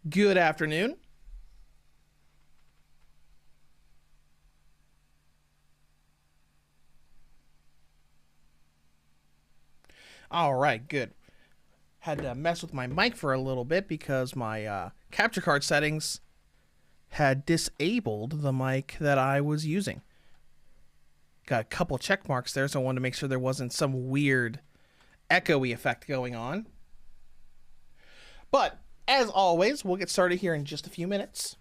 Good afternoon. All right, good. Had to mess with my mic for a little bit because my capture card settings had disabled the mic that I was using. Got a couple check marks there, so I wanted to make sure there wasn't some weird echoey effect going on. But, as always, we'll get started here in just a few minutes.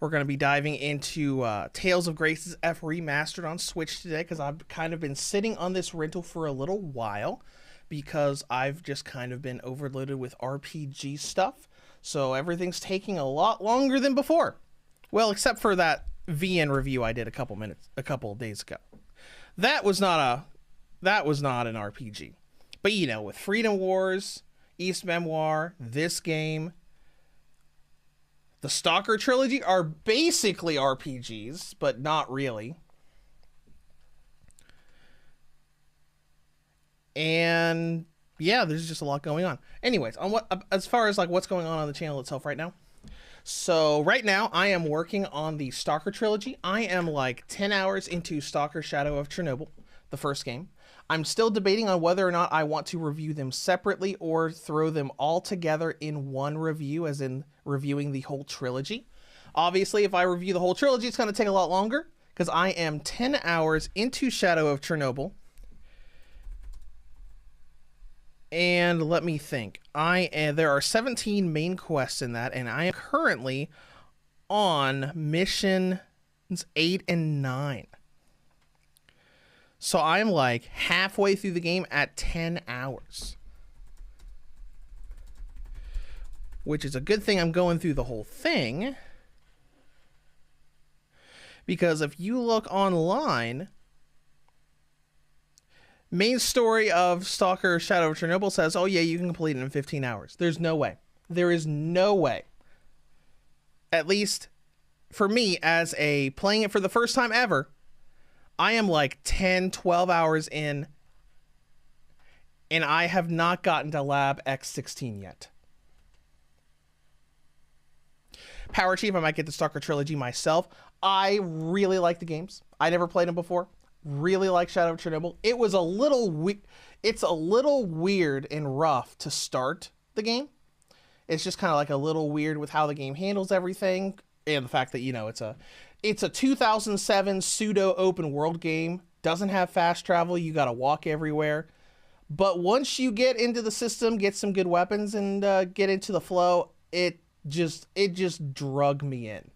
We're going to be diving into Tales of Grace's F Remastered on Switch today because I've kind of been sitting on this rental for a little while because I've just kind of been overloaded with RPG stuff. So everything's taking a lot longer than before. Well, except for that VN review I did a couple of days ago. That was not an RPG. But you know, with Freedom Wars, East Memoir, this game, the Stalker trilogy are basically RPGs, but not really. And yeah, there's just a lot going on. Anyways, as far as like what's going on the channel itself right now. So right now I am working on the Stalker trilogy. I am like 10 hours into Stalker Shadow of Chernobyl, the first game. I'm still debating on whether or not I want to review them separately or throw them all together in one review, as in reviewing the whole trilogy. Obviously, if I review the whole trilogy, it's going to take a lot longer because I am 10 hours into Shadow of Chernobyl. And let me think. There are 17 main quests in that, and I am currently on missions 8 and 9. So I'm like halfway through the game at 10 hours. Which is a good thing I'm going through the whole thing. Because if you look online, main story of Stalker Shadow of Chernobyl says, oh yeah, you can complete it in 15 hours. There's no way. There is no way. At least for me, as a playing it for the first time ever, I am like 10, 12 hours in, and I have not gotten to Lab X16 yet. Power Chief, I might get the Stalker trilogy myself. I really like the games. I never played them before. Really like Shadow of Chernobyl. It was a little it's a little weird and rough to start the game. It's just kind of like a little weird with how the game handles everything, and the fact that, you know, it's a 2007 pseudo open world game. Doesn't have fast travel. You got to walk everywhere. But once you get into the system, get some good weapons, and get into the flow, it just drug me in.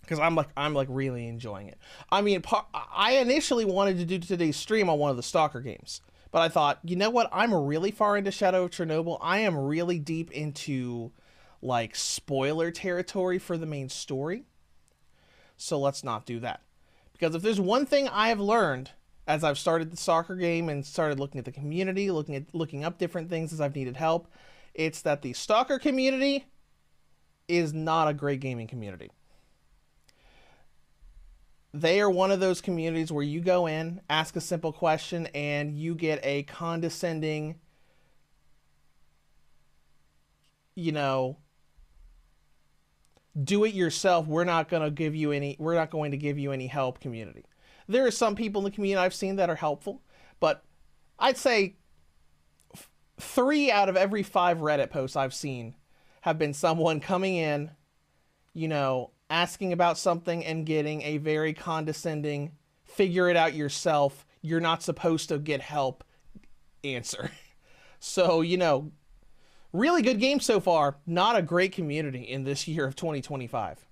Because I'm like really enjoying it. I mean, I initially wanted to do today's stream on one of the Stalker games, but I thought, you know what? I'm really far into Shadow of Chernobyl. I am really deep into like spoiler territory for the main story. So let's not do that. Because if there's one thing I have learned as I've started the Stalker game and started looking at the community, looking up different things as I've needed help, it's that the Stalker community is not a great gaming community. They are one of those communities where you go in, ask a simple question, and you get a condescending, you know, do it yourself. We're not going to give you any help community. There are some people in the community I've seen that are helpful, but I'd say 3 out of every 5 Reddit posts I've seen have been someone coming in, you know, asking about something and getting a very condescending, figure it out yourself, you're not supposed to get help answer. So, you know, really good game so far. Not a great community in this year of 2025.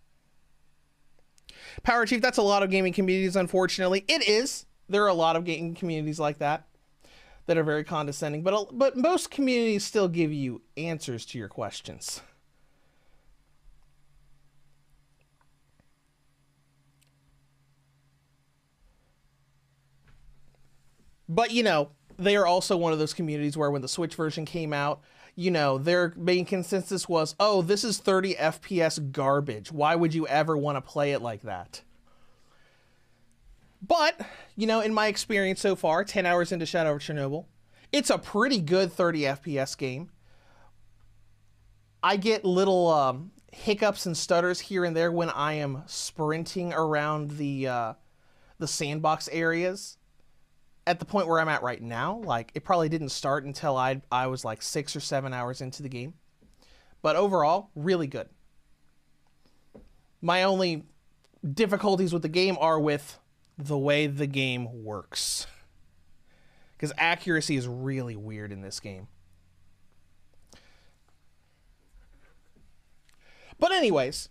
Power Chief, that's a lot of gaming communities, unfortunately. It is. There are a lot of gaming communities like that are very condescending, but most communities still give you answers to your questions. But, you know, they are also one of those communities where when the Switch version came out, you know, their main consensus was, oh, this is 30 FPS garbage. Why would you ever want to play it like that? But, you know, in my experience so far, 10 hours into Shadow of Chernobyl, it's a pretty good 30 FPS game. I get little hiccups and stutters here and there when I am sprinting around the sandbox areas. At the point where I'm at right now, like, it probably didn't start until I was like 6 or 7 hours into the game. But overall, really good. My only difficulties with the game are with the way the game works. Because accuracy is really weird in this game. But anyways,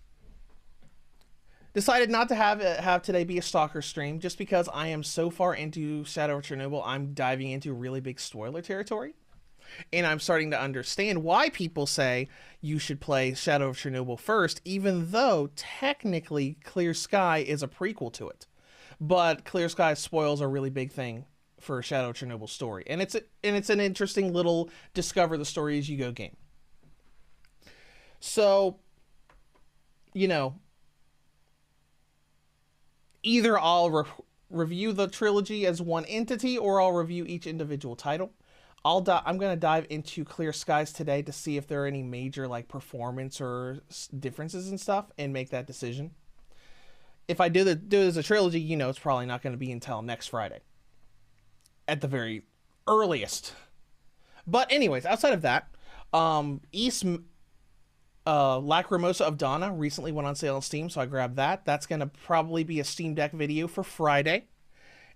decided not to have today be a Stalker stream just because I am so far into Shadow of Chernobyl, I'm diving into really big spoiler territory. And I'm starting to understand why people say you should play Shadow of Chernobyl first, even though technically Clear Sky is a prequel to it. But Clear Sky spoils a really big thing for Shadow of Chernobyl story. And it's an interesting little discover the story as you go game. So, you know, either I'll review the trilogy as one entity, or I'll review each individual title. I'm going to dive into Clear Skies today to see if there are any major like performance or differences and stuff, and make that decision. If I do it as a trilogy, you know, it's probably not going to be until next Friday, at the very earliest. But anyways, outside of that, Lacrimosa of Donna recently went on sale on Steam, so I grabbed that. That's going to probably be a Steam Deck video for Friday.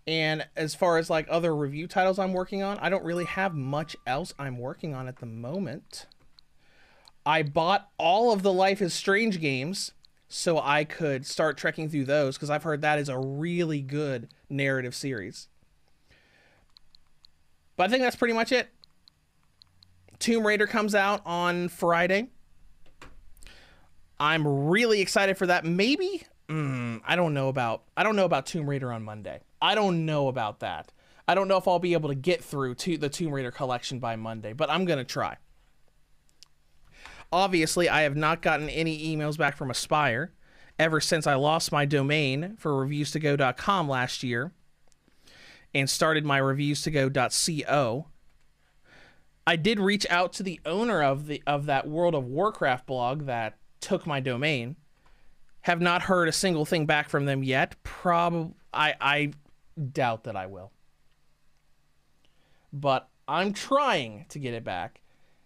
And as far as like other review titles I'm working on, I don't really have much else I'm working on at the moment. I bought all of the Life is Strange games so I could start trekking through those, because I've heard that is a really good narrative series. But I think that's pretty much it. Tomb Raider comes out on Friday. I'm really excited for that. Maybe I don't know about Tomb Raider on Monday. I don't know about that. I don't know if I'll be able to get through to the Tomb Raider collection by Monday, but I'm gonna try. Obviously, I have not gotten any emails back from Aspire ever since I lost my domain for reviewstogo.com last year and started my reviewstogo.co. I did reach out to the owner of that World of Warcraft blog that took my domain. Have not heard a single thing back from them yet. I doubt that I will. But I'm trying to get it back,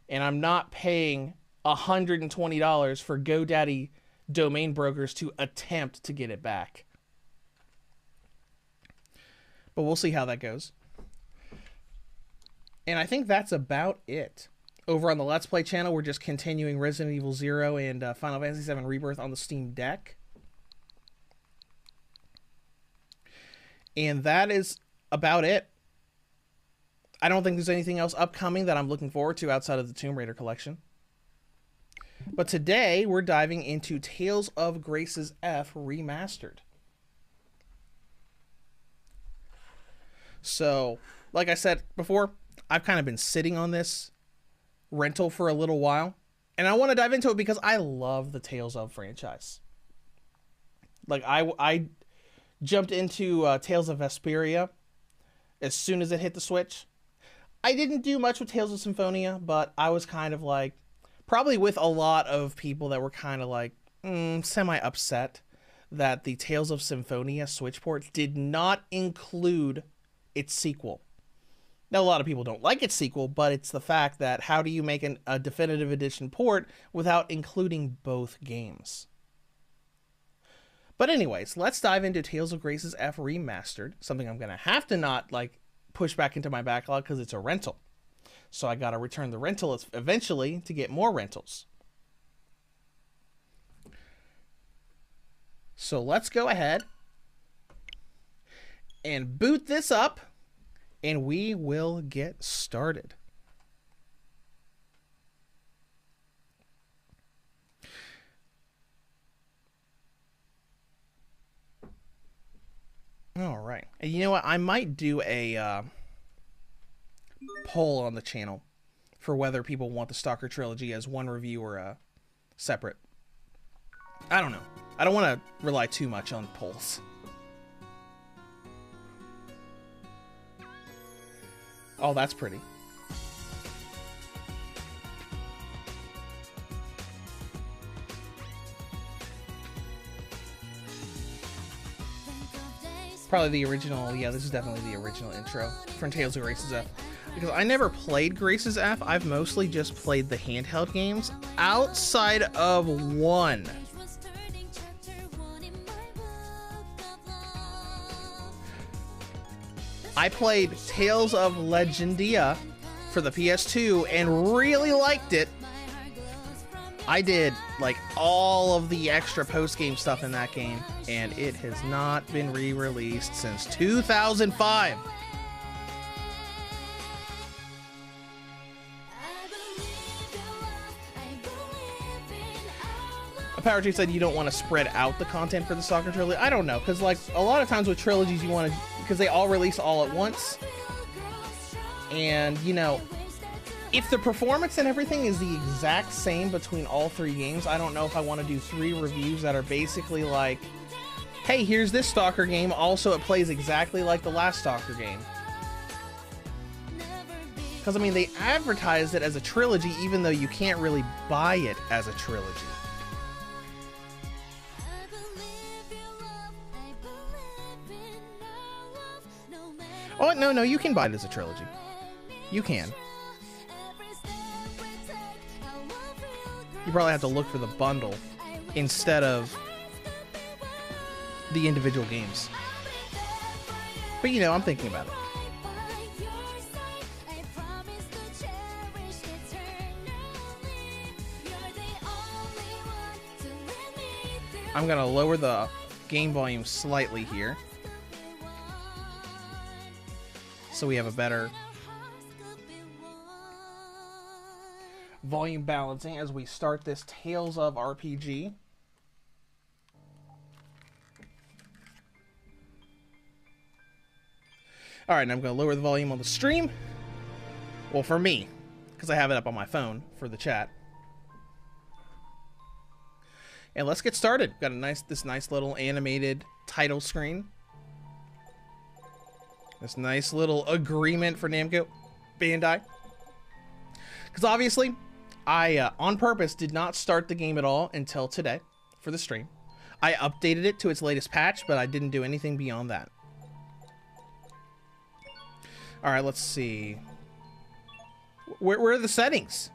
and I'm not paying $120 for GoDaddy domain brokers to attempt to get it back. But we'll see how that goes. And I think that's about it. Over on the Let's Play channel, we're just continuing Resident Evil 0 and Final Fantasy VII Rebirth on the Steam Deck. And that is about it. I don't think there's anything else upcoming that I'm looking forward to outside of the Tomb Raider collection. But today, we're diving into Tales of Grace's F Remastered. So, like I said before, I've kind of been sitting on this rental for a little while, and I want to dive into it because I love the Tales of franchise. Like, I jumped into Tales of Vesperia as soon as it hit the Switch. I didn't do much with Tales of Symphonia, but I was kind of like, probably with a lot of people that were kind of like semi-upset that the Tales of Symphonia Switch port did not include its sequel. Now, a lot of people don't like its sequel, but it's the fact that how do you make a definitive edition port without including both games? But anyways, let's dive into Tales of Grace's F Remastered, something I'm going to have to not like push back into my backlog because it's a rental. So I got to return the rental eventually to get more rentals. So let's go ahead and boot this up, and we will get started. All right. And you know what? I might do a poll on the channel for whether people want the Stalker trilogy as one review or separate. I don't know. I don't want to rely too much on polls. Oh, that's pretty. Probably the original. Yeah, this is definitely the original intro from Tales of Graces F. Because I never played Graces F. I've mostly just played the handheld games outside of one. I played Tales of Legendia for the PS2 and really liked it. I did like all of the extra post-game stuff in that game, and it has not been re-released since 2005. Power 2 said you don't want to spread out the content for the Stalker trilogy. I don't know, because like a lot of times with trilogies you want to, because they all release all at once, and you know, if the performance and everything is the exact same between all three games, I don't know if I want to do 3 reviews that are basically like, hey, here's this Stalker game, also it plays exactly like the last Stalker game. Because I mean, they advertised it as a trilogy even though you can't really buy it as a trilogy. Oh, no, you can buy it as a trilogy. You can. You probably have to look for the bundle instead of the individual games. But, you know, I'm thinking about it. I'm going to lower the game volume slightly here, so we have a better volume balancing as we start this Tales of RPG. Alright, and I'm going to lower the volume on the stream. Well, for me, because I have it up on my phone for the chat. And let's get started. Got this nice little animated title screen. This nice little agreement for Namco Bandai. Because obviously, I, on purpose, did not start the game at all until today for the stream. I updated it to its latest patch, but I didn't do anything beyond that. Alright, let's see. Where are the settings?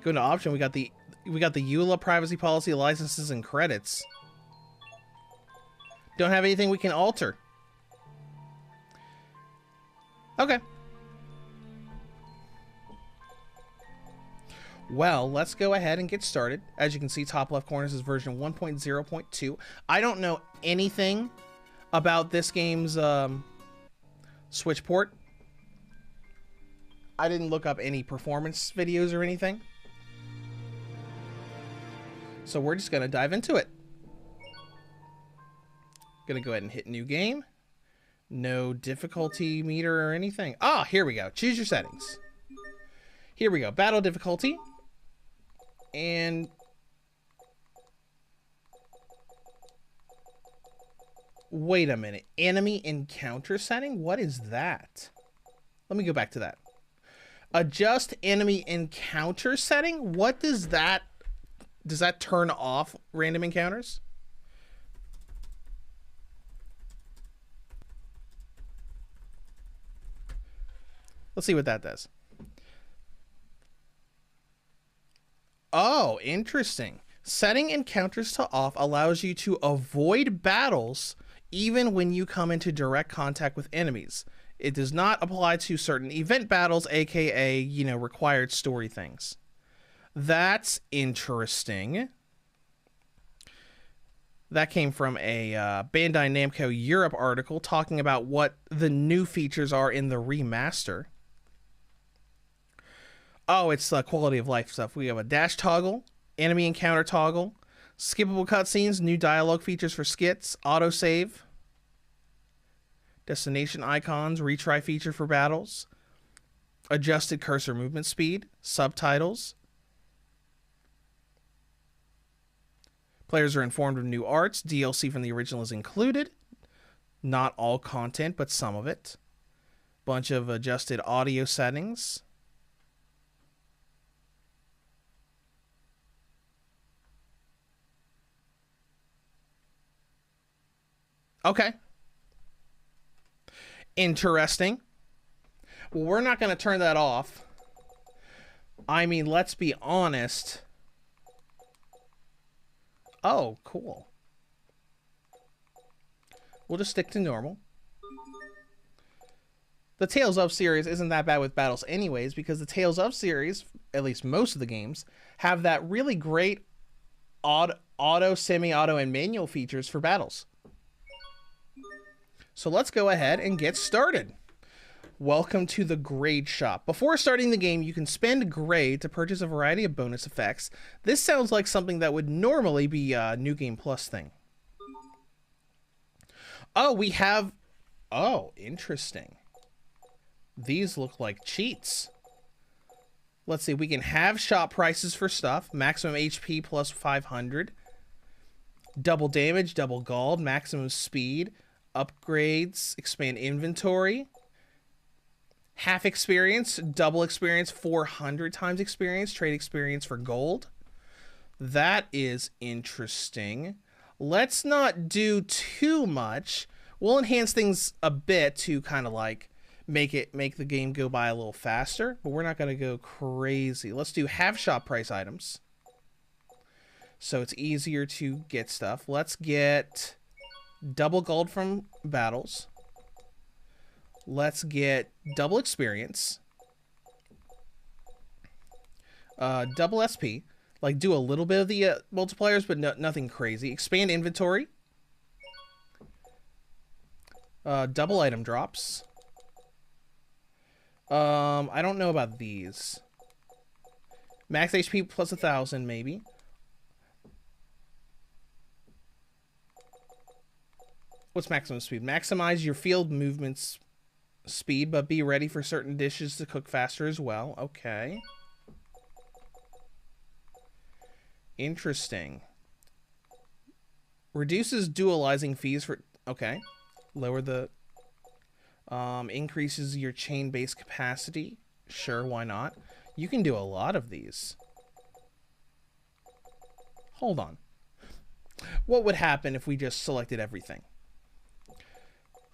Go to option, we got the EULA privacy policy, licenses, and credits. Don't have anything we can alter. Okay. Well, let's go ahead and get started. As you can see, top left corner is version 1.0.2. I don't know anything about this game's Switch port. I didn't look up any performance videos or anything. So we're just going to dive into it. Going to go ahead and hit new game. No difficulty meter or anything. Ah, here we go. Choose your settings. Here we go. Battle difficulty. And wait a minute. Enemy encounter setting? What is that? Let me go back to that. Adjust enemy encounter setting? What does that... Does that turn off random encounters? Let's see what that does. Oh, interesting. Setting encounters to off allows you to avoid battles even when you come into direct contact with enemies. It does not apply to certain event battles, aka, you know, required story things. That's interesting. That came from a Bandai Namco Europe article talking about what the new features are in the remaster. Oh, it's quality of life stuff. We have a dash toggle, enemy encounter toggle, skippable cutscenes, new dialogue features for skits, autosave, destination icons, retry feature for battles, adjusted cursor movement speed, subtitles. Players are informed of new arts. DLC from the original is included. Not all content, but some of it. Bunch of adjusted audio settings. Okay. Interesting. Well, we're not going to turn that off. I mean, let's be honest. Oh, cool. We'll just stick to normal. The Tales of series isn't that bad with battles anyways, because the Tales of series, at least most of the games, have that really great auto, semi-auto, and manual features for battles. So let's go ahead and get started. Welcome to the grade shop. Before starting the game, you can spend grade to purchase a variety of bonus effects. This sounds like something that would normally be a New Game Plus thing. Oh, we have... Oh, interesting. These look like cheats. Let's see, we can have shop prices for stuff. Maximum HP plus 500. Double damage, double gold, maximum speed. Upgrades, expand inventory. Half experience, double experience, 400 times experience. Trade experience for gold. That is interesting. Let's not do too much. We'll enhance things a bit to kind of like make the game go by a little faster, but we're not going to go crazy. Let's do half shop price items, so it's easier to get stuff. Let's get double gold from battles. Let's get double experience, double SP. Like, do a little bit of the multipliers, but nothing crazy. Expand inventory. Double item drops. I don't know about these. Max HP plus 1,000, maybe. What's maximum speed? Maximize your field movements speed, but be ready for certain dishes to cook faster as well. Okay. Interesting. Reduces dualizing fees for... Okay. Lower the... increases your chain-based capacity. Sure, why not? You can do a lot of these. Hold on. What would happen if we just selected everything?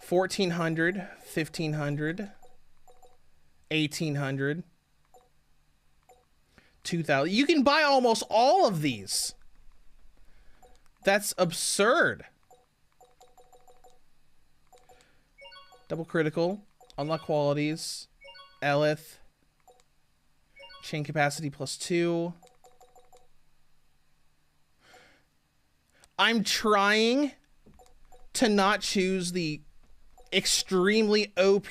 1,400, 1,500, 1,800, 2,000. You can buy almost all of these. That's absurd. Double critical, unlock qualities, Elith, chain capacity plus 2. I'm trying to not choose the extremely OP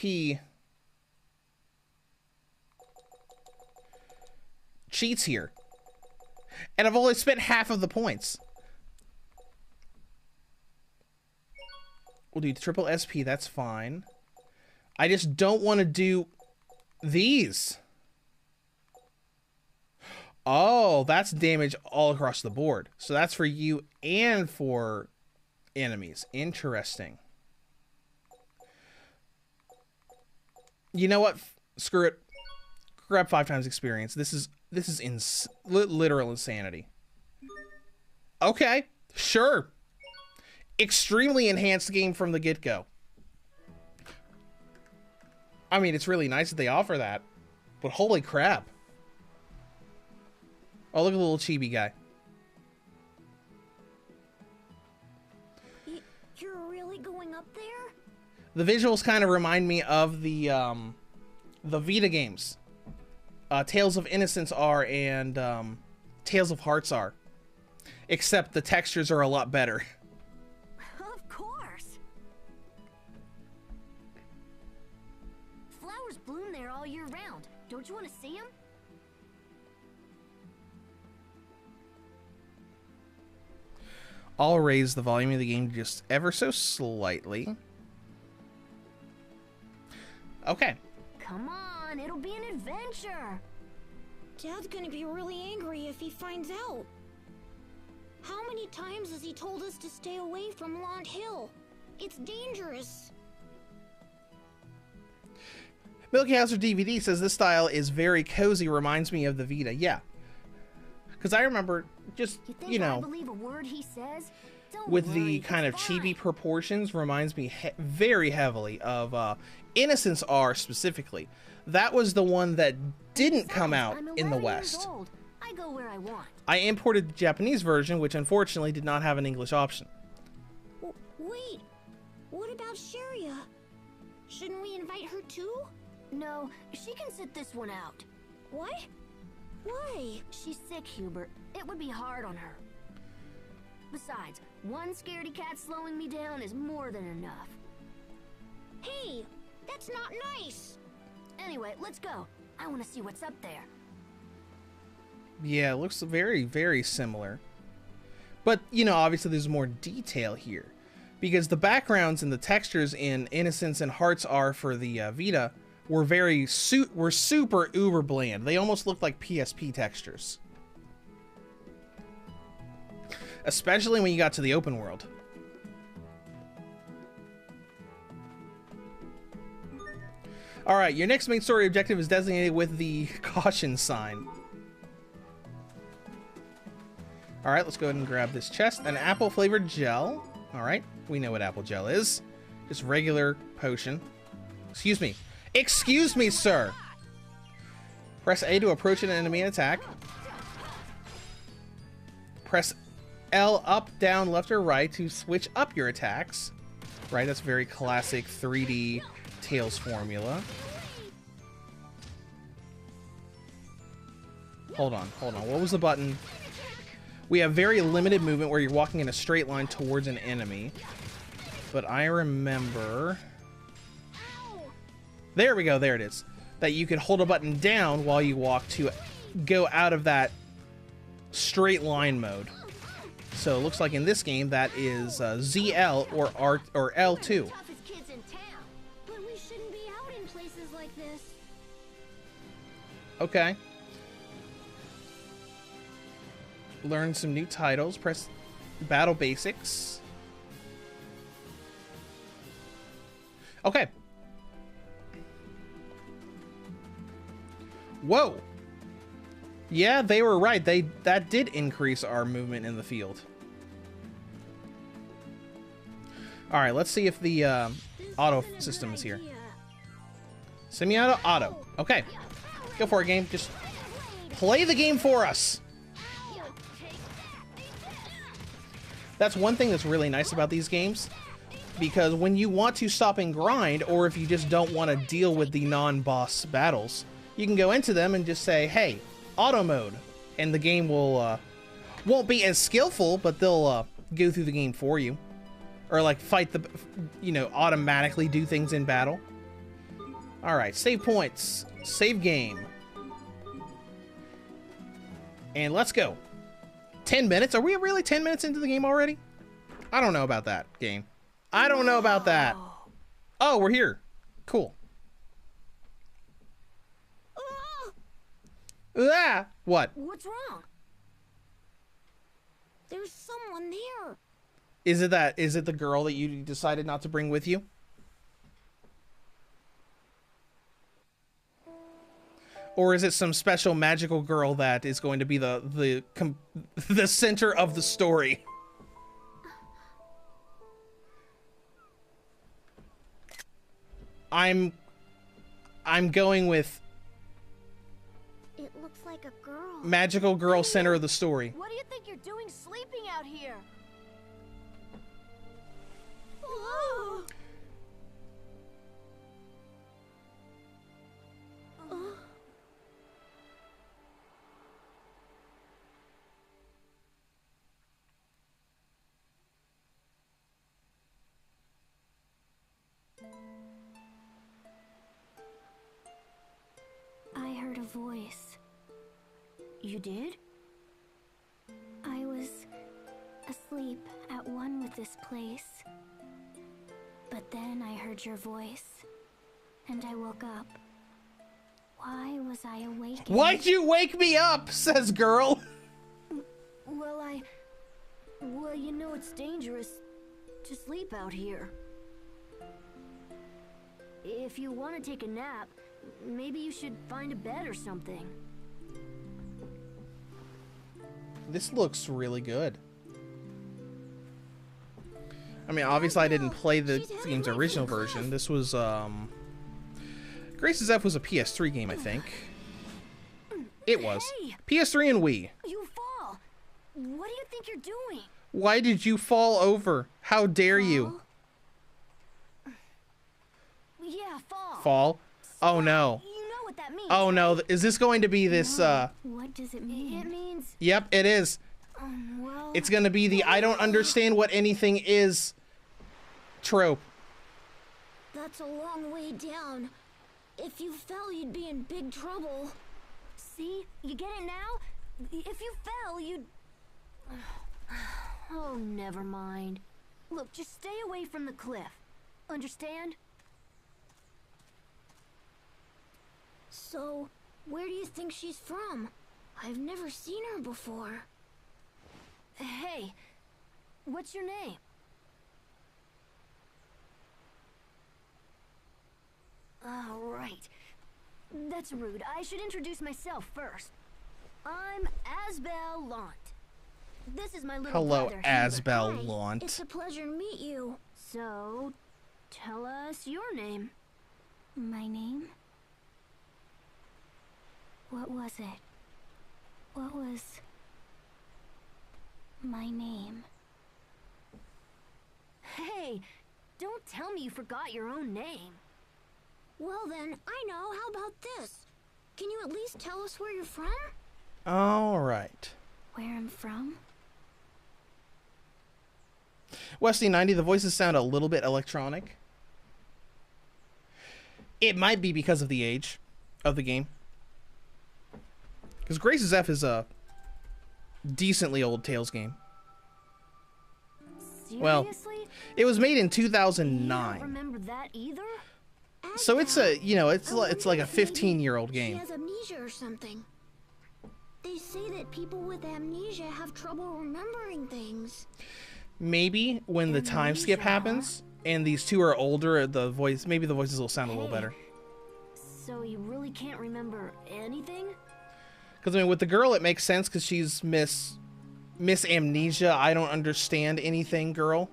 cheats here. And I've only spent half of the points. We'll do triple SP, that's fine. I just don't want to do these. Oh, that's damage all across the board. So that's for you and for enemies. Interesting. You know what? Screw it. Grab 5 times experience. This is literal insanity. Okay, sure. Extremely enhanced game from the get-go. I mean, it's really nice that they offer that, but holy crap. Oh, look at the little chibi guy. You're really going up there? The visuals kind of remind me of the Vita games. Tales of Innocence are and Tales of Hearts are. Except the textures are a lot better. Of course. Flowers bloom there all year round. Don't you want to see them? I'll raise the volume of the game just ever so slightly. Okay. Come on, it'll be an adventure. Dad's gonna be really angry if he finds out. How many times has he told us to stay away from Lhant Hill? It's dangerous. Milky House or DVD says this style is very cozy, reminds me of the Vita. Yeah. Because I remember just, you know, I believe a word he says? Don't with worry, the kind of it's chibi fine. proportions, reminds me very heavily of Innocence R specifically. That was the one that didn't come out I'm in the 11 years West. old. I go where I want. I imported the Japanese version, which unfortunately did not have an English option. Wait, what about Sharia? Shouldn't we invite her too? No, she can sit this one out. What? Why? She's sick, Hubert. It would be hard on her. Besides, one scaredy cat slowing me down is more than enough. Hey, that's not nice. Anyway, let's go. I want to see what's up there. Yeah, it looks very, very similar. But, you know, obviously there's more detail here. Because the backgrounds and the textures in Innocence and Hearts R for the Vita were super uber bland. They almost looked like PSP textures. Especially when you got to the open world. Alright, your next main story objective is designated with the caution sign. Alright, let's go ahead and grab this chest. An apple flavored gel. Alright, we know what apple gel is. Just regular potion. Excuse me. Excuse me, sir! Press A to approach an enemy and attack. Press L up, down, left, or right to switch up your attacks. Right, that's very classic 3D Tales formula. Hold on. What was the button? We have very limited movement where you're walking in a straight line towards an enemy. But I remember... There we go, there it is. That you can hold a button down while you walk to go out of that straight line mode. So it looks like in this game that is ZL or R or L2. Toughest kids in town. But we shouldn't be out in places like this. Okay. Learn some new titles. Press Battle Basics. Okay. Whoa. Yeah, they were right. That did increase our movement in the field. All right, let's see if the auto system is here. Semi-auto, auto. Okay. Go for it, game. Just play the game for us. That's one thing that's really nice about these games, because when you want to stop and grind, or if you just don't want to deal with the non-boss battles, you can go into them and just say, hey, auto mode, and the game will won't be as skillful, but they'll go through the game for you, or like fight the, you know, automatically do things in battle. All right, save points, save game, and let's go. 10 minutes? Are we really 10 minutes into the game already? I don't know about that, game. I don't know about that. Oh, we're here. Cool. Ah! What? What's wrong? There's someone there. Is it the girl that you decided not to bring with you? Or is it some special magical girl that is going to be the center of the story? I'm going with It looks like a girl. magical girl center of the story. What do you think you're doing sleeping out here? Oh. I heard a voice. You did? I was asleep at one with this place. But then I heard your voice, and I woke up. Why was I awake? Why'd you wake me up? Says girl. Well, you know it's dangerous to sleep out here. If you want to take a nap, maybe you should find a bed or something. This looks really good. I mean, obviously I didn't play the game's original version. This was Grace's F was a PS3 game, I think. It was. Hey! PS3 and Wii. You fall. What do you think you're doing? Why did you fall over? How dare you? Yeah, fall. Fall? Oh no. You know what that means. Oh no. Is this going to be this, What does it mean? It means, Yep, it is. well... It's gonna be the I don't understand what anything is trope. That's a long way down. If you fell, you'd be in big trouble. See? You get it now? If you fell, you'd... Oh, never mind. Look, just stay away from the cliff. Understand? So, where do you think she's from? I've never seen her before. Hey, what's your name? Oh, right. That's rude. I should introduce myself first. I'm Asbel Lhant. This is my little Hello, brother, Asbel Hi, Lhant. It's a pleasure to meet you. So, tell us your name. My name? What was it? What was my name? Hey, don't tell me you forgot your own name. Well then, I know. How about this? Can you at least tell us where you're from? Alright. Where I'm from? Westy90, the voices sound a little bit electronic. It might be because of the age of the game. Because Grace's F is a decently old Tales game. Seriously? Well, it was made in You 2009. don't remember that either? So it's a, you know, it's like a 15-year-old She game. has amnesia or something. They say that people with amnesia have trouble remembering things. Maybe when the time skip happens and these two are older, maybe the voices will sound a little better. So you really can't remember anything? Because I mean, with the girl, it makes sense because she's Miss Amnesia. I don't understand anything, girl.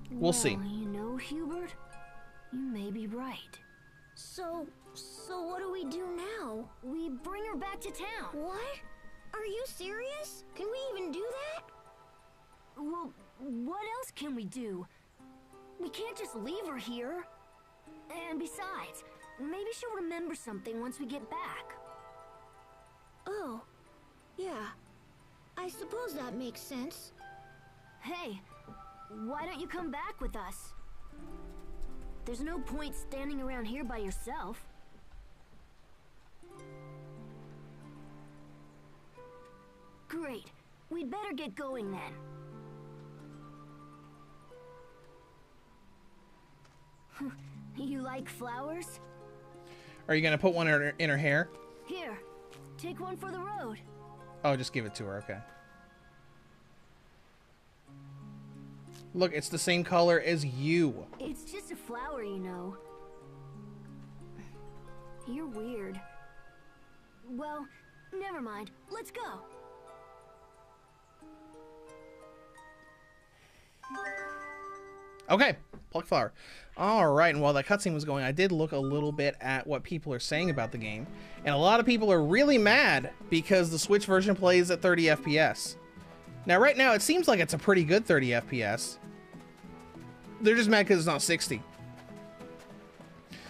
We'll see. You know, Hubert, you may be right. So what do we do now? We bring her back to town. What? Are you serious? Can we even do that? Well, what else can we do? We can't just leave her here. And besides, maybe she'll remember something once we get back. Oh, yeah. I suppose that makes sense. Hey, why don't you come back with us? There's no point standing around here by yourself. Great. We'd better get going then. You like flowers? Are you going to put one in her hair? Here, take one for the road. Oh, just give it to her. Okay. Look, it's the same color as you. It's just a flower, you know. You're weird. Well, never mind. Let's go. Okay, pluck flower. Alright, and while that cutscene was going, I did look a little bit at what people are saying about the game. And a lot of people are really mad because the Switch version plays at 30 FPS. Now, right now, it seems like it's a pretty good 30 FPS. They're just mad because it's not 60.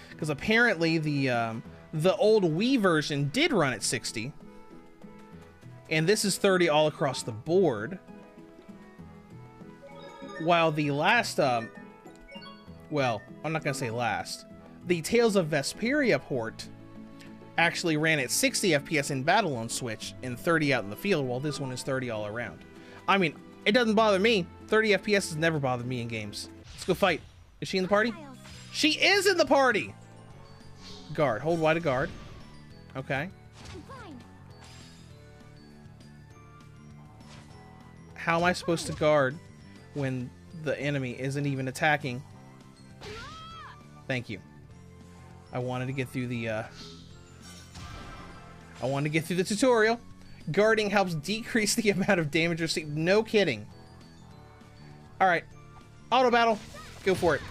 Because apparently the old Wii version did run at 60. And this is 30 all across the board. While the last, well, I'm not going to say last. The Tales of Vesperia port actually ran at 60 FPS in battle on Switch and 30 out in the field, while this one is 30 all around. I mean, it doesn't bother me. 30 FPS has never bothered me in games. Let's go fight. Is she in the party? She is in the party! Guard. Hold Y to guard. Okay. How am I supposed to guard when the enemy isn't even attacking? Thank you. I wanted to get through the tutorial. Guarding helps decrease the amount of damage received. No kidding. Alright. Auto battle. Go for it.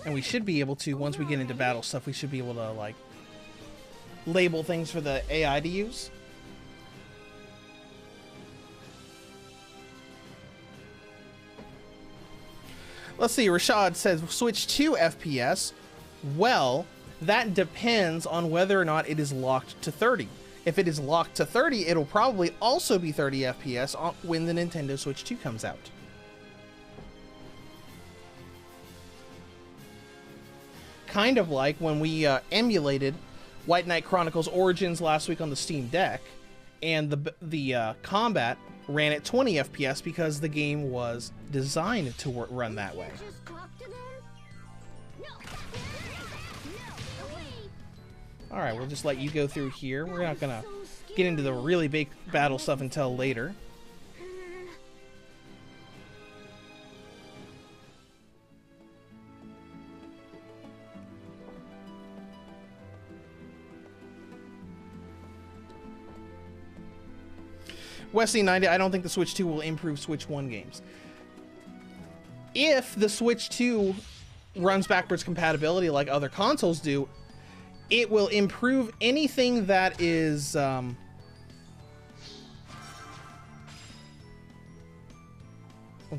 And we should be able to, once we get into battle stuff, we should be able to, like, label things for the AI to use. Let's see, Rashad says, switch to FPS. Well, that depends on whether or not it is locked to 30. If it is locked to 30, it'll probably also be 30 FPS when the Nintendo Switch 2 comes out. Kind of like when we emulated White Knight Chronicles Origins last week on the Steam Deck, and the combat ran at 20 FPS because the game was designed to run that way. Alright, we'll just let you go through here. We're not gonna get into the really big battle stuff until later. Wesley90, I don't think the Switch 2 will improve Switch 1 games. If the Switch 2 runs backwards compatibility like other consoles do, it will improve anything that is... once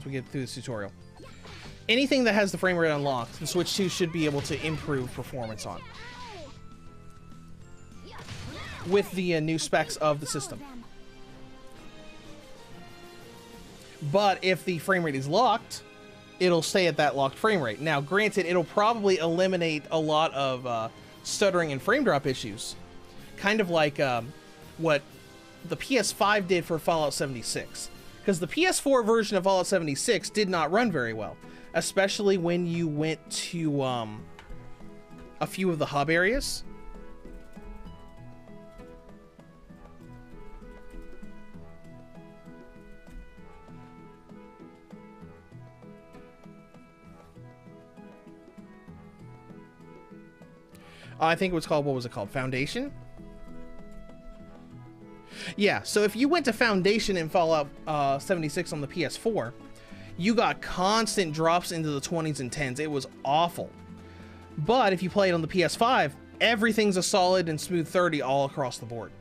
we get through this tutorial. Anything that has the frame rate unlocked, the Switch 2 should be able to improve performance on. With the new specs of the system. But if the frame rate is locked, it'll stay at that locked frame rate. Now, granted, it'll probably eliminate a lot of stuttering and frame drop issues. Kind of like what the PS5 did for Fallout 76. Because the PS4 version of Fallout 76 did not run very well. Especially when you went to a few of the hub areas. I think it was called, what was it called? Foundation? Yeah, so if you went to Foundation in Fallout 76 on the PS4, you got constant drops into the 20s and 10s. It was awful. But if you play it on the PS5, everything's a solid and smooth 30 all across the board.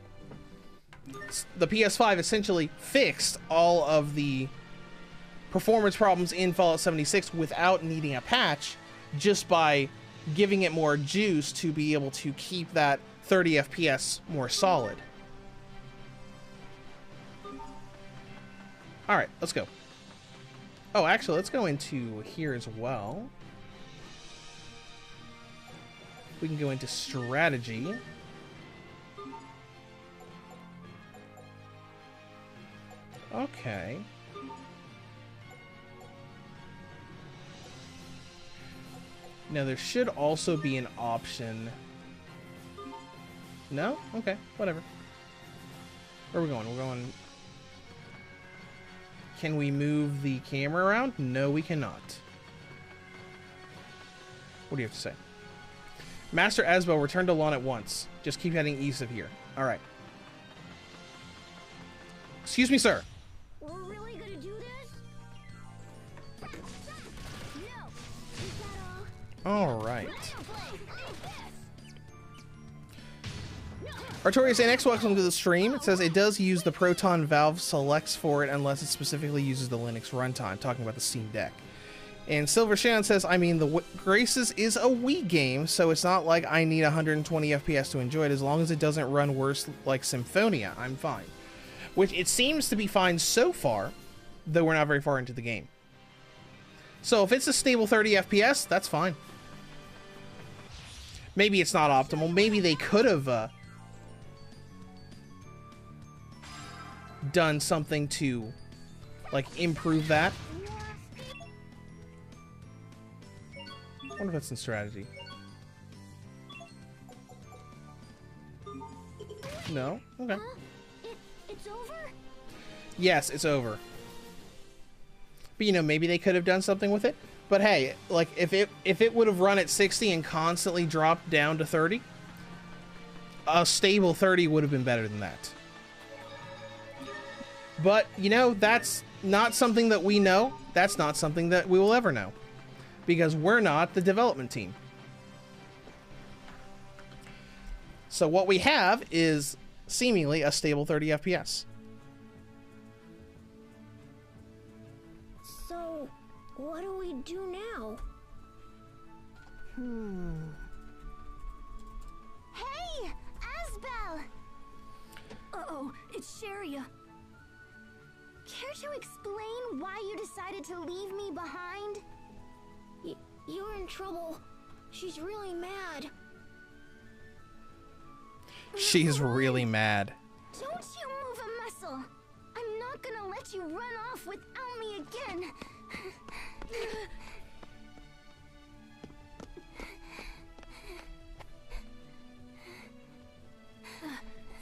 The PS5 essentially fixed all of the performance problems in Fallout 76 without needing a patch, just by giving it more juice to be able to keep that 30 FPS more solid. Alright, let's go. Oh, actually, let's go into here as well. We can go into strategy. Okay. Now, there should also be an option. No? Okay, whatever. Where are we going? We're going... Can we move the camera around? No, we cannot. What do you have to say? Master Asbel, return to Lhant at once. Just keep heading east of here. Alright. Excuse me, sir. We're really gonna do this? No. Alright. Artorius NX, welcome to the stream. It says it does use the Proton Valve selects for it unless it specifically uses the Linux runtime, talking about the Steam Deck. And Silver Shannon says, I mean, the Graces is a Wii game, so it's not like I need 120 FPS to enjoy it. As long as it doesn't run worse like Symphonia, I'm fine. Which it seems to be fine so far, though we're not very far into the game. So if it's a stable 30 FPS, that's fine. Maybe it's not optimal. Maybe they could have done something to, like, improve that. I wonder if that's in strategy. No? Okay. It's over? Yes, it's over. But, you know, maybe they could have done something with it. But hey, like, if it would have run at 60 and constantly dropped down to 30, a stable 30 would have been better than that. But, you know, that's not something that we know. That's not something that we will ever know. because we're not the development team. So what we have is seemingly a stable 30 FPS. So, what do we do now? Hey, Asbel! Uh-oh, it's Sharia. Care to explain why you decided to leave me behind? You're in trouble. She's really mad. She's really mad. Don't you move a muscle. I'm not gonna let you run off without me again.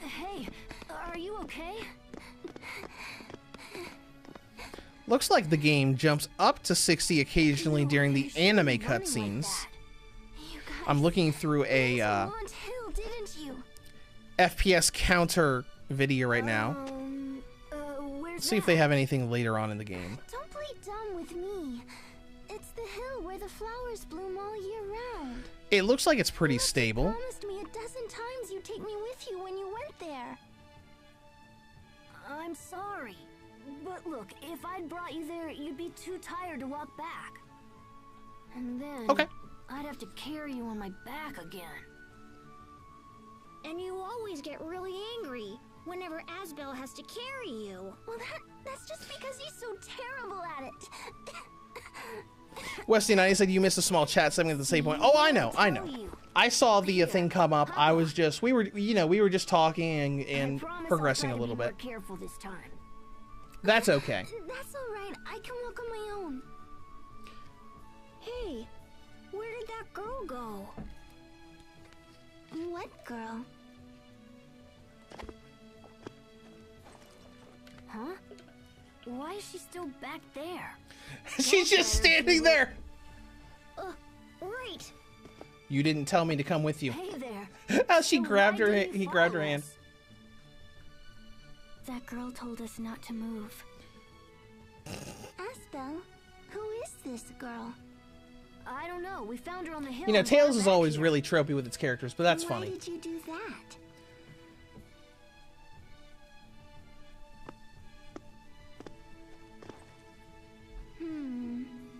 Hey, are you okay? Looks like the game jumps up to 60 occasionally during the anime cutscenes. I'm looking through a FPS counter video right now. See if they have anything later on in the game. Don't play dumb with me. It's the hill where the flowers bloom all year round. It looks like it's pretty stable. You promised me a dozen times you'd take me with you when you went there. I'm sorry. But look, if I'd brought you there, you'd be too tired to walk back. And then I'd have to carry you on my back again. And you always get really angry whenever Asbel has to carry you. Well, that's just because he's so terrible at it. Westy 90 said you missed a small chat segment at the same point. Oh, I know. I saw the thing come up. I was just, we were just talking and progressing a little bit. Careful this time. That's okay. That's all right. I can walk on my own. Hey, where did that girl go? What girl? Huh? Why is she still back there? She's just standing there. Right. You didn't tell me to come with you. Hey there. She grabbed her. He grabbed her hand. That girl told us not to move. Asbel, who is this girl? I don't know. We found her on the hill. You know, Tales is always really tropey with its characters, but that's funny. Why did you do that?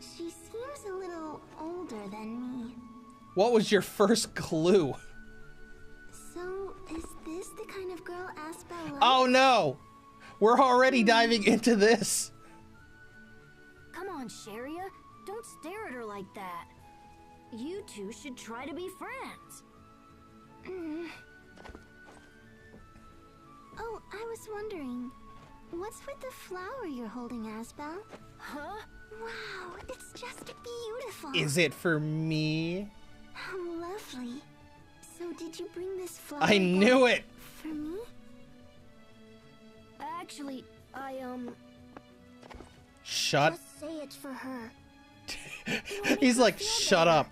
She seems a little older than me. What was your first clue? So, is this the kind of girl Asbel likes? Oh no! We're already diving into this. Come on, Sharia. Don't stare at her like that. You two should try to be friends. Oh, I was wondering, what's with the flower you're holding, Asbel? Huh? Wow, it's just beautiful. Is it for me? How lovely. So did you bring this flower? I knew it. For me? Actually, Shut. Just say it's for her. He's like, shut up.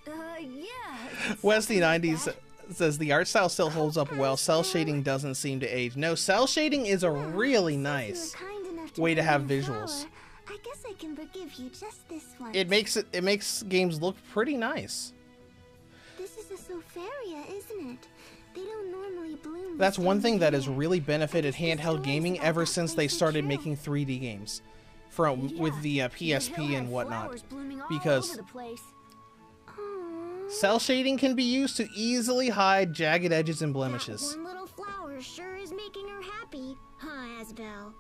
Yeah. Wesley 90s says the art style still holds up well. Cell shading doesn't seem to age. No, cell shading is a really nice way to have visuals. I guess I can forgive you just this once. It makes games look pretty nice. This is a Symphonia, isn't it? They don't normally bloom. That's one thing that has really benefited handheld gaming ever since they started making 3D games, with the PSP and whatnot, because cell shading can be used to easily hide jagged edges and blemishes. That one little flower sure is making her happy, huh, Asbel?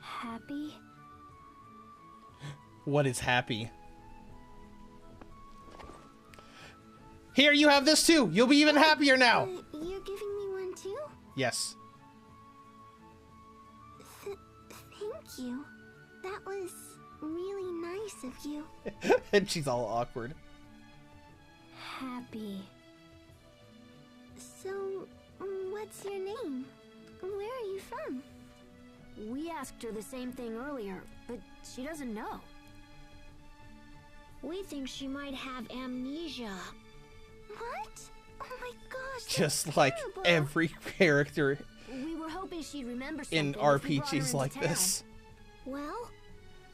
Happy? What is happy? Here, you have this too. You'll be even happier now. You're giving me one too? Yes. Thank you. That was really nice of you. And she's all awkward. Happy. So, what's your name? Where are you from? We asked her the same thing earlier, but she doesn't know. We think she might have amnesia. What? Oh my gosh. Just like terrible. every character We were hoping she'd remember something in if we brought her RPGs into like town. this. Well,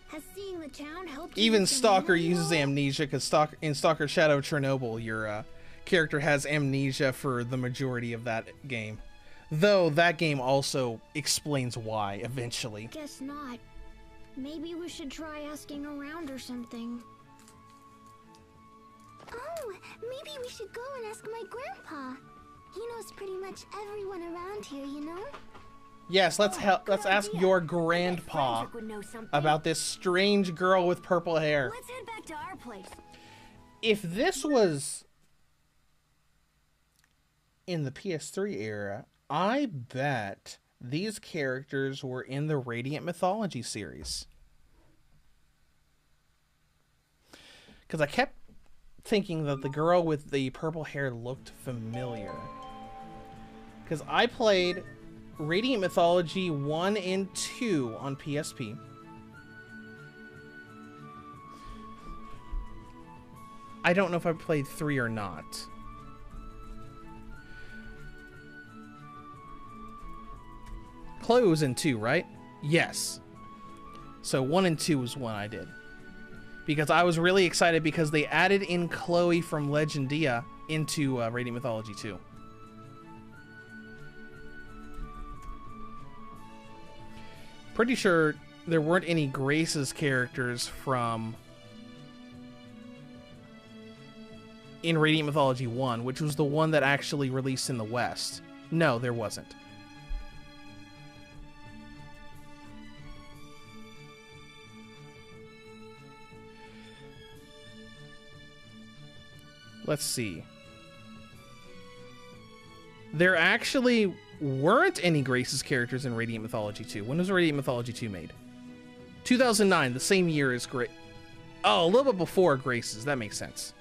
Has seeing the town helped you Even with your Stalker memory uses at all? amnesia, because in Stalker Shadow of Chernobyl, your character has amnesia for the majority of that game. Though that game also explains why eventually. Guess not. Maybe we should try asking around or something. Oh, maybe we should go and ask my grandpa. He knows pretty much everyone around here, you know? Yes, let's ask your grandpa Frederick would know something. about this strange girl with purple hair. Let's head back to our place. If this was in the PS3 era, I bet these characters were in the Radiant Mythology series. Because I kept thinking that the girl with the purple hair looked familiar. Because I played Radiant Mythology 1 and 2 on PSP. I don't know if I played 3 or not. Chloe was in 2, right? Yes. So 1 and 2 was one I did. Because I was really excited because they added in Chloe from Legendia into Radiant Mythology 2. Pretty sure there weren't any Grace's characters from in Radiant Mythology 1, which was the one that actually released in the West. No, there wasn't. Let's see. There actually weren't any Grace's characters in Radiant Mythology 2. When was Radiant Mythology 2 made? 2009, the same year as Grace. Oh, a little bit before Grace's. That makes sense.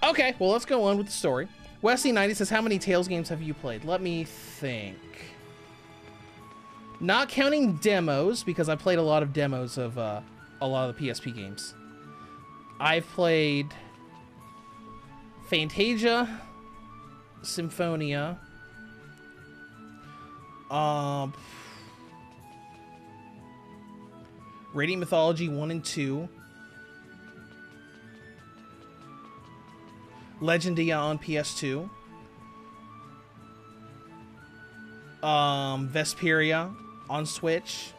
Okay, well, let's go on with the story. Wesley90 says, how many Tales games have you played? Let me think. Not counting demos, because I played a lot of demos of a lot of the PSP games. I've played Fantasia, Symphonia, Radiant Mythology 1 and 2, Legendia on PS2, Vesperia on Switch,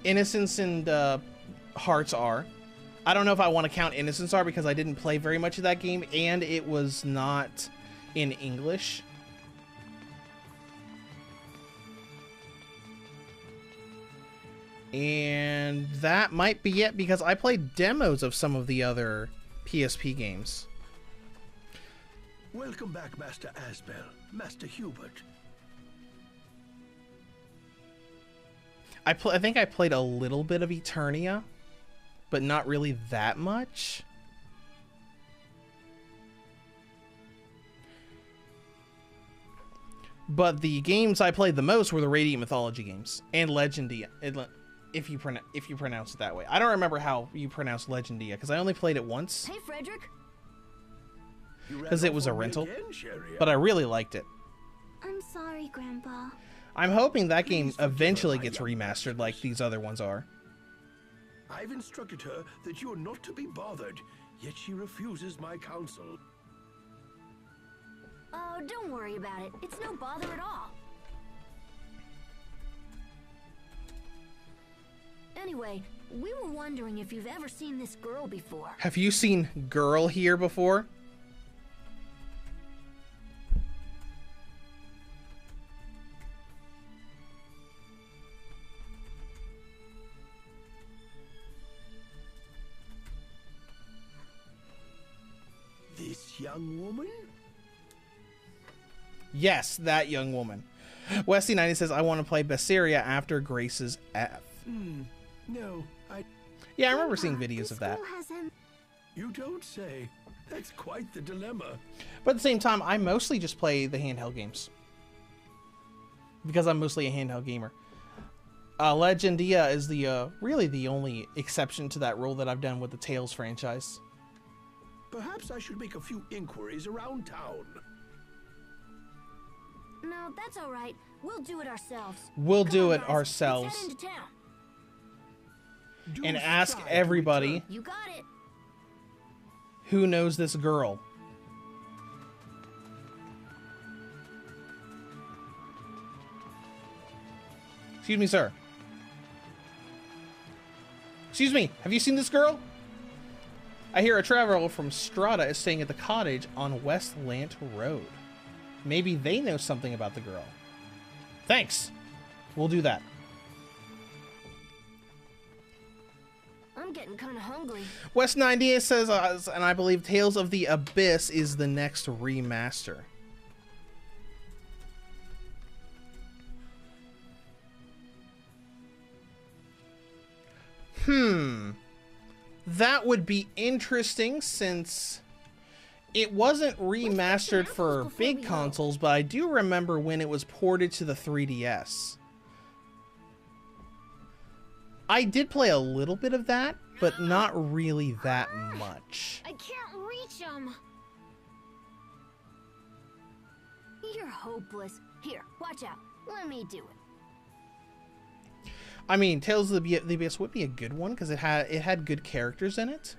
Innocence and Hearts R. I don't know if I want to count Innocence R because I didn't play very much of that game and it was not in English. And that might be it because I played demos of some of the other PSP games. Welcome back, Master Asbel, Master Hubert. I think I played a little bit of Eternia, but not really that much. But the games I played the most were the Radiant Mythology games and Legendia, if you pronounce it that way. I don't remember how you pronounce Legendia because I only played it once. Hey, Frederick. Because it was a rental, but I really liked it. I'm sorry, Grandpa. I'm hoping that game eventually gets remastered like these other ones are. I've instructed her that you're not to be bothered, yet she refuses my counsel. Oh, don't worry about it. It's no bother at all. Anyway, we were wondering if you've ever seen this girl before. Have you seen Girl here before? This young woman? Yes, that young woman. Westy90 says, I want to play Vesperia after Grace's F. No, Yeah, I remember seeing videos of that. You don't say. That's quite the dilemma. But at the same time, I mostly just play the handheld games. Because I'm mostly a handheld gamer. Legendia is the really the only exception to that rule that I've done with the Tales franchise. Perhaps I should make a few inquiries around town. No, that's all right. We'll do it ourselves. We'll Come do on, it guys. ourselves. Let's head into town. And Do ask strive to everybody return. You got it. who knows this girl. Excuse me, sir. Excuse me, have you seen this girl? I hear a traveler from Strata is staying at the cottage on West Lhant Road. Maybe they know something about the girl. Thanks. We'll do that. I'm getting kind of hungry. West 98 says, and I believe Tales of the Abyss is the next remaster. That would be interesting since it wasn't remastered for big consoles, but I do remember when it was ported to the 3DS. I did play a little bit of that, but not really that much. I can't reach him. You're hopeless. Here, watch out. Let me do it. I mean, Tales of the Abyss would be a good one because it had good characters in it.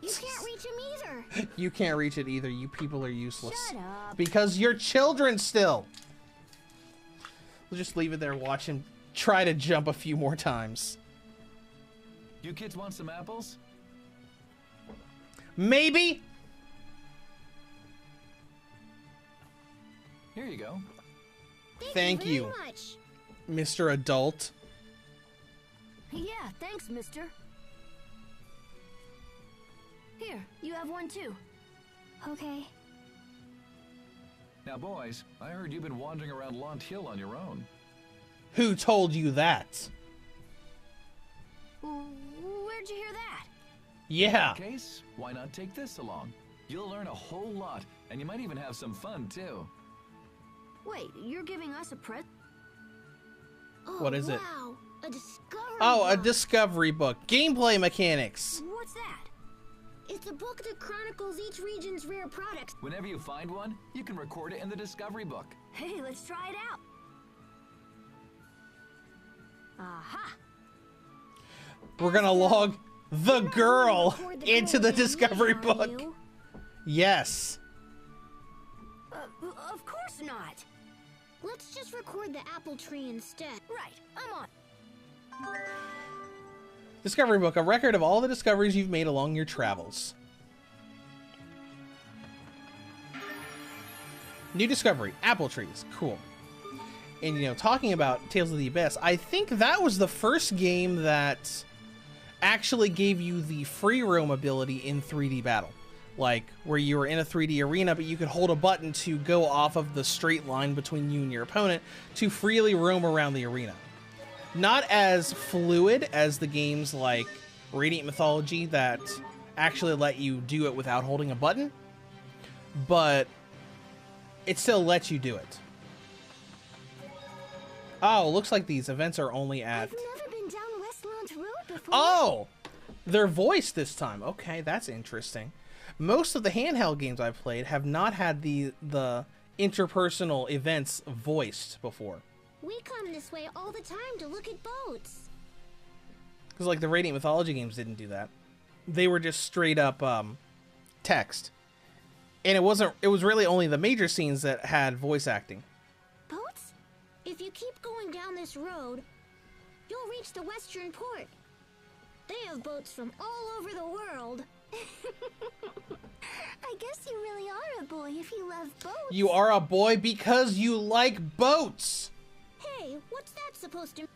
You can't reach him either. You can't reach it either. You people are useless. Shut up. Because you're children still. We'll just leave it there, watch him try to jump a few more times. You kids want some apples? Maybe? Here you go. Thank you, very much. Mr. Adult. Yeah, thanks, mister. Here, you have one too. Okay. Now, boys, I heard you've been wandering around Lhant Hill on your own. Who told you that? Where'd you hear that? Yeah. In case, why not take this along? You'll learn a whole lot, and you might even have some fun, too. Wait, you're giving us a present? Oh, What is it? wow. A discovery Oh, a book. discovery book. Gameplay mechanics. What's that? It's a book that chronicles each region's rare products. Whenever you find one, you can record it in the discovery book. Hey, let's try it out. Aha! We're gonna log the girl Record the into girl the discovery again, are book. you? Yes. Of course not. Let's just record the apple tree instead. Right, I'm on. Discovery book, a record of all the discoveries you've made along your travels. New discovery, apple trees. Cool. And, you know, talking about Tales of the Abyss, I think that was the first game that actually gave you the free roam ability in 3D battle. Like, where you were in a 3D arena, but you could hold a button to go off of the straight line between you and your opponent to freely roam around the arena. Not as fluid as the games like Radiant Mythology that actually let you do it without holding a button, but it still lets you do it. Oh, looks like these events are only at... I've never been down Westland Road before. Oh! They're voiced this time. Okay, that's interesting. Most of the handheld games I've played have not had the interpersonal events voiced before. We come this way all the time to look at boats. Because, like, the Radiant Mythology games didn't do that. They were just straight up text. And it was really only the major scenes that had voice acting. Boats? If you keep going down this road, you'll reach the western port. They have boats from all over the world. I guess you really are a boy if you love boats. You are a boy because you like boats! Hey, what's that supposed to...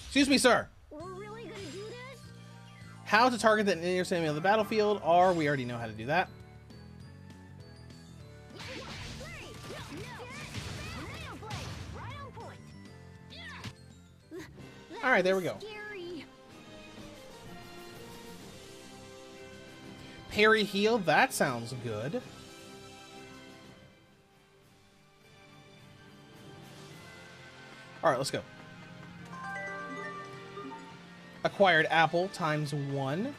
Excuse me, sir. We're really gonna do this? How to target the enemy of the battlefield, or we already know how to do that. Alright, there we go. Scary. Parry heal, that sounds good. Alright, let's go. Acquired apple times 1.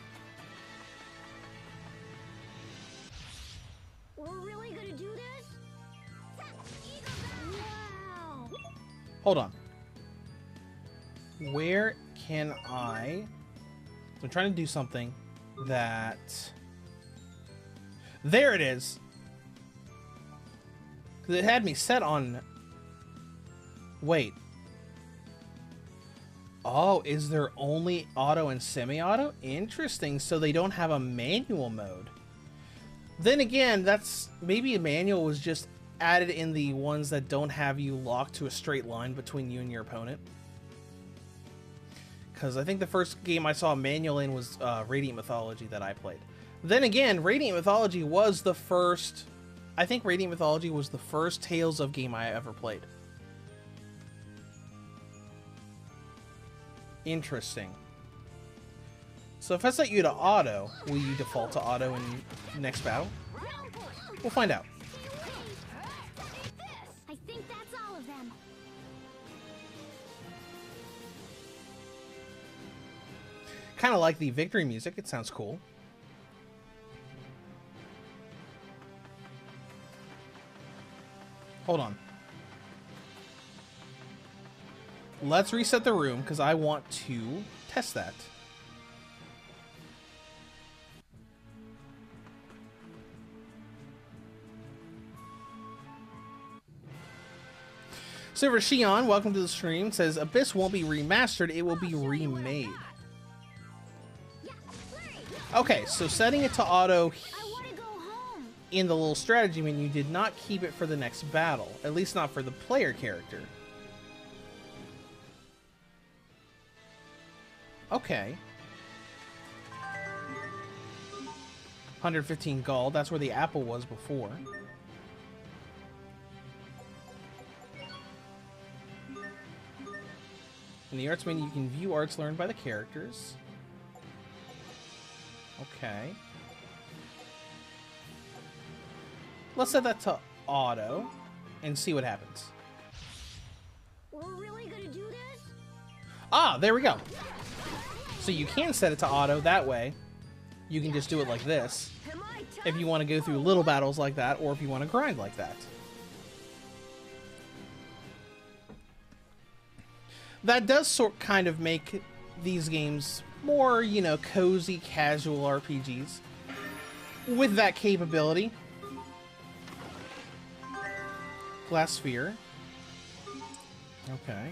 Hold on. Where can I... I'm trying to do something that... There it is! Because it had me set on... Wait. Oh, is there only auto and semi-auto? Interesting, so they don't have a manual mode. Then again, that's... Maybe a manual was just added in the ones that don't have you locked to a straight line between you and your opponent. Because I think the first game I saw a manual in was Radiant Mythology that I played. Then again, Radiant Mythology was the first... I think Radiant Mythology was the first Tales of game I ever played. Interesting. So if I set you to auto, will you default to auto in next battle? We'll find out. I think that's all of them. Kind of like the victory music. It sounds cool. Hold on. Let's reset the room because I want to test that. Silver Shion, welcome to the stream, says Abyss won't be remastered, it will be remade. Okay, so setting it to auto in the little strategy menu did not keep it for the next battle, at least not for the player character. Okay. 115 gold, that's where the apple was before. In the arts menu, you can view arts learned by the characters. Okay. Let's set that to auto and see what happens. We're really gonna do this? Ah, there we go. So you can set it to auto that way. You can just do it like this if you want to go through little battles like that, or if you want to grind like that. That does kind of make these games more, you know, cozy, casual RPGs with that capability. Glass sphere. Okay.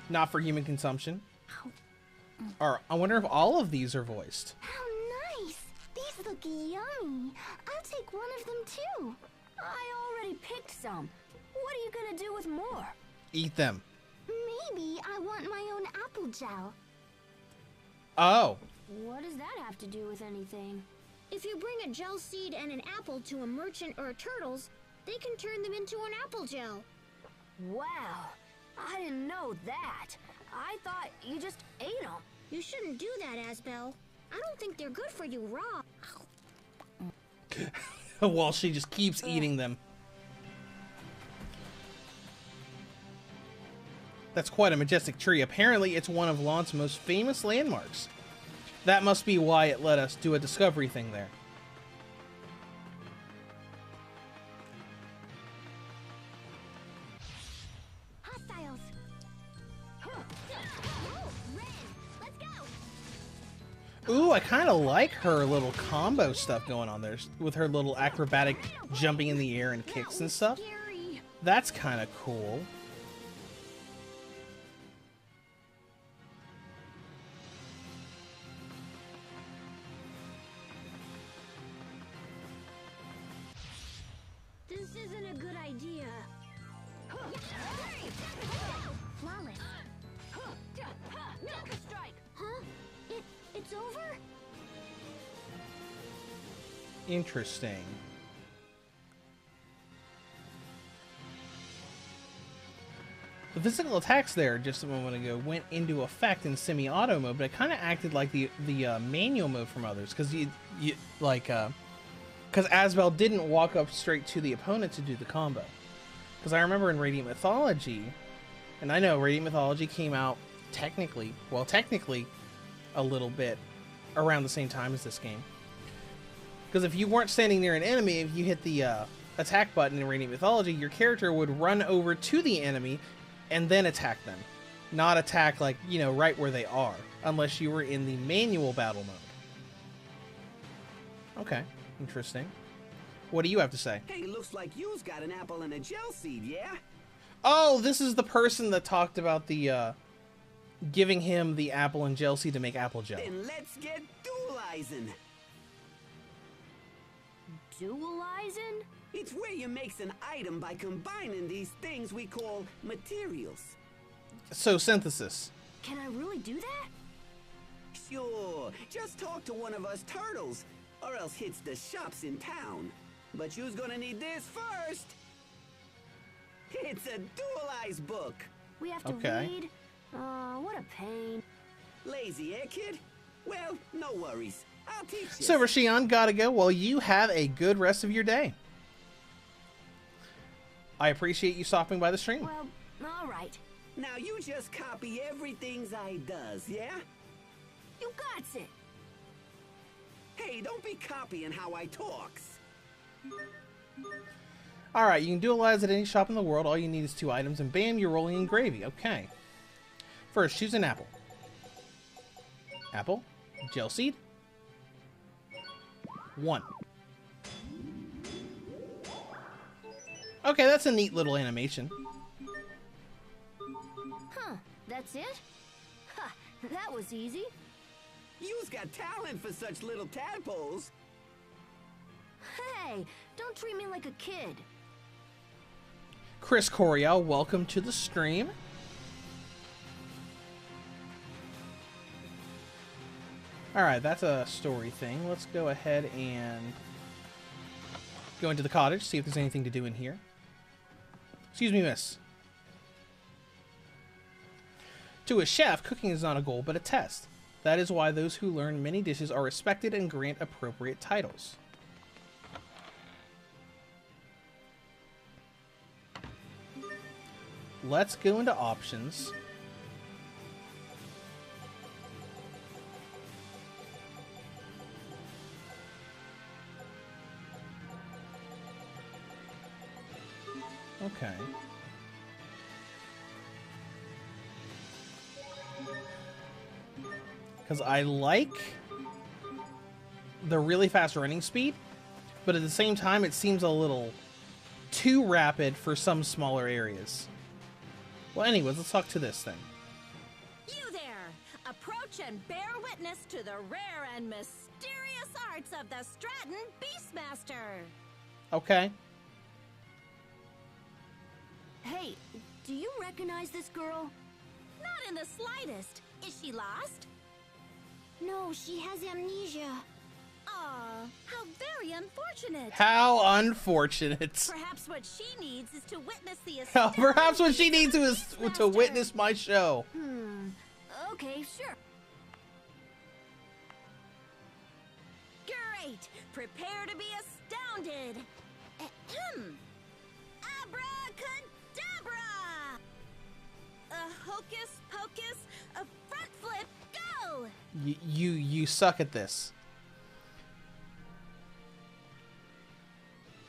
Not for human consumption. Or I wonder if all of these are voiced. How nice! These look yummy. I'll take one of them too. I already picked some. What are you gonna do with more? Eat them. Maybe I want my own apple gel. Oh. What does that have to do with anything? If you bring a gel seed and an apple to a merchant or a turtle's, they can turn them into an apple gel. Wow, I didn't know that. I thought you just ate them. You shouldn't do that, Asbel. I don't think they're good for you raw. Well, she just keeps eating them. That's quite a majestic tree. Apparently, it's one of Lhant's most famous landmarks. That must be why it let us do a discovery thing there. Hostiles. Ooh, I kind of like her little combo stuff going on there with her little acrobatic jumping in the air and kicks and stuff. That's kind of cool. This isn't a good idea. Flawless. Strike. Huh? It's over? Interesting. The physical attacks there just a moment ago went into effect in semi-auto mode, but it kind of acted like the manual mode from others, because because Asbel didn't walk up straight to the opponent to do the combo. Because I remember in Radiant Mythology, and I know Radiant Mythology came out technically a little bit around the same time as this game. Because if you weren't standing near an enemy, if you hit the attack button in Radiant Mythology, your character would run over to the enemy and then attack them. Not attack, like, you know, right where they are, unless you were in the manual battle mode. Okay, interesting. What do you have to say? Hey, looks like you's got an apple and a gel seed, yeah? Oh, this is the person that talked about the, giving him the apple and gel seed to make apple gel. Then let's get dualizing. Dualizing? It's where you makes an item by combining these things we call materials. So, synthesis. Can I really do that? Sure, just talk to one of us turtles, or else hits the shops in town. But you's gonna need this first. It's a dualized book. We have to Okay. read? What a pain. Lazy, eh, kid? Well, no worries. I'll teach you. So, Rashion, gotta go. Well, you have a good rest of your day. I appreciate you stopping by the stream. Well, all right. Now you just copy everything I does, yeah? You got it. Hey, don't be copying how I talks. Alright, you can dualize at any shop in the world. All you need is 2 items, and bam, you're rolling in gravy. Okay. First, choose an apple. Apple. Gel seed. 1. Okay, that's a neat little animation. Huh, that's it? Ha, that was easy. You's got talent for such little tadpoles. Hey, don't treat me like a kid. Chris Coriel, welcome to the stream. Alright, that's a story thing. Let's go ahead and go into the cottage, see if there's anything to do in here. Excuse me, miss. To a chef, cooking is not a goal, but a test. That is why those who learn many dishes are respected and grant appropriate titles. Let's go into options. Okay. Because I like the really fast running speed, but at the same time it seems a little too rapid for some smaller areas. Well, anyways, let's talk to this thing. You there! Approach and bear witness to the rare and mysterious arts of the Stratton Beastmaster! Okay. Hey, do you recognize this girl? Not in the slightest. Is she lost? No, she has amnesia. Aw, how very unfortunate. How unfortunate. Perhaps what she needs is to witness the Perhaps what she needs is to witness my show. Okay, sure. Great! Prepare to be astounded! Ahem. Abracadabra! A hocus pocus, a front flip, go! You suck at this.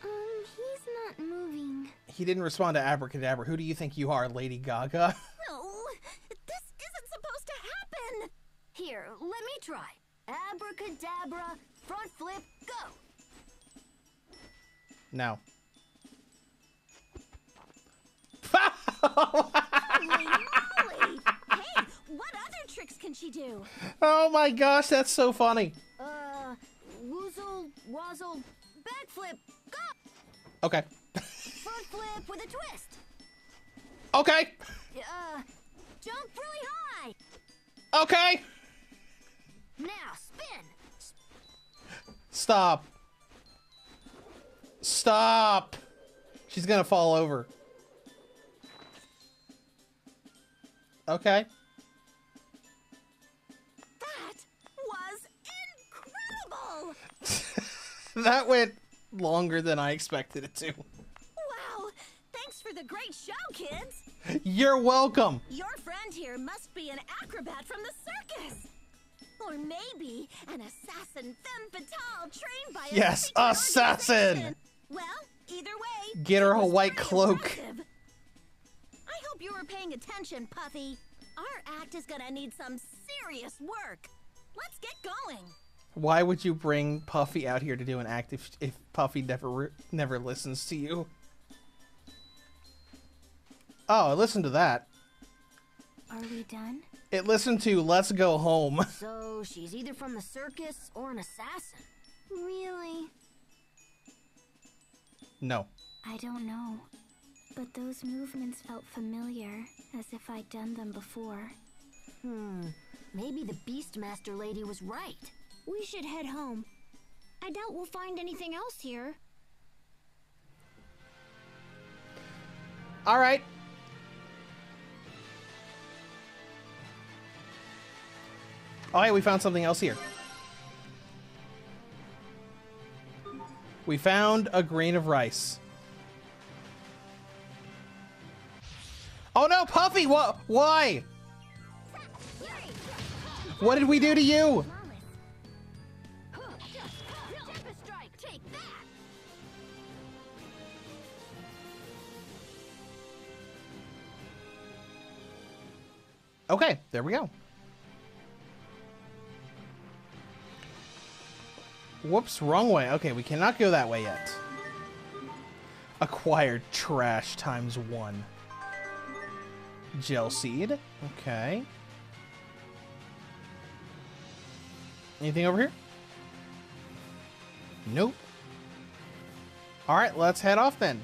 He's not moving. He didn't respond to abracadabra. Who do you think you are, Lady Gaga? No, this isn't supposed to happen! Here, let me try. Abracadabra, front flip, go! No. Holy moly! Hey, what other tricks can she do? Oh my gosh, that's so funny. Woozle, wazzle, backflip, go! Okay. Front flip with a twist. Okay. Jump really high. Okay. Now spin. Stop. Stop. She's gonna fall over. Okay. That was incredible! That went longer than I expected it to. Wow! Thanks for the great show, kids! You're welcome. Your friend here must be an acrobat from the circus! Or maybe an assassin femme fatale trained by a Yes, secret assassin! organization. Well, Either way, Get her it a was white pretty cloak. impressive. I hope you were paying attention, Puffy. Our act is gonna need some serious work. Let's get going. Why would you bring Puffy out here to do an act if Puffy never listens to you? Oh, listen to that. Are we done? It listened to "Let's Go Home." So she's either from the circus or an assassin. Really? No. I don't know. But those movements felt familiar, as if I'd done them before. Maybe the Beastmaster lady was right. We should head home. I doubt we'll find anything else here. All right. Oh, hey, we found something else here. We found a grain of rice. Oh no, Puffy! What? Why? What did we do to you? Take that! Okay, there we go. Whoops, wrong way. Okay, we cannot go that way yet. Acquired trash ×1. Gel seed. Okay. Anything over here? Nope. Alright, let's head off then.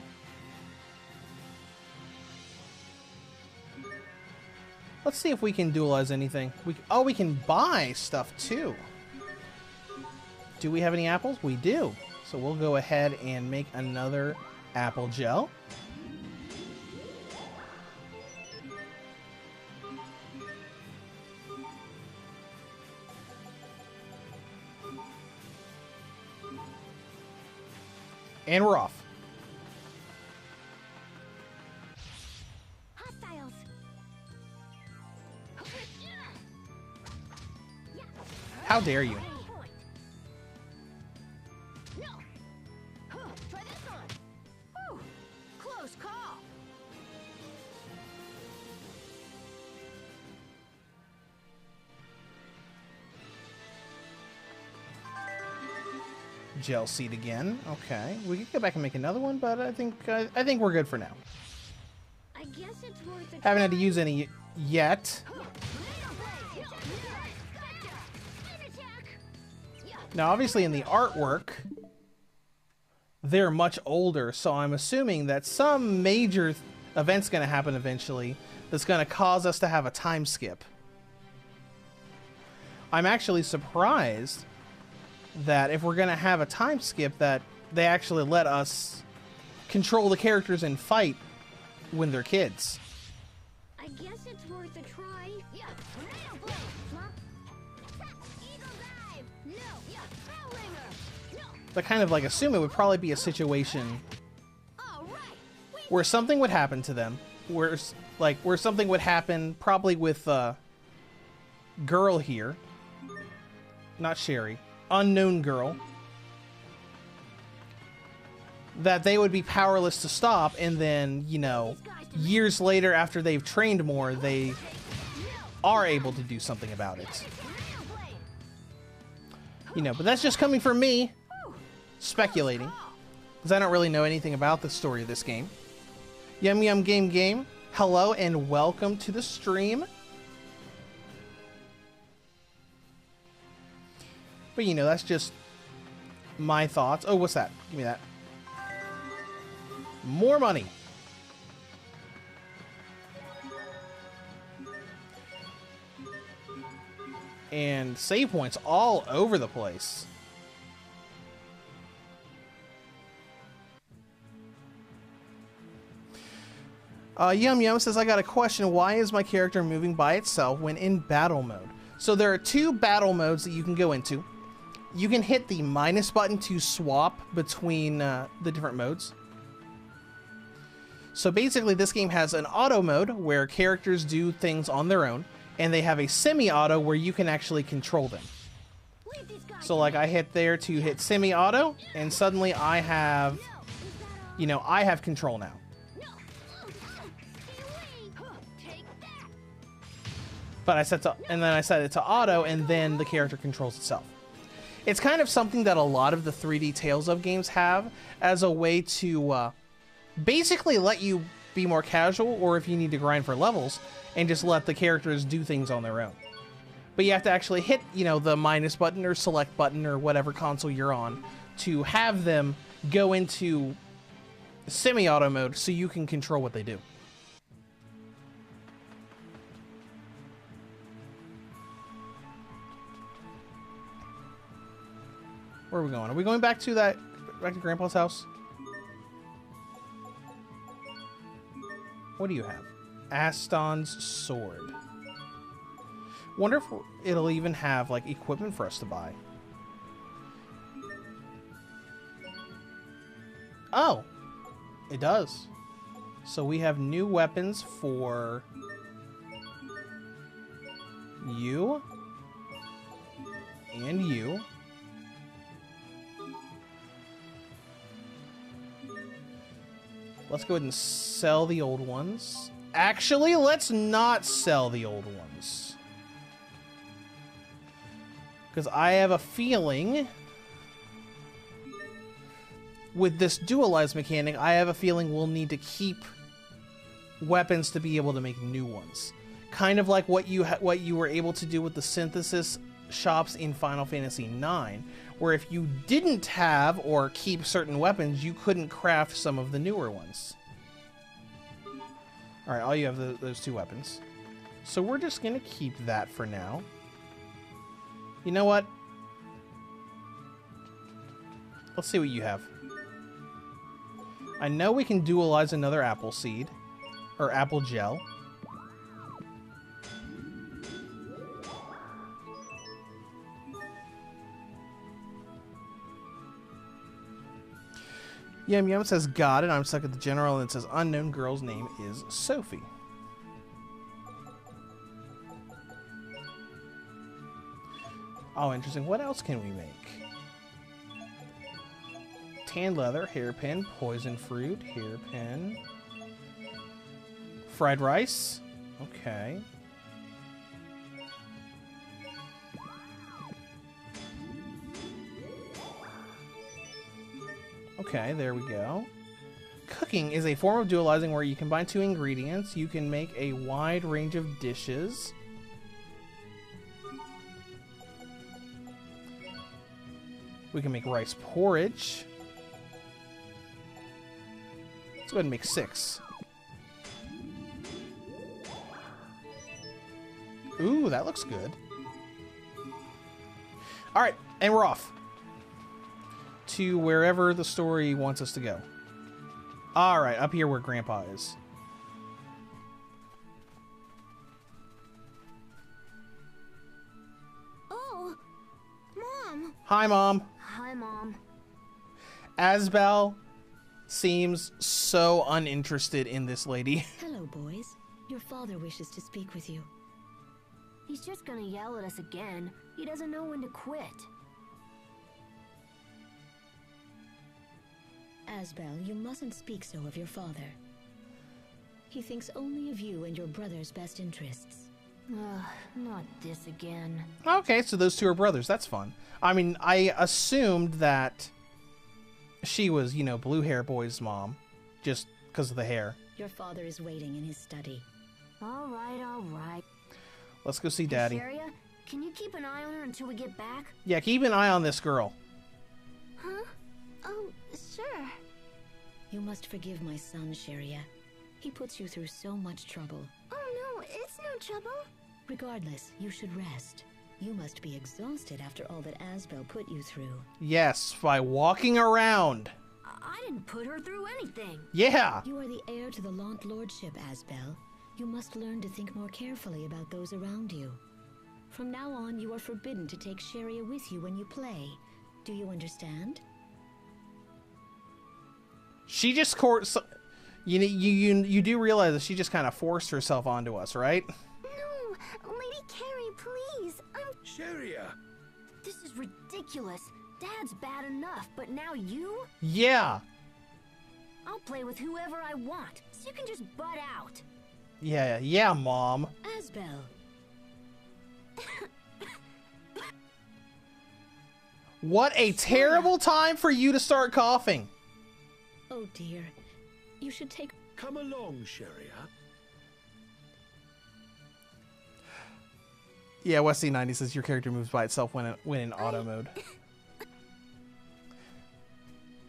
Let's see if we can dualize anything. We can buy stuff too. Do we have any apples? We do. So we'll go ahead and make another apple gel. And we're off. Hostiles! How dare you? No! Try this one! Whew. Close call! Gel seed again. Okay, we could go back and make another one, but I think we're good for now. I guess it's worth it. Haven't had to use any yet. Now, obviously, in the artwork, they're much older, so I'm assuming that some major event's going to happen eventually that's going to cause us to have a time skip. I'm actually surprised that if we're going to have a time skip, that they actually let us control the characters and fight when they're kids. I guess it's worth a try. Yeah. Eagle dive. No. Yeah. Howlinger. No. But kind of like assume it would probably be a situation All right. where something would happen to them, where something would happen probably with girl here, not Sherry, unknown girl, that they would be powerless to stop, and then, you know, years later after they've trained more, they are able to do something about it. You know, but that's just coming from me speculating, because I don't really know anything about the story of this game. Yum Yum Game, hello and welcome to the stream. But, you know, that's just my thoughts. Oh, what's that? Give me that. More money. And save points all over the place. Yum Yum says, I got a question. Why is my character moving by itself when in battle mode? So there are two battle modes that you can go into. You can hit the minus button to swap between the different modes. So basically this game has an auto mode where characters do things on their own, and they have a semi-auto where you can actually control them. So like I hit there to hit semi-auto, and suddenly I have you know, I have control now. No! Stay away! Take that! But I set it to auto, and then the character controls itself. It's kind of something that a lot of the 3D Tales of games have as a way to basically let you be more casual, or if you need to grind for levels, and just let the characters do things on their own. But you have to actually hit, you know, the minus button or select button or whatever console you're on to have them go into semi-auto mode so you can control what they do. Where are we going? Are we going back to Grandpa's house? What do you have? Aston's sword. Wonder if it'll even have, like, equipment for us to buy. Oh! It does. So we have new weapons for you and you. Let's go ahead and sell the old ones. Actually, let's not sell the old ones. Because I have a feeling, with this dualize mechanic, I have a feeling we'll need to keep weapons to be able to make new ones. Kind of like what you were able to do with the synthesis shops in Final Fantasy IX, where if you didn't have or keep certain weapons, you couldn't craft some of the newer ones. All right, all you have those two weapons. So we're just going to keep that for now. You know what? Let's see what you have. I know we can dualize another apple seed, or apple gel. Yum Yum says got it. I'm stuck at the general, and it says unknown girl's name is Sophie. Oh, interesting. What else can we make? Tan leather, hairpin, poison fruit, hairpin, fried rice. Okay. Okay, there we go. Cooking is a form of dualizing where you combine two ingredients. You can make a wide range of dishes. We can make rice porridge. Let's go ahead and make 6. Ooh, that looks good. All right, and we're off to wherever the story wants us to go. All right, up here where Grandpa is. Oh, Mom. Hi, Mom. Hi, Mom. Asbel seems so uninterested in this lady. Hello, boys. Your father wishes to speak with you. He's just gonna yell at us again. He doesn't know when to quit. Asbel, you mustn't speak so of your father. He thinks only of you and your brother's best interests. Ugh, not this again. Okay, so those two are brothers. That's fun. I mean, I assumed that she was, you know, Blue Hair Boy's mom, just because of the hair. Your father is waiting in his study. All right. Let's go see Daddy. Sharia, can you keep an eye on her until we get back? Yeah, keep an eye on this girl. Huh? Oh, sure. You must forgive my son, Sharia. He puts you through so much trouble. Oh no, it's no trouble. Regardless, you should rest. You must be exhausted after all that Asbel put you through. Yes, by walking around. I didn't put her through anything. Yeah. You are the heir to the Lhant lordship, Asbel. You must learn to think more carefully about those around you. From now on, you are forbidden to take Sharia with you when you play. Do you understand? She just you do realize that she just kind of forced herself onto us, right? No, Lady Carrie, please. Sharia! This is ridiculous. Dad's bad enough, but now you? Yeah. I'll play with whoever I want, so you can just butt out. Yeah, Mom. Asbel, What a terrible time for you to start coughing. oh dear. You should take... Come along, Sheria. Yeah, Westy90 says your character moves by itself when in auto mode.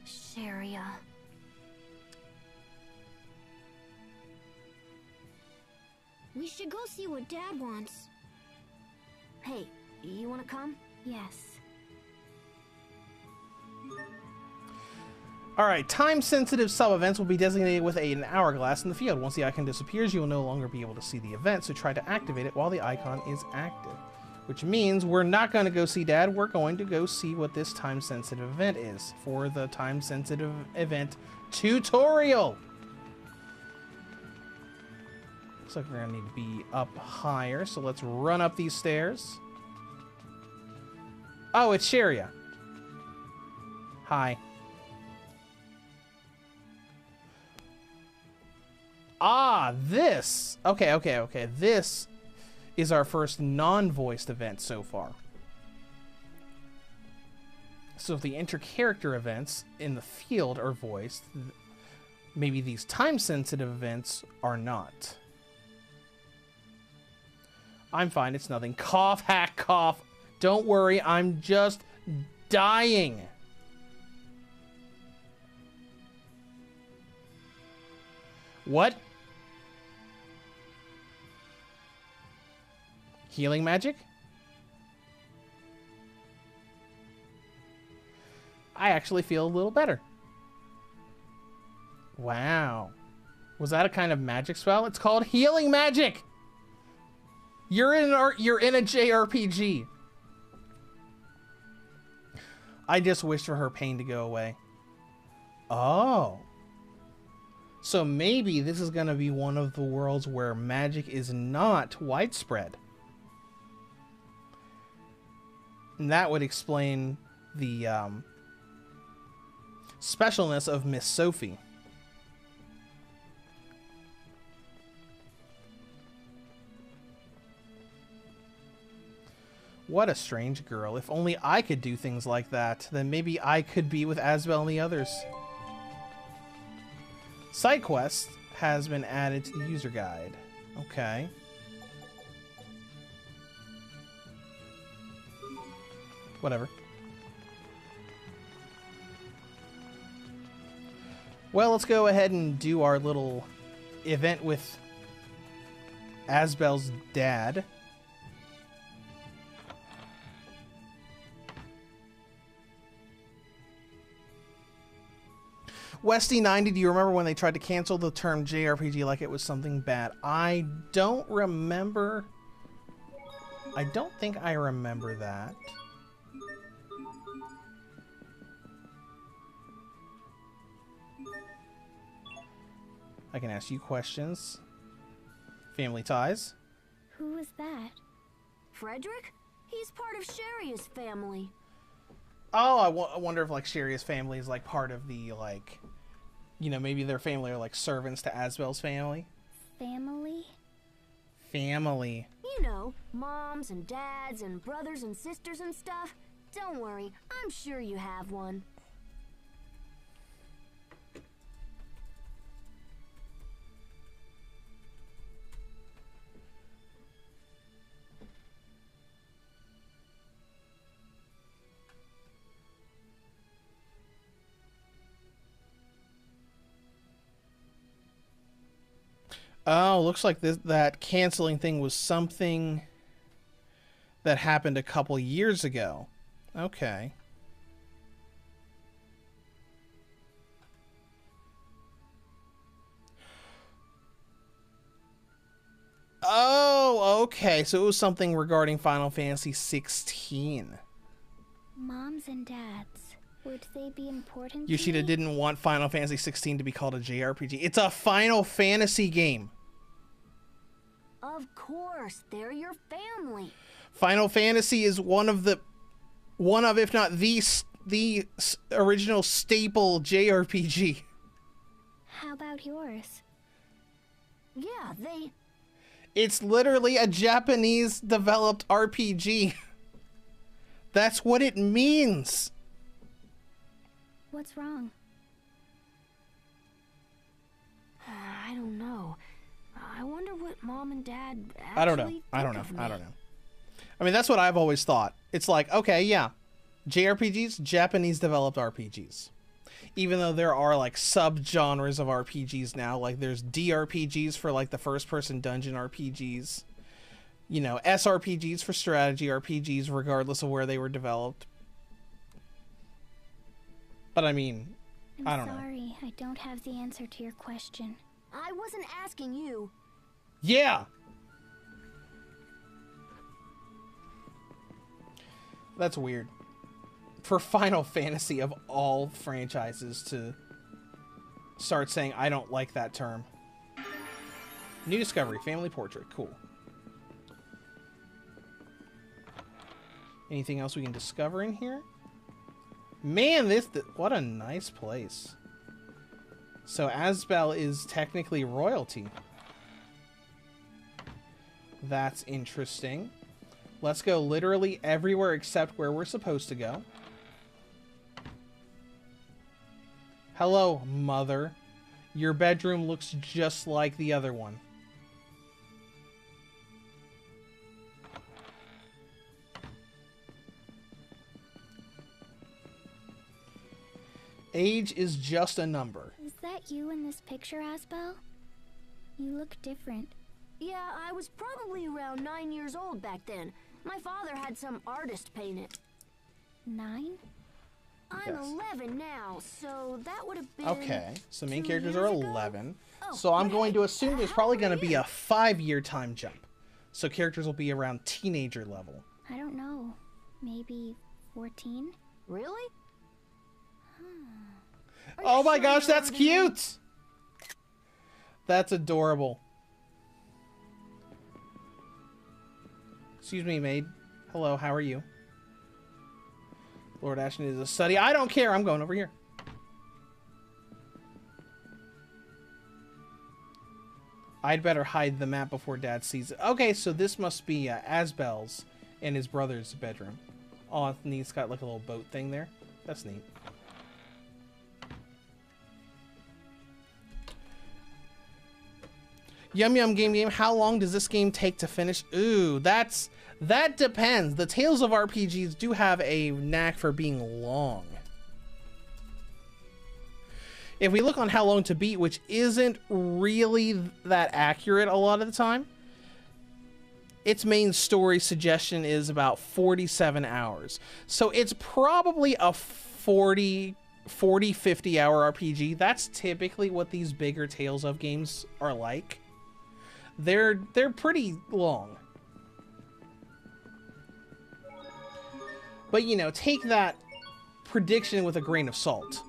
Sheria. We should go see what Dad wants. Hey, you wanna come? Yes. Alright, time-sensitive sub-events will be designated with an hourglass in the field. Once the icon disappears, you will no longer be able to see the event, so try to activate it while the icon is active. Which means we're not going to go see Dad, we're going to go see what this time-sensitive event is for the time-sensitive event tutorial. Looks like we're going to need to be up higher, so let's run up these stairs. Oh, it's Sheria. Hi. Ah, this. Okay. This is our first non-voiced event so far. So if the inter-character events in the field are voiced, maybe these time-sensitive events are not. I'm fine, it's nothing. Cough, hack, cough. Don't worry, I'm just dying. What? Healing magic? I actually feel a little better. Wow. Was that a kind of magic spell? It's called healing magic. You're in a JRPG. I just wish for her pain to go away. Oh. So maybe this is going to be one of the worlds where magic is not widespread. And that would explain the specialness of Miss Sophie. What a strange girl. If only I could do things like that, then maybe I could be with Asbel and the others. Side quest has been added to the user guide. Okay. Whatever. Well, let's go ahead and do our little event with Asbel's dad. Westy90, do you remember when they tried to cancel the term JRPG like it was something bad? I don't remember. I don't think I remember that. I can ask you questions. Family ties. Who was that? Frederick? He's part of Sheria's family. Oh, I wonder if, like, Sheria's family is, like, part of the, like, you know, maybe their family are, like, servants to Asbel's family. Family? Family. You know, moms and dads and brothers and sisters and stuff. Don't worry, I'm sure you have one. Oh, looks like that canceling thing was something that happened a couple years ago. Okay. Oh, okay. So it was something regarding Final Fantasy 16. Moms and dads. Would they be important to Yoshida me? didn't want Final Fantasy 16 to be called a JRPG. It's a Final Fantasy game. Of course, they're your family. Final Fantasy is one of, if not the original staple JRPG. How about yours? Yeah, It's literally a Japanese developed RPG. That's what it means. What's wrong? I don't know. I wonder what Mom and Dad actually I don't know. think I don't know. of I me. don't know. I mean, that's what I've always thought. It's like, okay, yeah. JRPGs, Japanese developed RPGs. Even though there are like sub-genres of RPGs now, like there's DRPGs for like the first-person dungeon RPGs. You know, SRPGs for strategy RPGs, regardless of where they were developed. But I mean, I don't know. I'm sorry, I don't have the answer to your question. I wasn't asking you. Yeah! That's weird. For Final Fantasy of all franchises to start saying, I don't like that term. New discovery, family portrait, cool. Anything else we can discover in here? Man, what a nice place. So Asbel is technically royalty. That's interesting. Let's go literally everywhere except where we're supposed to go. Hello, mother. Your bedroom looks just like the other one. Age is just a number. Is that you in this picture, Asbel? You look different. Yeah, I was probably around 9 years old back then. My father had some artist paint it. 9? I'm Yes. 11 now, so that would have been... Okay, so main 2 characters years are ago? 11. Oh, So I'm hey, going to assume there's probably going to be how a 5-year time jump. So characters will be around teenager level. I don't know. Maybe 14? Really? Oh my sure gosh, you're that's older than me? cute! That's adorable. Excuse me, maid. Hello, how are you? Lord Ashton is a study. I don't care, I'm going over here. I'd better hide the map before Dad sees it. Okay, so this must be Asbel's and his brother's bedroom. Oh, and he's got like a little boat thing there. That's neat. Yum Yum Game, how long does this game take to finish? Ooh, that depends. The Tales of RPGs do have a knack for being long. If we look on how long to beat, which isn't really that accurate a lot of the time, its main story suggestion is about 47 hours. So it's probably a 50 hour RPG. That's typically what these bigger Tales of games are like. They're pretty long. But, you know, take that prediction with a grain of salt.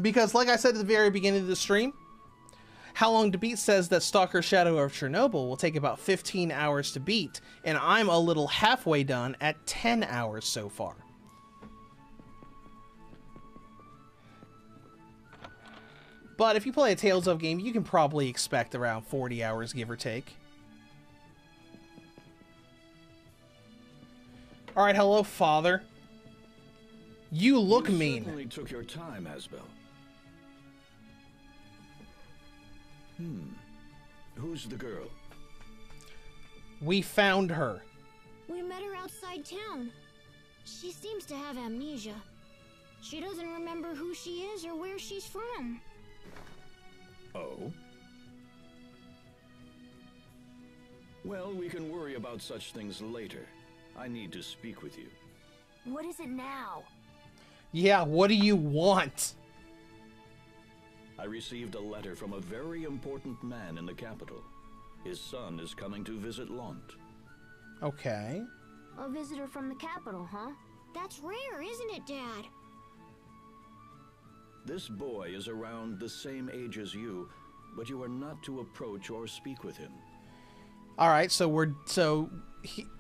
Because, like I said at the very beginning of the stream, How Long to Beat says that Stalker Shadow of Chernobyl will take about 15 hours to beat, and I'm a little halfway done at 10 hours so far. But if you play a Tales of game, you can probably expect around 40 hours, give or take. Alright, hello, father. You look mean. Certainly took your time, Asbel. Who's the girl? We found her. We met her outside town. She seems to have amnesia. She doesn't remember who she is or where she's from. Oh? Well, we can worry about such things later. I need to speak with you. What is it now? Yeah, what do you want? I received a letter from a very important man in the capital. His son is coming to visit Lhant. Okay. A visitor from the capital, huh? That's rare, isn't it, Dad? This boy is around the same age as you, but you are not to approach or speak with him. All right, so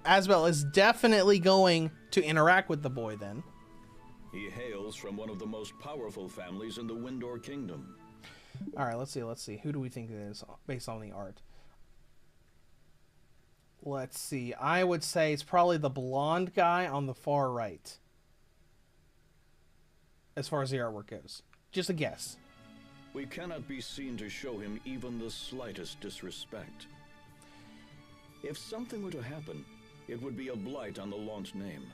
Asbel is definitely going to interact with the boy then. He hails from one of the most powerful families in the Windor Kingdom. Alright, let's see. Who do we think it is based on the art? Let's see. I would say it's probably the blonde guy on the far right. As far as the artwork goes. Just a guess. We cannot be seen to show him even the slightest disrespect. If something were to happen, it would be a blight on the Lhant name.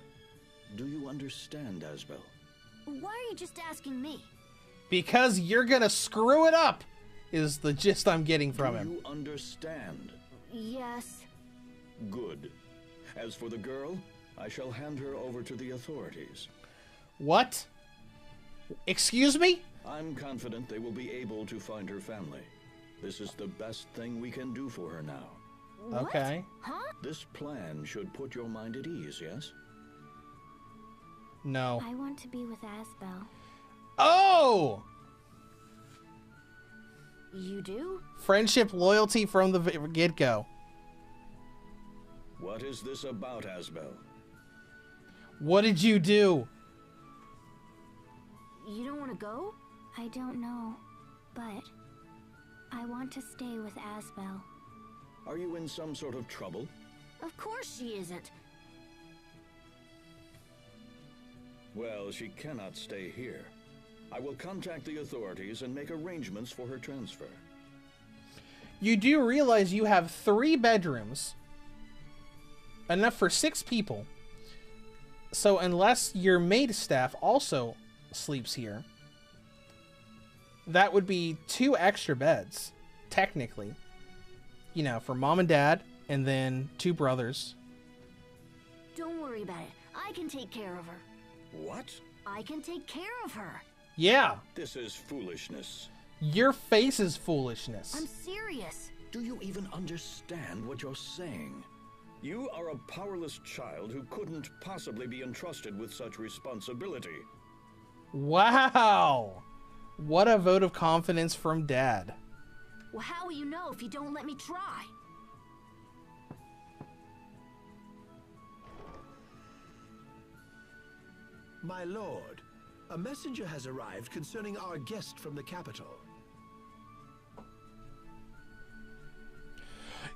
Do you understand, Asbel? Why are you just asking me? Because you're gonna screw it up, is the gist I'm getting from him. Do you understand? Yes. Good. As for the girl, I shall hand her over to the authorities. What? Excuse me? I'm confident they will be able to find her family. This is the best thing we can do for her now. Okay. Huh? This plan should put your mind at ease, yes? No. I want to be with Asbel. Oh! You do? Friendship, loyalty from the get-go. What is this about, Asbel? What did you do? You don't want to go? I don't know, but I want to stay with Asbel. Are you in some sort of trouble? Of course she isn't. Well, she cannot stay here. I will contact the authorities and make arrangements for her transfer. You do realize you have 3 bedrooms. Enough for 6 people. So unless your maid staff also sleeps here, that would be 2 extra beds, technically. You know, for mom and dad, and then 2 brothers. Don't worry about it. I can take care of her. What? I can take care of her. Yeah, This is foolishness. your face is foolishness. I'm serious. Do you even understand what you're saying? You are a powerless child who couldn't possibly be entrusted with such responsibility. Wow! What a vote of confidence from Dad. Well, how will you know if you don't let me try? My lord, a messenger has arrived concerning our guest from the capital.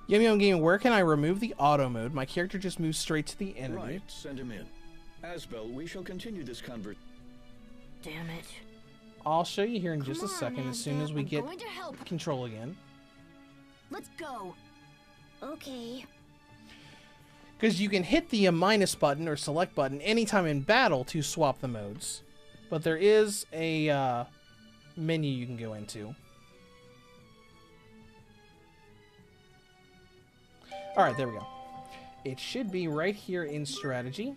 Yum Yum Gaming, where can I remove the auto mode? My character just moves straight to the enemy. Right, send him in. Asbel, we shall continue this conversation. Damn it. I'll show you here in just a Come on, second as soon as we I'm get going to help. control again. Let's go. Okay. Because you can hit the minus button or select button anytime in battle to swap the modes. But there is a menu you can go into. Alright, there we go. It should be right here in strategy.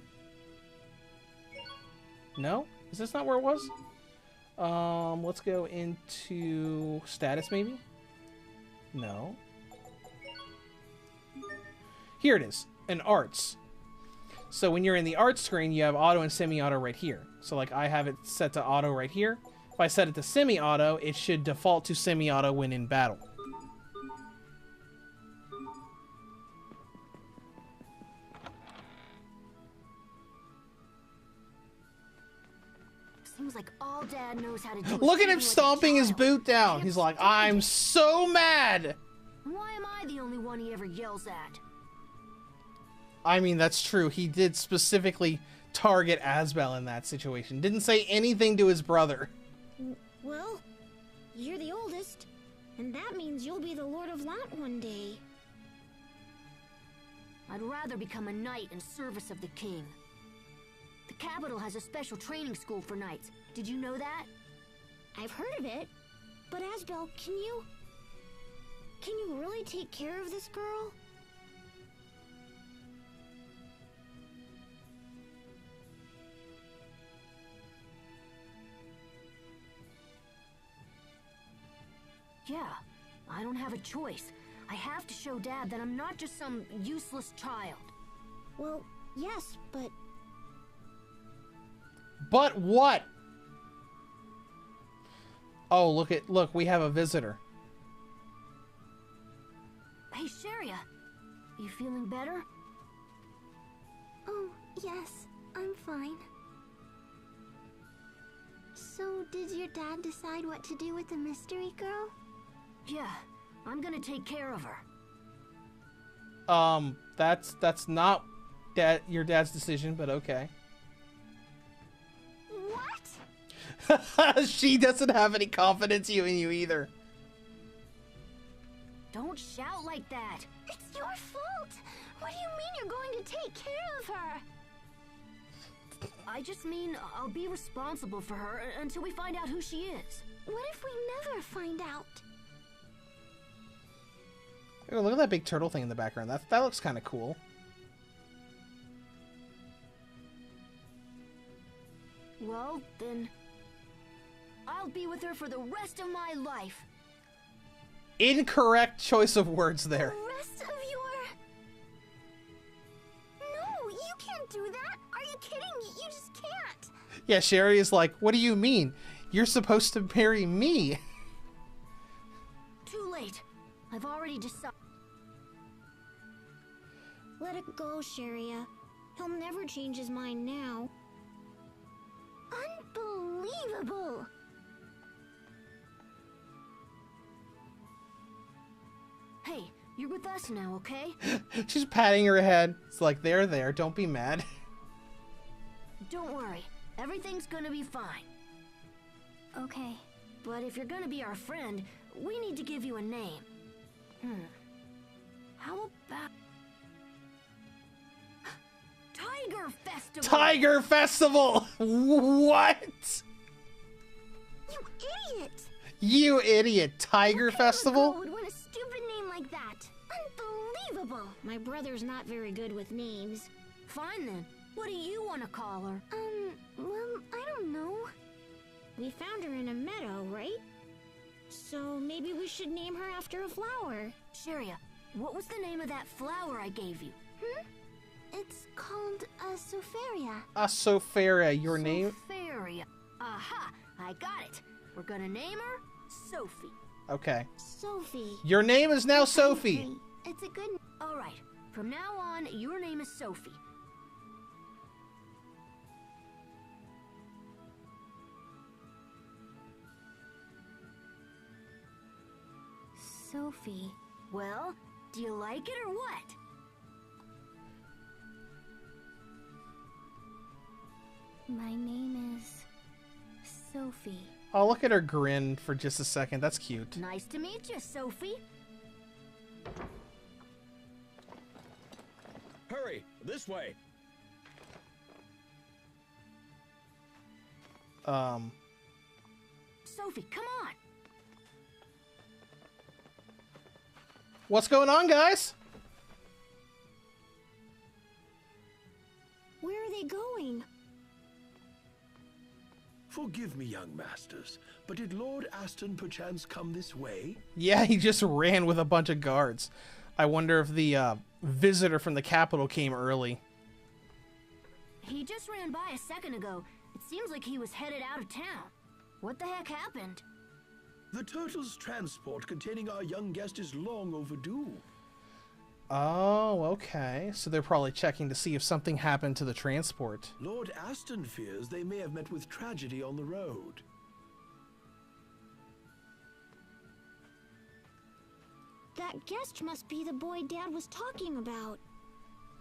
No? Is this not where it was? Let's go into status maybe? No. Here it is. In arts. So when you're in the art screen, you have auto and semi-auto right here. So like I have it set to auto right here. If I set it to semi-auto, it should default to semi-auto when in battle. Seems like all Dad knows how to do. Look is at him treat me like a stomping his child. boot down. Can't He's like, stand I'm it. so mad. Why am I the only one he ever yells at? I mean, that's true. He did specifically target Asbel in that situation. Didn't say anything to his brother. Well, you're the oldest, and that means you'll be the Lord of Lhant one day. I'd rather become a knight in service of the king. The capital has a special training school for knights. Did you know that? I've heard of it, but Asbel, can you really take care of this girl? Yeah, I don't have a choice. I have to show Dad that I'm not just some useless child. Well, yes, but... But what? Oh, look, we have a visitor. Hey, Sharia, you feeling better? Oh, yes, I'm fine. Did your dad decide what to do with the mystery girl? Yeah, I'm gonna take care of her. That's not your dad's decision, but okay. What? She doesn't have any confidence in you either. Don't shout like that. It's your fault. What do you mean you're going to take care of her? I just mean I'll be responsible for her until we find out who she is. What if we never find out? Oh, look at that big turtle thing in the background. That looks kind of cool. Well, then I'll be with her for the rest of my life. Incorrect choice of words there. The rest of your... No, you can't do that. Are you kidding? You just can't. Yeah, Sherry is like, what do you mean? You're supposed to marry me. Too late. I've already decided. Let it go, Sharia. He'll never change his mind now. Unbelievable. Hey, you're with us now, okay? She's patting her head. It's like, there, don't be mad. Don't worry. Everything's gonna be fine. Okay. But if you're gonna be our friend, we need to give you a name. How about... Tiger Festival! Tiger Festival! What? You idiot! You idiot! Tiger Festival? Who would want a stupid name like that? Unbelievable! My brother's not very good with names. Fine then. What do you want to call her? Well, I don't know. We found her in a meadow, right? So maybe we should name her after a flower. Sharia, what was the name of that flower I gave you? It's called a Symphonia. Sopharia, your name? Vesperia. Aha! I got it. We're gonna name her Sophie. Okay. Sophie. Your name is now Sophie. It's a good... All right. From now on, your name is Sophie. Sophie. Well, do you like it or what? My name is Sophie. Oh, look at her grin for just a second. That's cute. Nice to meet you, Sophie. Hurry, this way. Sophie, come on. What's going on, guys? Where are they going? Forgive me, young masters, but did Lord Aston perchance come this way? Yeah, he just ran with a bunch of guards. I wonder if the visitor from the capital came early. He just ran by a second ago. It seems like he was headed out of town. What the heck happened? The turtle's transport containing our young guest is long overdue. Oh, okay. So they're probably checking to see if something happened to the transport. Lord Aston fears they may have met with tragedy on the road. That guest must be the boy Dad was talking about.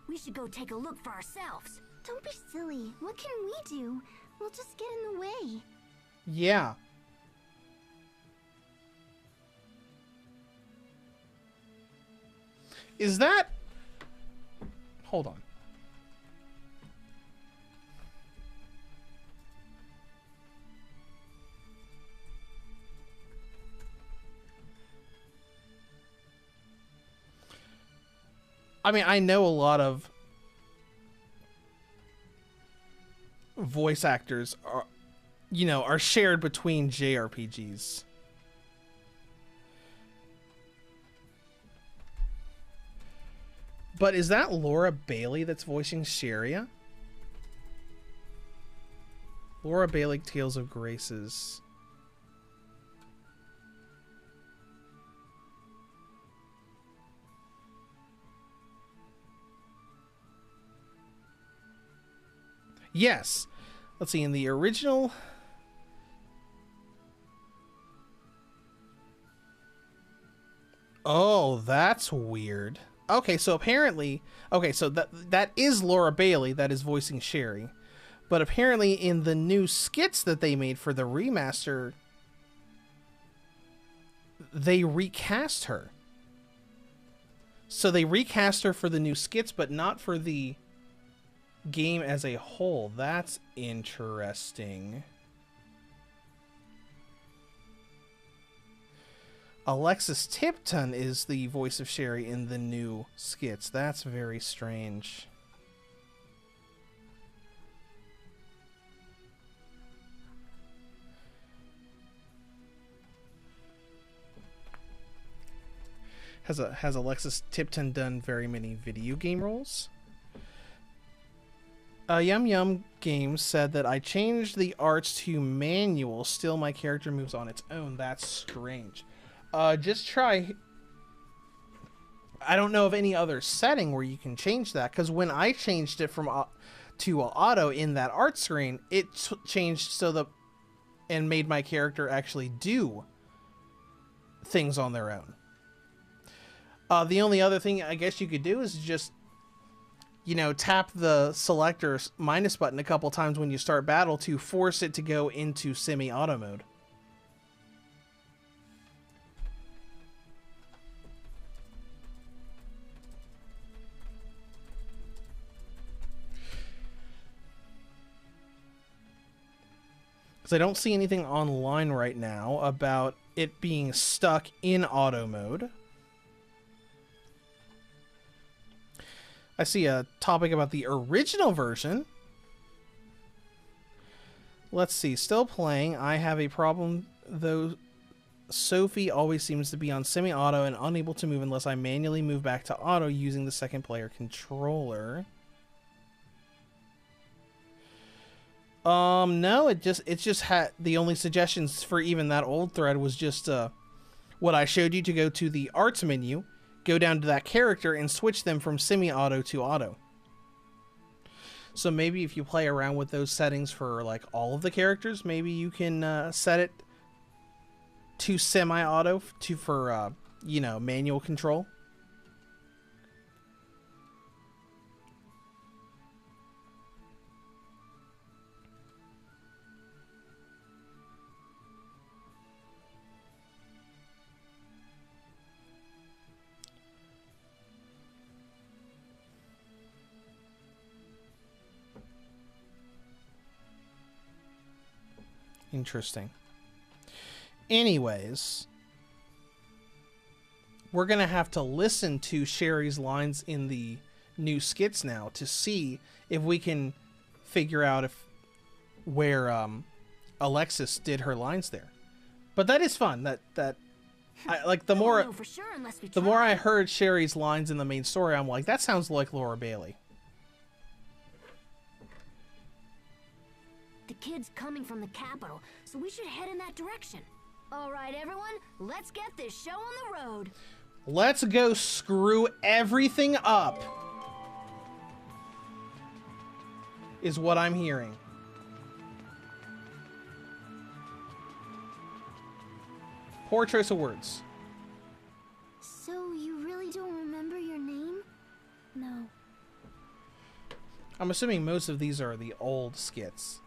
We should go take a look for ourselves. Don't be silly. What can we do? We'll just get in the way. Yeah. Is that... Hold on. I mean, I know a lot of voice actors are, you know, are shared between JRPGs. But is that Laura Bailey that's voicing Sharia? Laura Bailey, Tales of Graces. Yes. Let's see, in the original... Oh, that's weird. Okay, so apparently... Okay, so that is Laura Bailey that is voicing Sherry. But apparently in the new skits that they made for the remaster, they recast her. So they recast her for the new skits, but not for the game as a whole. That's interesting. Alexis Tipton is the voice of Sherry in the new skits. That's very strange. Has Alexis Tipton done very many video game roles? Yum Yum Games said that I changed the arts to manual. Still, my character moves on its own. That's strange. Just try... I don't know of any other setting where you can change that, because when I changed it from to auto in that art screen, it changed so and made my character actually do things on their own. The only other thing I guess you could do is just, you know, tap the selector minus button a couple times when you start battle to force it to go into semi-auto mode. Because I don't see anything online right now about it being stuck in auto mode. I see a topic about the original version. Let's see. Still playing. I have a problem, though. Sophie always seems to be on semi-auto and unable to move unless I manually move back to auto using the second player controller. No, it just had the only suggestions for even that old thread was just what I showed you to go to the arts menu, go down to that character and switch them from semi-auto to auto. So maybe if you play around with those settings for like all of the characters, maybe you can set it to semi-auto for you know, manual control. Interesting. Anyways, we're going to have to listen to Sherry's lines in the new skits now to see if we can figure out where Alexis did her lines there. But that is fun. That I like the more I heard Sherry's lines in the main story, I'm like, that sounds like Laura Bailey. The kid's coming from the capital, so we should head in that direction. All right, everyone, let's get this show on the road. Let's go screw everything up, is what I'm hearing. Poor choice of words. So you really don't remember your name? No. I'm assuming most of these are the old skits.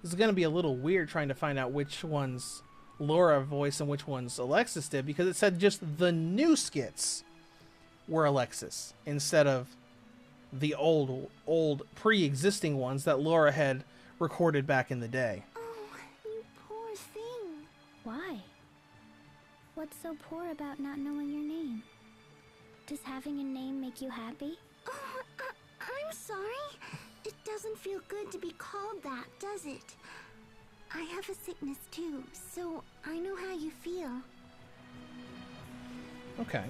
This is going to be a little weird trying to find out which ones Laura voiced and which ones Alexis did, because it said just the new skits were Alexis instead of the old pre-existing ones that Laura had recorded back in the day. Oh, you poor thing. Why? What's so poor about not knowing your name? Does having a name make you happy? Oh, I'm sorry. It doesn't feel good to be called that, does it? I have a sickness too, so I know how you feel. Okay.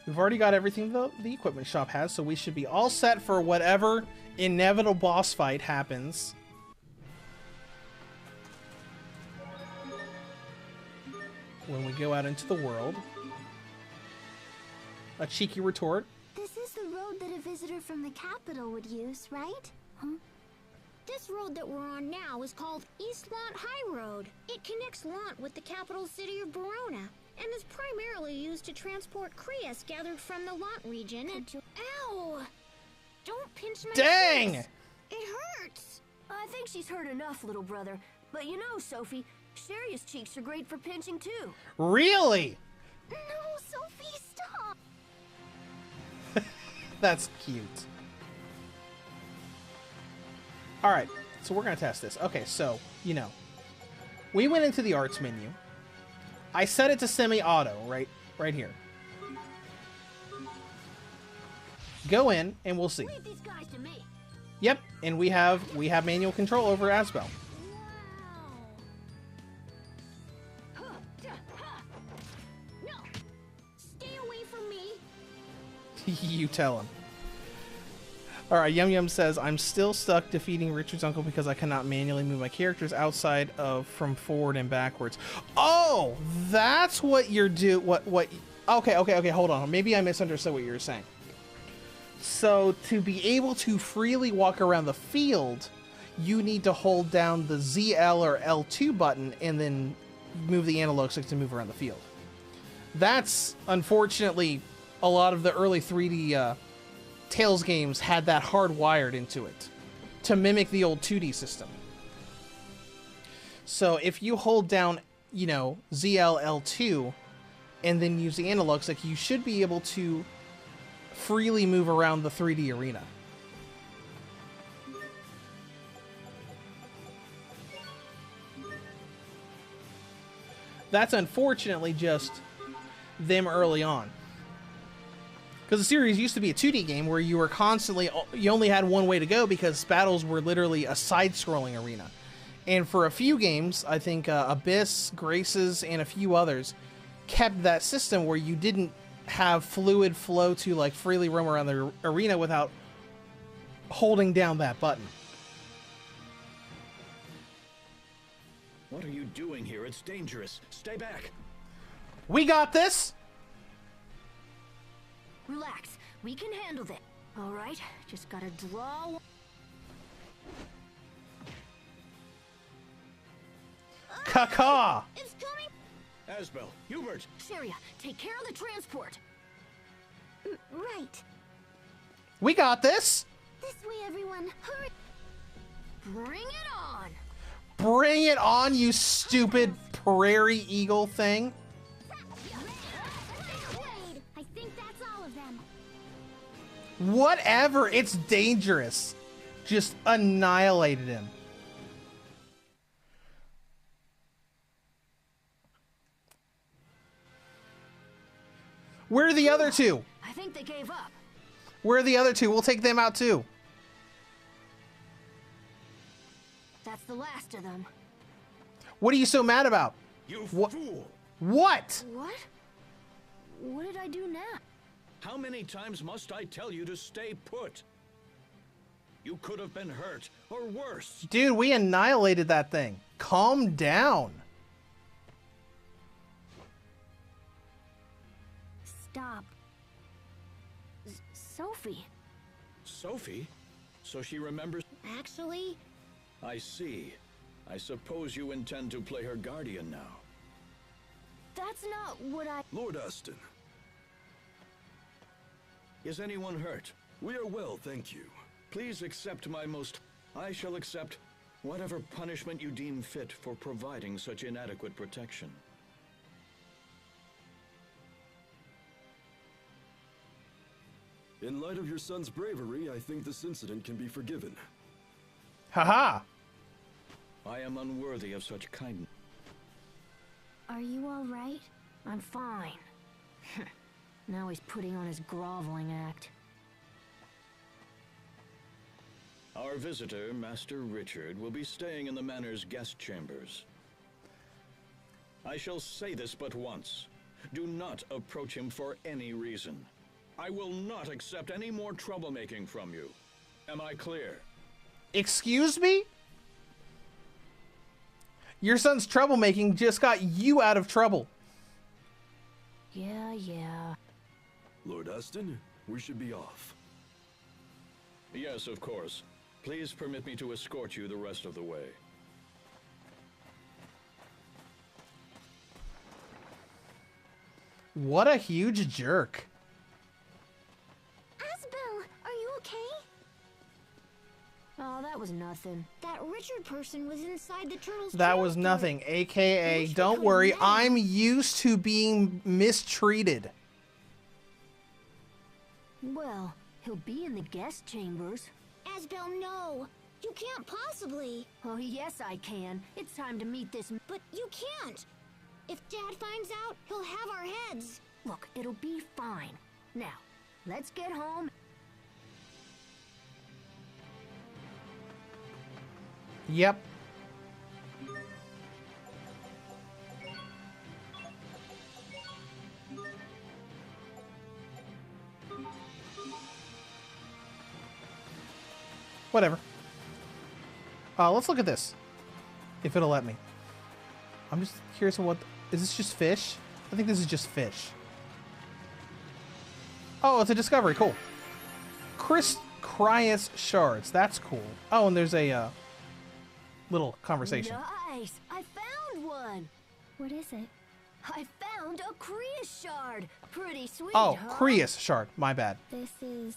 We've already got everything the equipment shop has, so we should be all set for whatever inevitable boss fight happens. When we go out into the world. A cheeky retort. This is the road that a visitor from the capital would use, right? Huh? This road that we're on now is called East Lhant High Road. It connects Lhant with the capital city of Verona, and is primarily used to transport Krias gathered from the Lhant region and to... Ow! Don't pinch my Dang! cheeks. It hurts! I think she's hurt enough, little brother. But you know, Sophie, Sharia's cheeks are great for pinching too. Really? No, Sophie, stop! That's cute. Alright, so we're gonna test this. Okay, so, you know, we went into the arts menu. I set it to semi-auto, right here. Go in, and we'll see. Leave these guys to me. Yep, and we have manual control over Asbel. No! Stay away from me! You tell him. Alright, Yum Yum says, I'm still stuck defeating Richard's uncle because I cannot manually move my characters outside of from forward and backwards. Oh! That's what you're okay, hold on. Maybe I misunderstood what you were saying. So, to be able to freely walk around the field, you need to hold down the ZL or L2 button and then move the analog stick to move around the field. That's, unfortunately, a lot of the early 3D Tales games had that hardwired into it to mimic the old 2D system. So, if you hold down, you know, ZL, L2 and then use the analog stick, you should be able to freely move around the 3D arena. That's unfortunately just them early on. Because the series used to be a 2D game where you were constantly, you only had one way to go because battles were literally a side-scrolling arena. And for a few games, I think Abyss, Graces, and a few others kept that system where you didn't have fluid flow to like freely roam around the arena without holding down that button. What are you doing here? It's dangerous. Stay back. We got this. Relax, we can handle this. All right, just gotta draw. Caca! It's coming! Asbel, Hubert! Sharia, take care of the transport. Right. We got this! This way, everyone. Hurry! Bring it on! Bring it on, you stupid prairie eagle thing! I think that's all of them. Whatever, it's dangerous. Just annihilated him. Where are the other two? I think they gave up. Where are the other two? We'll take them out too. That's the last of them. What are you so mad about? You What? fool! What? What did I do now? How many times must I tell you to stay put? You could have been hurt, or worse. Dude, we annihilated that thing. Calm down. Stop. Sophie. Sophie? So she remembers? Actually, I see. I suppose you intend to play her guardian now. That's not what I... Lord Aston. Is anyone hurt? We are well, thank you. Please accept my most... I shall accept whatever punishment you deem fit for providing such inadequate protection. In light of your son's bravery, I think this incident can be forgiven. Haha. I am unworthy of such kindness. Are you all right? I'm fine. Now he's putting on his groveling act. Our visitor, Master Richard, will be staying in the manor's guest chambers. I shall say this but once. Do not approach him for any reason. I will not accept any more troublemaking from you. Am I clear? Excuse me? Your son's troublemaking just got you out of trouble. Yeah. Lord Aston, we should be off. Yes, of course. Please permit me to escort you the rest of the way. What a huge jerk. Asbel, are you okay? Oh, that was nothing. That Richard person was inside the turtle's That was nothing, aka, don't worry, I'm used to being mistreated. Well, he'll be in the guest chambers. Asbel, no. You can't possibly. Oh, yes, I can. It's time to meet this. But you can't. If Dad finds out, he'll have our heads. Look, it'll be fine. Now, let's get home. Yep. Whatever. Let's look at this. If it'll let me. I'm just curious on what... Is this just fish? I think this is just fish. Oh, it's a discovery. Cool. Cryas shards. That's cool. Oh, and there's a little conversation. Nice! I found one! What is it? I found a Cryas shard! Pretty sweet, Oh, huh? Cryas shard. My bad. This is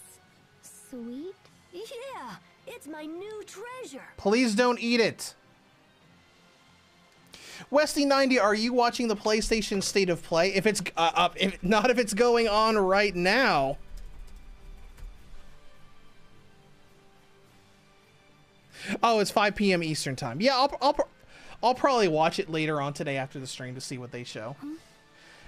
sweet? Yeah, it's my new treasure. Please don't eat it. Westy90, are you watching the PlayStation State of Play? If it's if not, if it's going on right now. Oh, it's 5 p.m. Eastern time. Yeah, I'll probably watch it later on today after the stream to see what they show.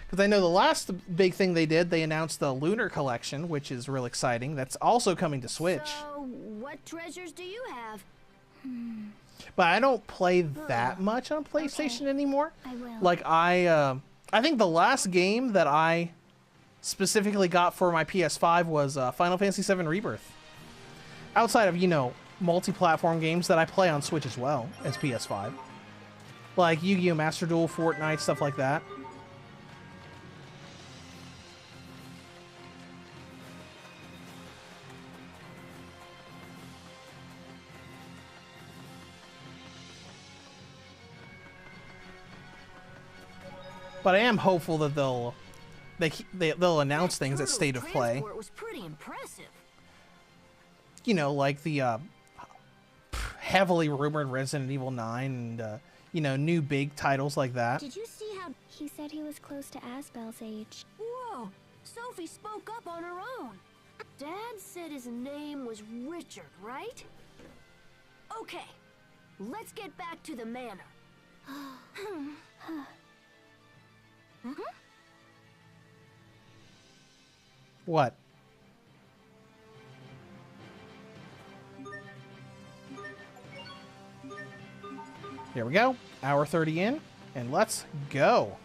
Because I know the last big thing they did, they announced the Lunar Collection, which is real exciting. That's also coming to Switch. So, what treasures do you have? But I don't play that much on PlayStation anymore. I will. Like I think the last game that I specifically got for my PS5 was Final Fantasy VII Rebirth. Outside of, you know, multi-platform games that I play on Switch as well as PS5. Like Yu-Gi-Oh! Master Duel, Fortnite, stuff like that. But I am hopeful that they'll announce things at State of Play. Was pretty impressive. You know, like the heavily rumored Resident Evil 9 and you know, new big titles like that. Did you see how He said he was close to Asbel's age. Whoa! Sophie spoke up on her own. Dad said his name was Richard, right? Okay, let's get back to the manor. What? Here we go. Hour 30 in, and let's go.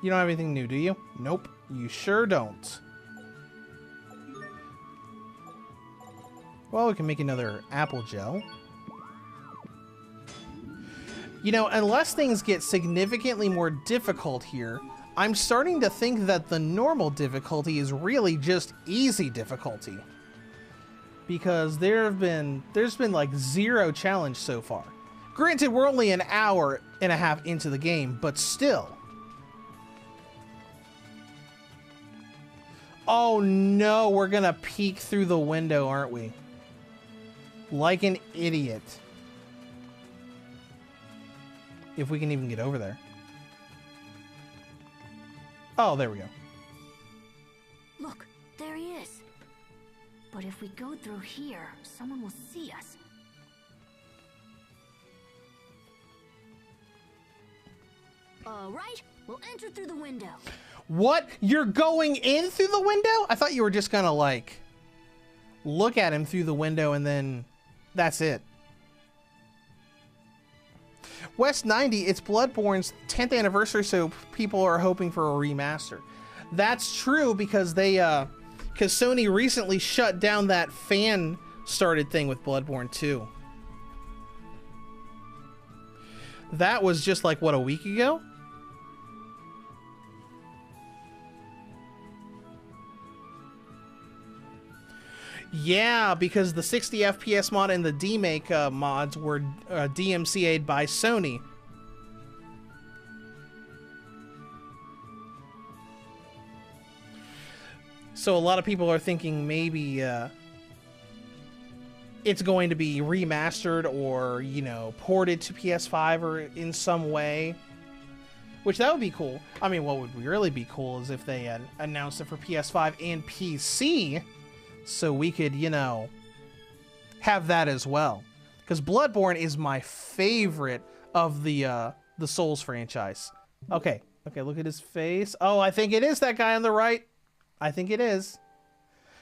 You don't have anything new, do you? Nope, you sure don't. Well, we can make another apple gel. You know, unless things get significantly more difficult here, I'm starting to think that the normal difficulty is really just easy difficulty. Because there's been like 0 challenge so far. Granted, we're only an hour and a half into the game, but still. Oh no, we're gonna peek through the window, aren't we? Like an idiot. If we can even get over there. Oh, there we go. Look, there he is. But if we go through here, someone will see us. All right, we'll enter through the window. What? You're going in through the window? I thought you were just gonna, like, look at him through the window and then that's it. West90, it's Bloodborne's 10th anniversary, so people are hoping for a remaster. That's true because they, because Sony recently shut down that fan-started thing with Bloodborne 2. That was just like, what, a week ago? Yeah, because the 60 FPS mod and the demake mods were DMCA'd by Sony. So a lot of people are thinking maybe it's going to be remastered or, you know, ported to PS5 or in some way. Which, that would be cool. I mean, what would really be cool is if they had announced it for PS5 and PC, so we could, you know, have that as well. Because Bloodborne is my favorite of the Souls franchise. Okay, look at his face. Oh, I think it is that guy on the right. I think it is.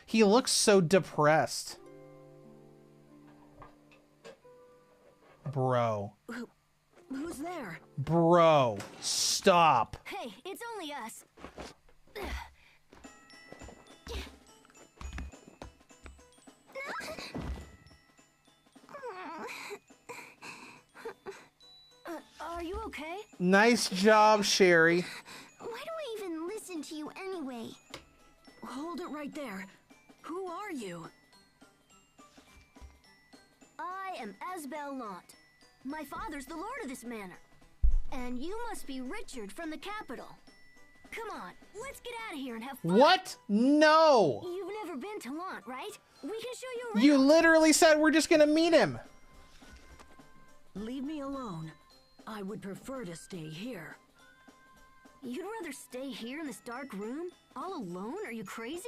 He looks so depressed. Bro. Who's there? Bro, stop. Hey, it's only us. Are you okay? Nice job, Sherry. Why do I even listen to you anyway? Hold it right there. Who are you? I am Asbel Lhant. My father's the lord of this manor. And you must be Richard from the capital. Come on, let's get out of here and have fun. What? No! You've never been to Lhant, right? We can show you around. You literally said we're just gonna meet him. Leave me alone. I would prefer to stay here. You'd rather stay here in this dark room? All alone? Are you crazy?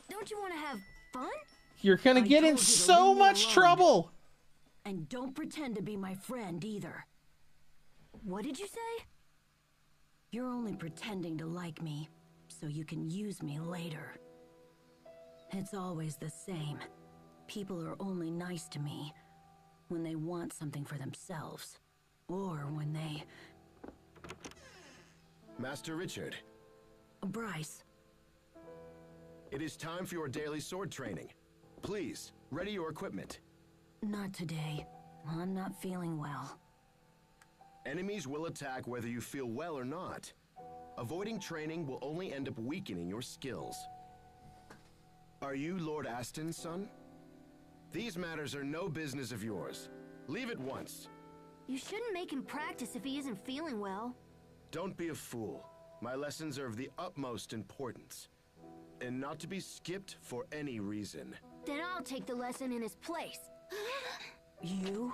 Don't you want to have fun? You're gonna get in so much trouble. And don't pretend to be my friend either. What did you say? You're only pretending to like me, so you can use me later. It's always the same. People are only nice to me when they want something for themselves. Or when they... Master Richard. Bryce. It is time for your daily sword training. Please, ready your equipment. Not today. I'm not feeling well. Enemies will attack whether you feel well or not. Avoiding training will only end up weakening your skills. Are you Lord Aston's son? These matters are no business of yours. Leave at once. You shouldn't make him practice if he isn't feeling well. Don't be a fool. My lessons are of the utmost importance. And not to be skipped for any reason. Then I'll take the lesson in his place. You?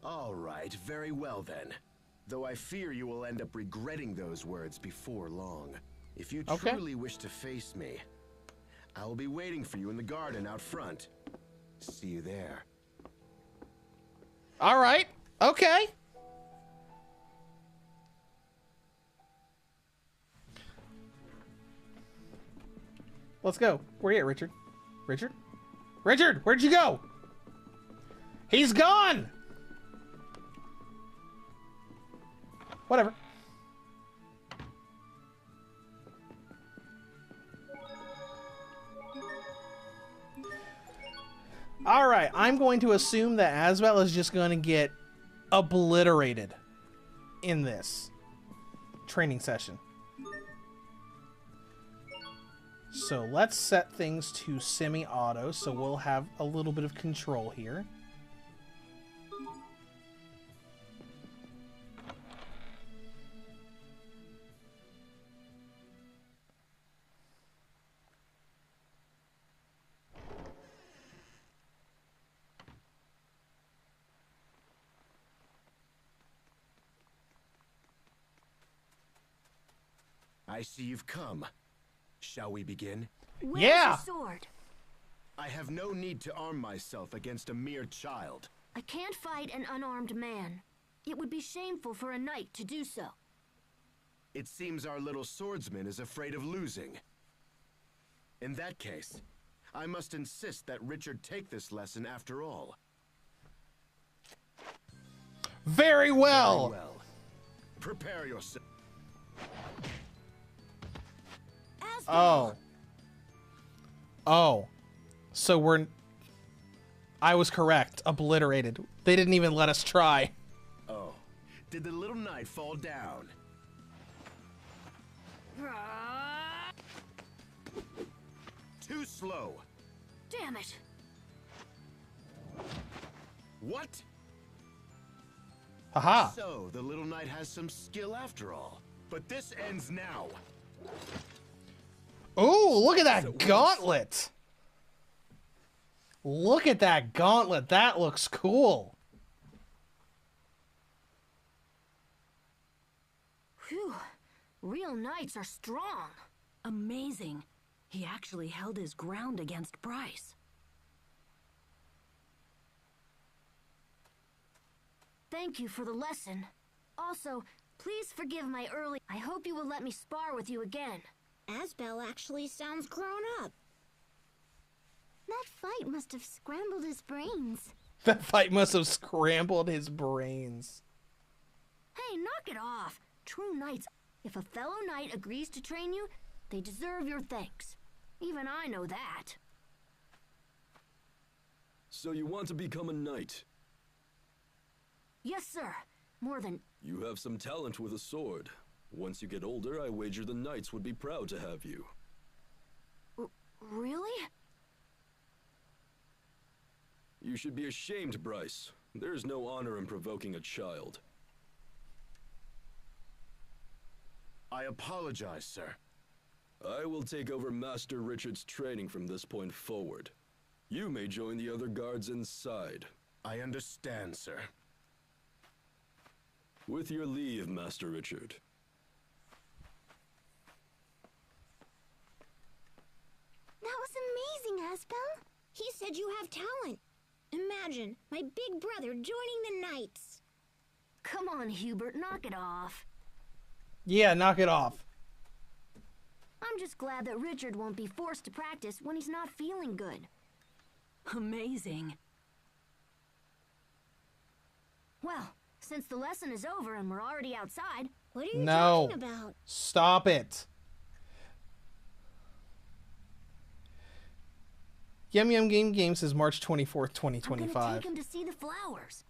All right, very well then. Though I fear you will end up regretting those words before long. If you truly wish to face me, I will be waiting for you in the garden out front. See you there. All right. Okay. Let's go. Where are you at, Richard? Richard? Richard, where'd you go? He's gone! Whatever. Alright, I'm going to assume that Asbel is just going to get obliterated in this training session. So let's set things to semi-auto, so we'll have a little bit of control here. I see you've come. Shall we begin? Where's Yeah! your sword? I have no need to arm myself against a mere child. I can't fight an unarmed man. It would be shameful for a knight to do so. It seems our little swordsman is afraid of losing. In that case, I must insist that Richard take this lesson after all. Very well! Very well. Prepare yourself. Oh. Oh. So we're... I was correct. Obliterated. They didn't even let us try. Oh. Did the little knight fall down? Too slow. Damn it! What? Haha. So, the little knight has some skill after all. But this ends now. Oh, look at that gauntlet. Look at that gauntlet. That looks cool. Phew. Real knights are strong. Amazing. He actually held his ground against Bryce. Thank you for the lesson. Also, please forgive my early... I hope you will let me spar with you again. Asbel actually sounds grown up. That fight must have scrambled his brains. That fight must have scrambled his brains. Hey, knock it off. True knights, if a fellow knight agrees to train you, they deserve your thanks. Even I know that. So you want to become a knight? Yes, sir. More than... You have some talent with a sword. Once you get older, I wager the knights would be proud to have you. Really? You should be ashamed, Bryce. There's no honor in provoking a child. I apologize, sir. I will take over Master Richard's training from this point forward. You may join the other guards inside. I understand, sir. With your leave, Master Richard. That was amazing, Asbel. He said you have talent. Imagine, my big brother joining the Knights. Come on, Hubert, knock it off. Yeah, knock it off. I'm just glad that Richard won't be forced to practice when he's not feeling good. Amazing. Well, since the lesson is over and we're already outside, what are you No. talking about? Stop it. Yum Yum Game Game says March 24th, 2025. I'm gonna take him to see the flowers.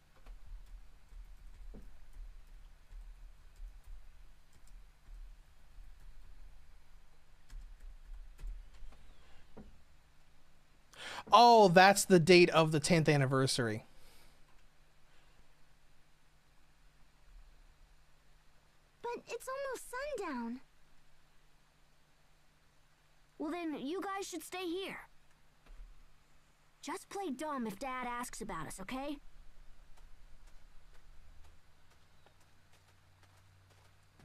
Oh, that's the date of the 10th anniversary. But it's almost sundown. Well then, you guys should stay here. Just play dumb if Dad asks about us, okay?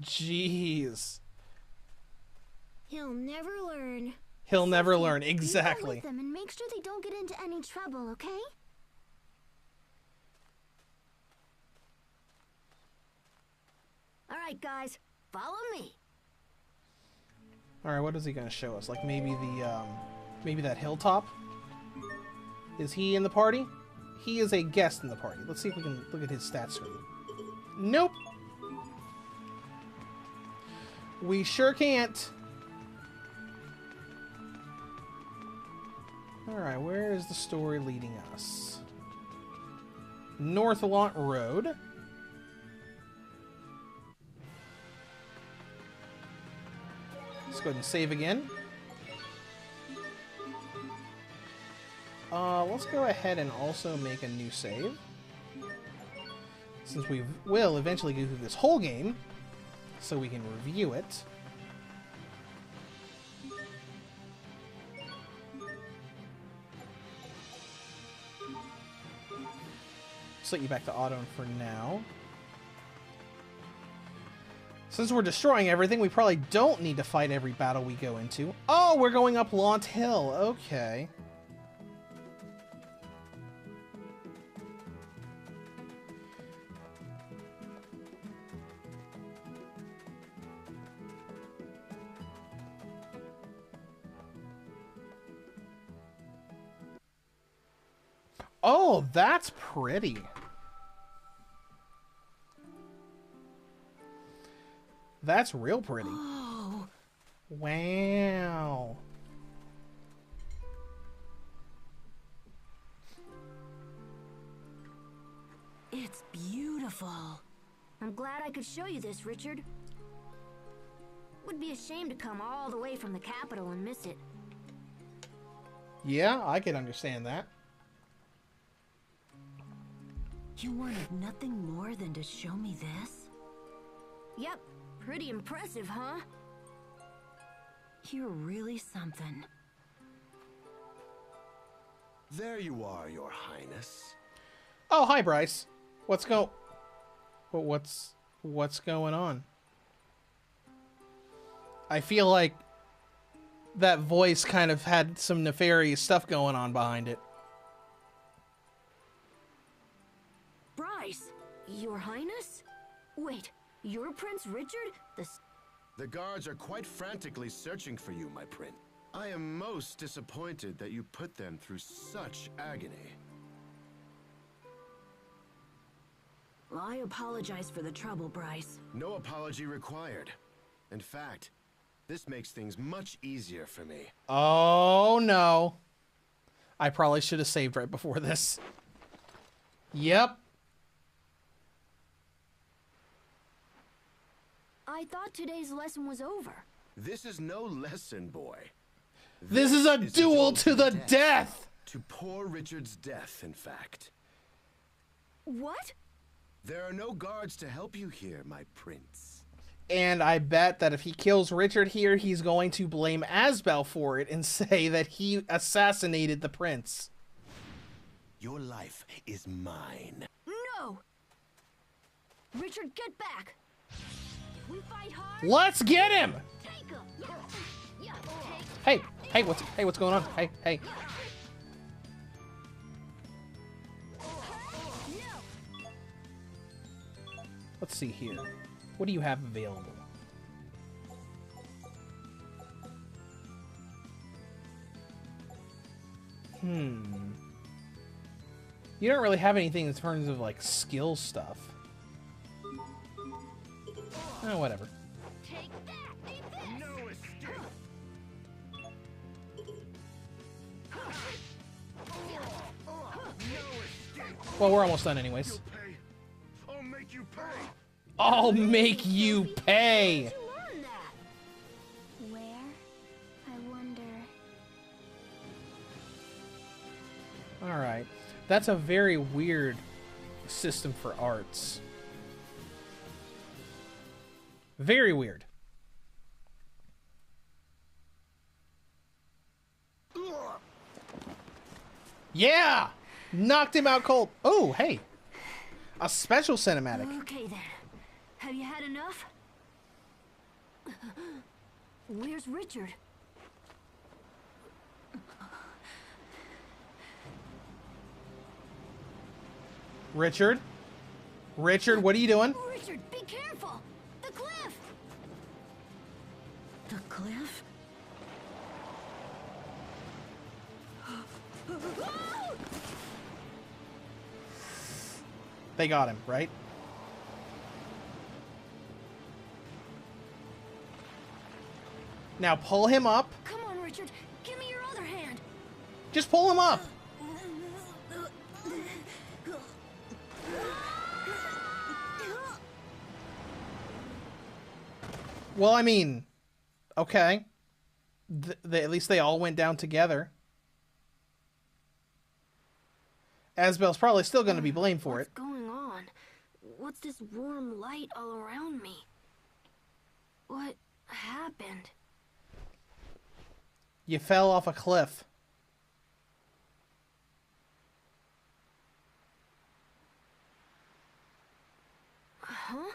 Jeez. He'll never learn. He'll never learn. Be there Exactly. with them and make sure they don't get into any trouble, okay? All right, guys, follow me. All right, what is he going to show us? Like maybe the maybe that hilltop? Is he in the party? He is a guest in the party. Let's see if we can look at his stats screen. Nope. We sure can't. Alright, where is the story leading us? North Lhant Road. Let's go ahead and save again. Let's go ahead and also make a new save. Since we will eventually go through this whole game, so we can review it. Set you back to auto for now. Since we're destroying everything, we probably don't need to fight every battle we go into. Oh, we're going up Lhant Hill. Okay. Oh, that's pretty. That's real pretty. Oh. Wow. It's beautiful. I'm glad I could show you this, Richard. Would be a shame to come all the way from the capital and miss it. Yeah, I can understand that. You wanted nothing more than to show me this? Yep, pretty impressive, huh? You're really something. There you are, Your Highness. Oh, hi, Bryce. What's going on? I feel like that voice kind of had some nefarious stuff going on behind it. Bryce, Your Highness? Wait, you're Prince Richard? The guards are quite frantically searching for you, my prince. I am most disappointed that you put them through such agony. Well, I apologize for the trouble, Bryce. No apology required. In fact, this makes things much easier for me. Oh, no. I probably should have saved right before this. Yep. I thought today's lesson was over. This is no lesson, boy. This is a duel to the death! To poor Richard's death, in fact. What? There are no guards to help you here, my prince. And I bet that if he kills Richard here, he's going to blame Asbel for it and say that he assassinated the prince. Your life is mine. No! Richard, get back! We fight hard. Let's get him! Take him. Yeah, Hey, what's going on? Hey. Let's see here. What do you have available? You don't really have anything in terms of, like, skill stuff. Oh, whatever. Take that. Eat this. No escape. Well, we're almost done anyways. I'll make you pay. I'll make you pay! How'd you learn that? Where? I wonder. Alright. That's a very weird system for arts. Very weird. Yeah! Knocked him out cold. Oh, hey. A special cinematic. Okay then. Have you had enough? Where's Richard? Richard? Richard, what are you doing? Richard, be careful! The cliff! The cliff? They got him, right? Now pull him up. Come on, Richard. Give me your other hand. Just pull him up. Well, I mean, okay. At least they all went down together. Asbel's probably still going to be blamed for it. What's going on? What's this warm light all around me? What happened? You fell off a cliff. Huh?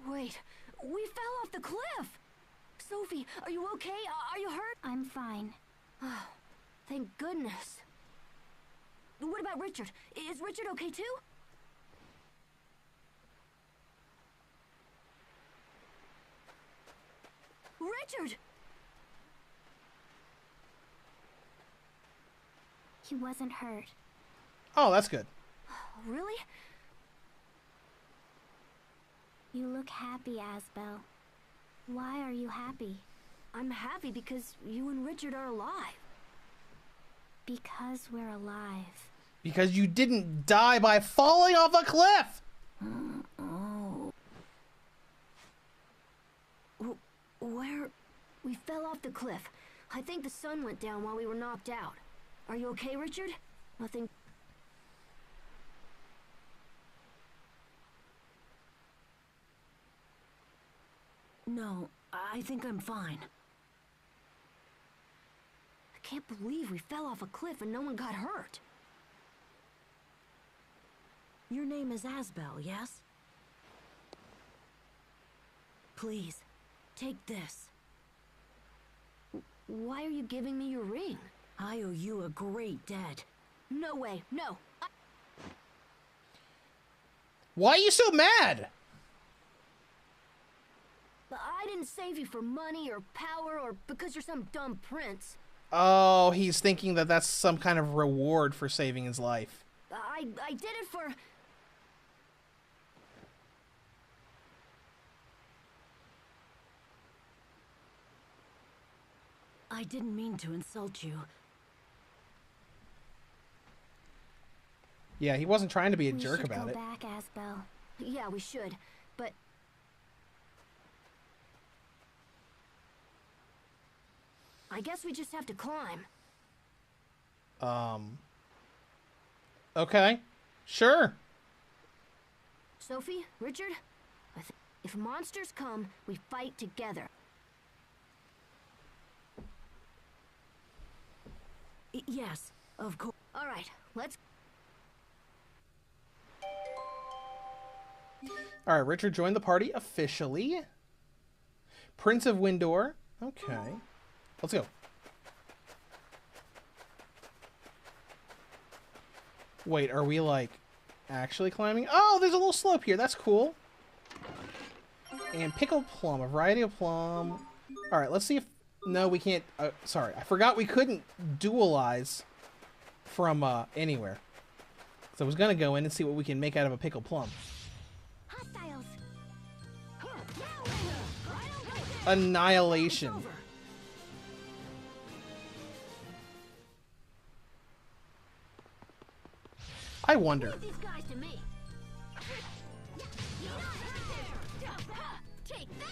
Wait, we fell off the cliff! Sophie, are you okay? Are you hurt? I'm fine. Oh, thank goodness. What about Richard? Is Richard okay too? Richard! He wasn't hurt. Oh, that's good. Really? You look happy, Asbel. Why are you happy? I'm happy because you and Richard are alive. Because we're alive. Because you didn't die by falling off a cliff! Oh. Where? We fell off the cliff. I think the sun went down while we were knocked out. Are you okay, Richard? Nothing. No, I think I'm fine. I can't believe we fell off a cliff and no one got hurt. Your name is Asbel, yes? Please, take this. Why are you giving me your ring? I owe you a great debt. No way, no. Why are you so mad? I didn't save you for money or power or because you're some dumb prince. Oh, he's thinking that that's some kind of reward for saving his life. I did it for... I didn't mean to insult you. Yeah, he wasn't trying to be a jerk about it. We should go back, Asbel. Yeah, we should, but... I guess we just have to climb. Okay. Sure. Sophie, Richard, if monsters come, we fight together. Yes, of course. All right, let's... All right, Richard joined the party officially. Prince of Windor. Okay. Let's go. Wait, are we, like, actually climbing? Oh, there's a little slope here. That's cool. And pickled plum. A variety of plum. All right, let's see if... No, we can't... sorry, I forgot we couldn't dualize from anywhere. So I was going to go in and see what we can make out of a pickled plum. Hostiles. Annihilation. I wonder. Leave these guys to me. Take that.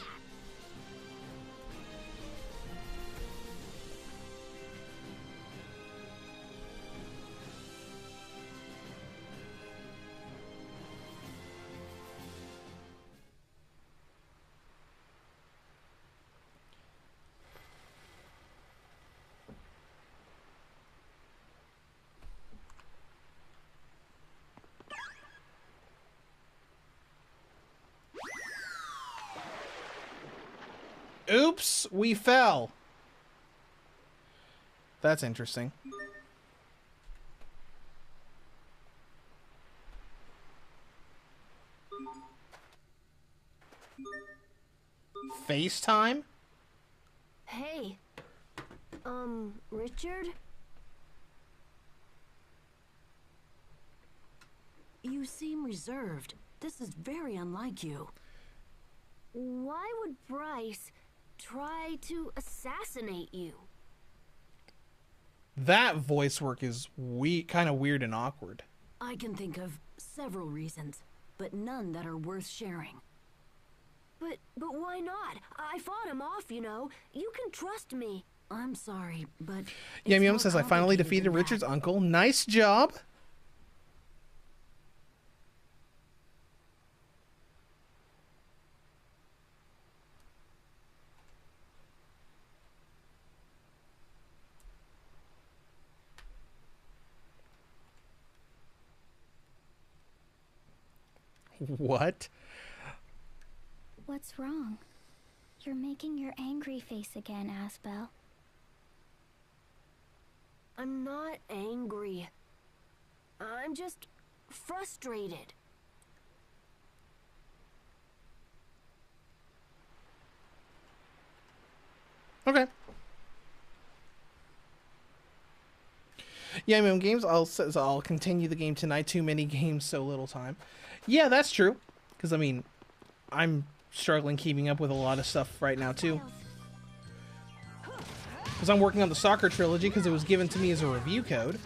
Oops, we fell. That's interesting. FaceTime? Hey. Richard? You seem reserved. This is very unlike you. Why would Bryce try to assassinate you? That voice work is kind of weird and awkward. I can think of several reasons, but none that are worth sharing. But why not? I fought him off, you know. You can trust me. I'm sorry, but... Yum Yum says, I finally defeated Richard's uncle. Nice job. What? What's wrong? You're making your angry face again, Asbel. I'm not angry. I'm just frustrated. Okay. Yeah, I mean, games, I'll continue the game tonight. Too many games, so little time. Yeah, that's true. Because, I mean, I'm struggling keeping up with a lot of stuff right now, too. Because I'm working on the Stalker trilogy because it was given to me as a review code.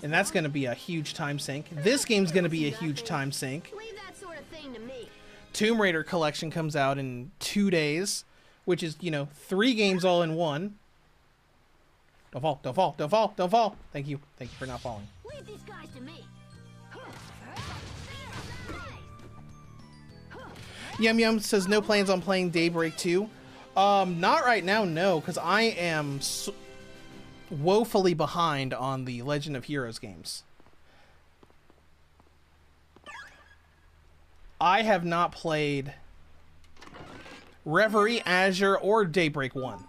and that's going to be a huge time sink. This game's going to be a huge time sink. Leave that sort of thing to me. Tomb Raider Collection comes out in 2 days, which is, you know, 3 games all in one. Don't fall, don't fall, don't fall, don't fall. Thank you. Thank you for not falling. Leave these guys to me. Yum Yum says no plans on playing Daybreak 2. Not right now, no, because I am woefully behind on the Legend of Heroes games. I have not played Reverie, Azure, or Daybreak 1.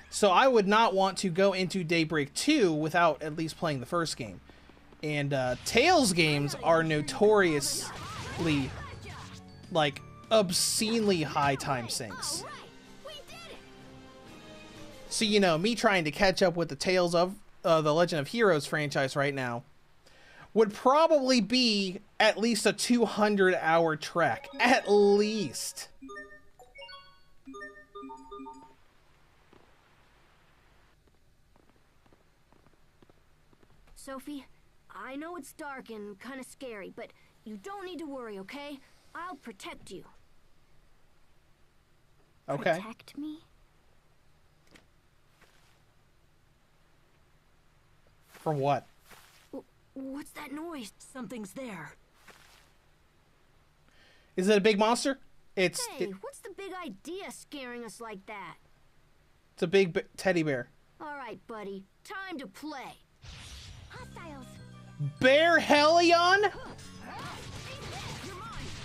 So I would not want to go into Daybreak 2 without at least playing the first game. And Tales games are notoriously, like, obscenely high time sinks. So, you know, me trying to catch up with the Tales of the Legend of Heroes franchise right now would probably be at least a 200-hour trek. At least. Sophie, I know it's dark and kind of scary, but you don't need to worry, okay? I'll protect you. Okay. Protect me? From what? What's that noise? Something's there. Is it a big monster? Hey, what's the big idea scaring us like that? It's a big teddy bear. All right, buddy. Time to play. Hostiles. Bear Hellion?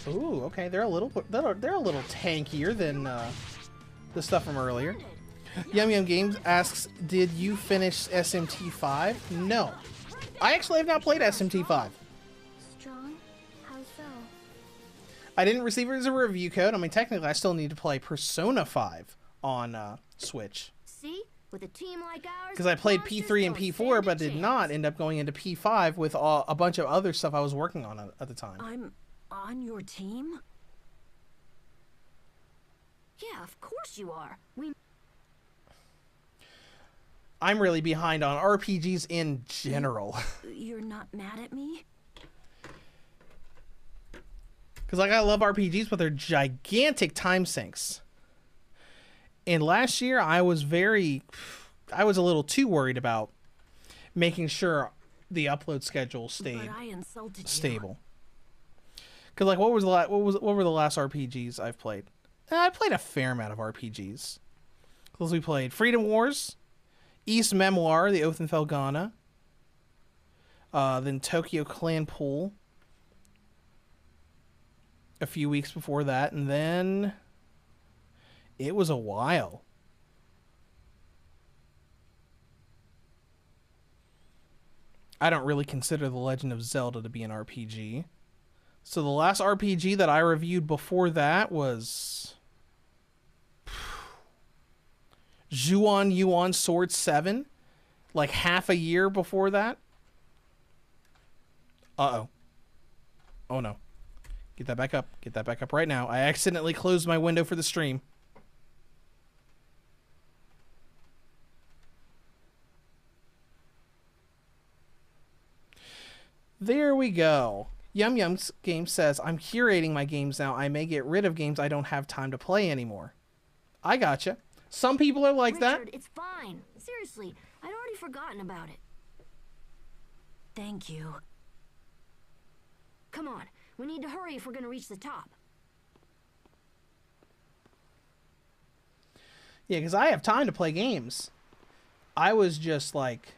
Ooh, okay. They're a little tankier than the stuff from earlier. Yum Yum Games asks, did you finish SMT5? No. I actually have not played SMT5. Strong? How so? I didn't receive it as a review code. I mean, technically, I still need to play Persona 5 on Switch. See? With a team like ours, because I played P3 and P4, but did not end up going into P5 with a bunch of other stuff I was working on at the time. I'm on your team? Yeah, of course you are. I'm really behind on RPGs in general. You're not mad at me? Because, like, I love RPGs, but they're gigantic time sinks. And last year, I was a little too worried about making sure the upload schedule stayed stable. Because, like, what were the last RPGs I've played? I played a fair amount of RPGs. Because we played Freedom Wars, East Memoir, The Oath in Felghana, then Tokyo Clan Pool a few weeks before that, and then it was a while. I don't really consider The Legend of Zelda to be an RPG. So the last RPG that I reviewed before that was Zhuan Yuan Sword 7, like half a year before that. Uh-oh. Oh no. Get that back up. Get that back up right now. I accidentally closed my window for the stream. There we go. Yum Yum's game says, I'm curating my games now. I may get rid of games I don't have time to play anymore. I gotcha. Some people are like Richard, that. It's fine. Seriously, I'd already forgotten about it. Thank you. Come on, we need to hurry if we're going to reach the top. Yeah, because I have time to play games. I was just like...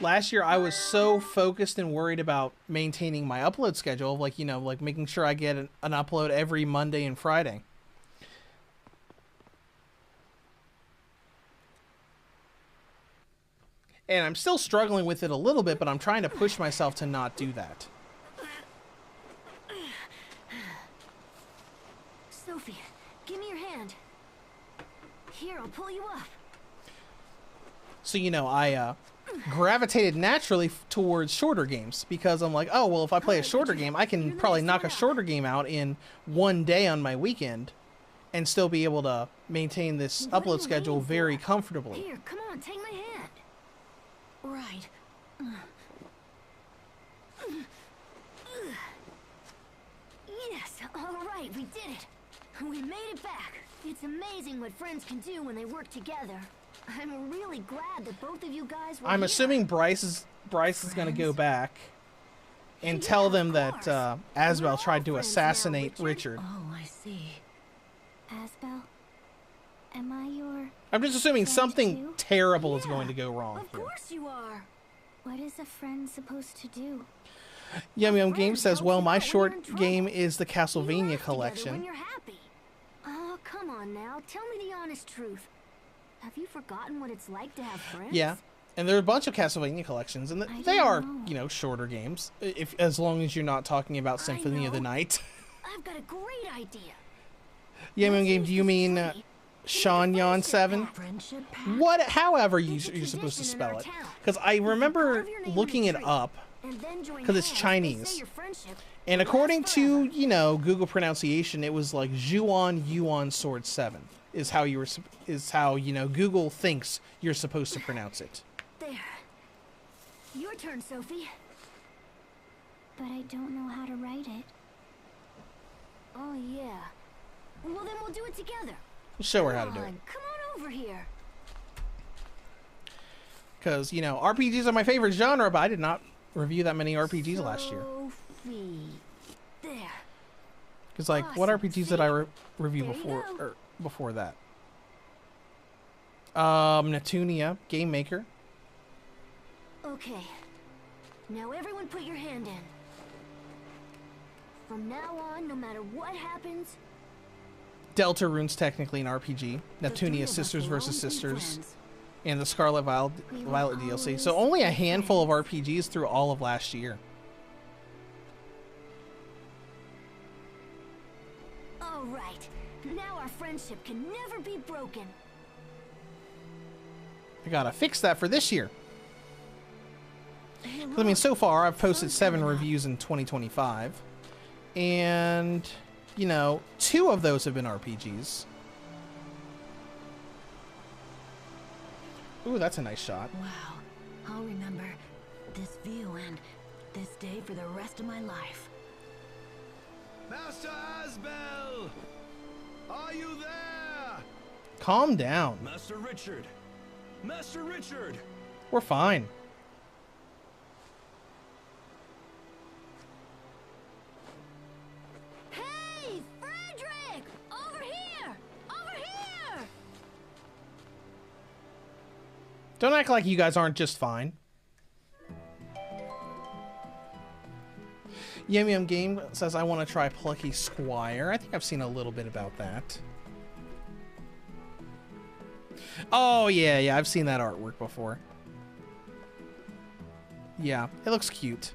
Last year, I was so focused and worried about maintaining my upload schedule, like, you know, like making sure I get an upload every Monday and Friday. And I'm still struggling with it a little bit, but I'm trying to push myself to not do that. Sophie, give me your hand. Here, I'll pull you up. So, you know, I gravitated naturally towards shorter games because I'm like, oh, well, if I play a shorter game, I can probably knock a shorter game out in one day on my weekend and still be able to maintain this upload schedule very comfortably. Here, come on, take my hand. Right. Yes, all right, we did it. We made it back. It's amazing what friends can do when they work together. I'm really glad that both of you guys were I'm here. assuming Bryce is going to go back and tell them that Asbel tried to assassinate Richard. Oh, I see. Asbel, am I your... I'm just assuming friend something too? terrible is going to go wrong Of here. course you are. What is a friend supposed to do? Yum Yum Game says, well, my Helps you out when you're in short trouble. game is the You Castlevania laugh together when collection. you're happy. Oh, come on now. Tell me the honest truth. Have you forgotten what it's like to have friends? Yeah. And there are a bunch of Castlevania collections, and I they don't are, know. you know, shorter games, as long as you're not talking about I Symphony of the know. Night. I've got a great idea. Yum Yum Let's Game, use do you this mean tree. Sean Yon 7? Friendship pact? What? However you're It's a supposed to tradition in spell our it. town. Because I remember carve your name looking in it a tree, up, and then join 'cause it's hands. They Chinese. say your friendship and will according last to, forever. you know, Google pronunciation, it was like Juon Yuan Sword 7 is how you were, is how, you know, Google thinks you're supposed to pronounce it. There. Your turn, Sophie. But I don't know how to write it. Oh, yeah. Well, then we'll do it together. Show her how to do it. Come on over here. Because, you know, RPGs are my favorite genre, but I did not review that many RPGs last year. Sophie. There. Because, like, what Awesome. RPGs did I review There you before, go. or before that? Natunia, Game Maker. Okay. Now everyone put your hand in. From now on, no matter what happens, Deltarune's technically an RPG. The three Natunia, of us Sisters will vs. always be Sisters. friends. And the Scarlet Violet We will DLC. So always only a be handful of friends. RPGs through all of last year. all right. Now our friendship can never be broken. I gotta fix that for this year. Hey, 'Cause, I mean, look, so far I've posted sun's 7 coming up. reviews in 2025. And, you know, 2 of those have been RPGs. Ooh, that's a nice shot. Wow. I'll remember this view and this day for the rest of my life. Master Asbel! Are you there? Calm down. Master Richard! Master Richard! We're fine. Hey, Frederick! Over here! Over here! Don't act like you guys aren't just fine. Yum Yum Game says, I want to try Plucky Squire. I think I've seen a little bit about that. Oh, yeah, I've seen that artwork before. Yeah, it looks cute.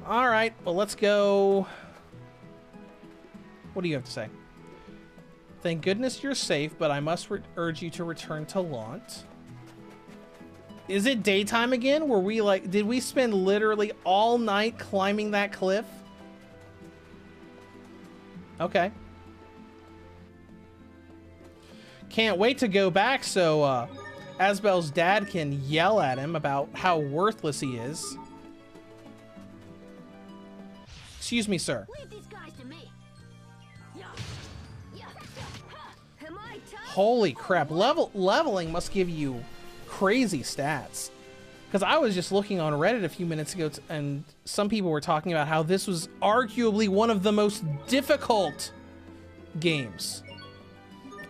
Alright, well, let's go. What do you have to say? Thank goodness you're safe, but I must urge you to return to Lhant. Is it daytime again? Were we like, did we spend literally all night climbing that cliff? Okay. Can't wait to go back so Asbel's dad can yell at him about how worthless he is. Excuse me, sir. Leave these guys to me. Yeah. Yeah. Ha. Am I tough? Holy crap, leveling must give you crazy stats. Because I was just looking on Reddit a few minutes ago, and some people were talking about how this was arguably one of the most difficult games.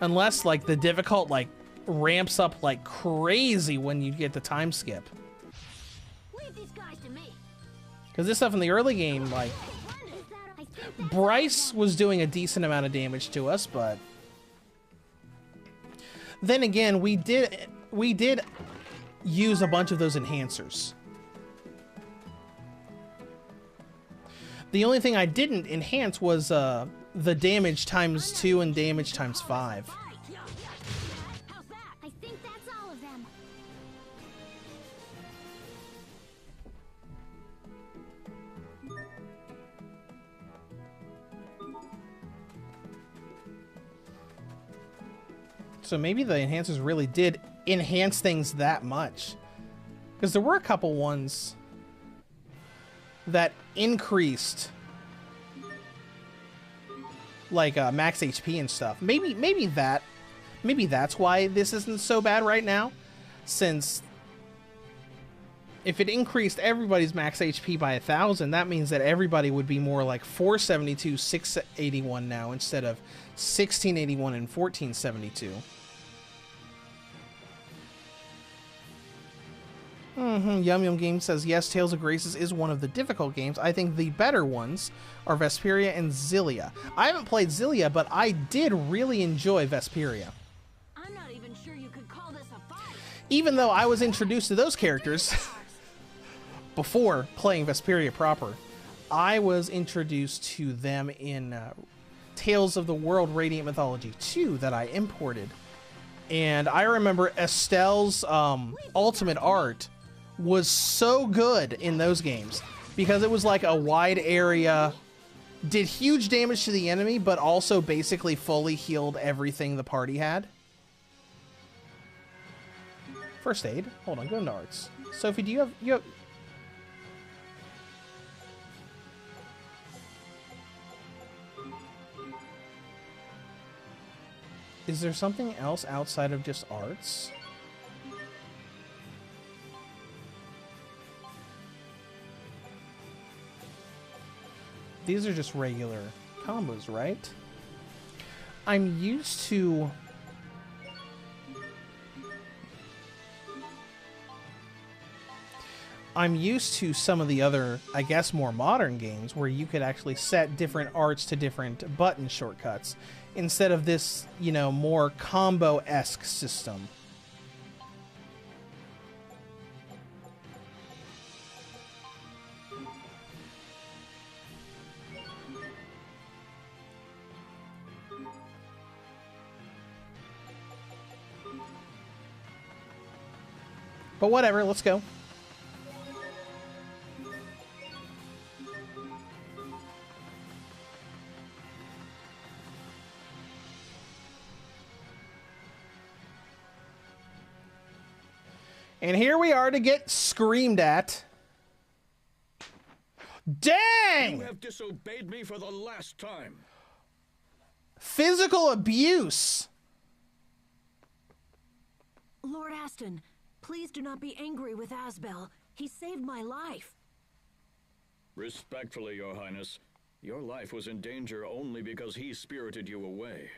Unless, like, the difficult, like, ramps up like crazy when you get the time skip. Leave these guys to me. Because this stuff in the early game, like, Bryce was doing a decent amount of damage to us, but then again, we did use a bunch of those enhancers. The only thing I didn't enhance was the damage times 2 and damage times 5. How's that? I think that's all of them. So maybe the enhancers really did enhance things that much. Because there were a couple ones that increased, like max HP and stuff. Maybe that's why this isn't so bad right now, since if it increased everybody's max HP by 1,000, that means that everybody would be more like 472, 681 now instead of 1681 and 1472. Yum Yum Game says, yes, Tales of Graces is one of the difficult games. I think the better ones are Vesperia and Xillia. I haven't played Xillia, but I did really enjoy Vesperia. I'm not even sure you could call this a fight. Even though I was introduced to those characters before playing Vesperia proper, I was introduced to them in Tales of the World Radiant Mythology 2 that I imported. And I remember Estelle's ultimate art was so good in those games because it was like a wide area, did huge damage to the enemy, but also basically fully healed everything the party had. First aid. Hold on, go into arts. Sophie, do you have... Is there something else outside of just arts? These are just regular combos, right? I'm used to... some of the other, I guess, more modern games where you could actually set different arts to different button shortcuts instead of this, you know, more combo-esque system. But whatever, let's go. And here we are to get screamed at. Dang! You have disobeyed me for the last time. Physical abuse. Lord Aston, please do not be angry with Asbel. He saved my life. Respectfully, Your Highness, your life was in danger only because he spirited you away.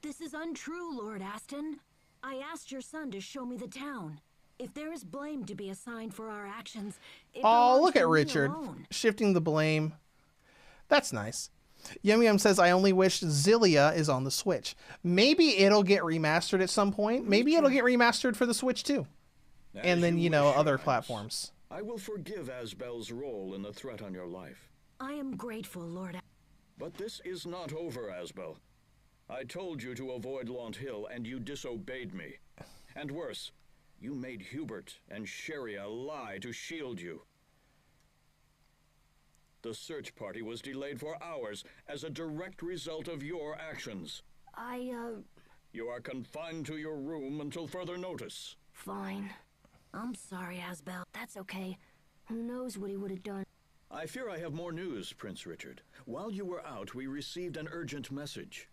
This is untrue, Lord Aston. I asked your son to show me the town. If there is blame to be assigned for our actions, it oh, belongs look to at me Richard alone. shifting the blame. That's nice. Yum Yum says, I only wish Xillia is on the Switch. Maybe it'll get remastered at some point. Maybe it'll get remastered for the Switch too. And then, you know, other platforms. I will forgive Asbel's role in the threat on your life. I am grateful, Lord. But this is not over, Asbel. I told you to avoid Lhant Hill, and you disobeyed me. And worse, you made Hubert and Sheria lie to shield you. The search party was delayed for hours as a direct result of your actions. You are confined to your room until further notice. Fine. I'm sorry, Asbel. That's okay. Who knows what he would have done. I fear I have more news, Prince Richard. While you were out, we received an urgent message.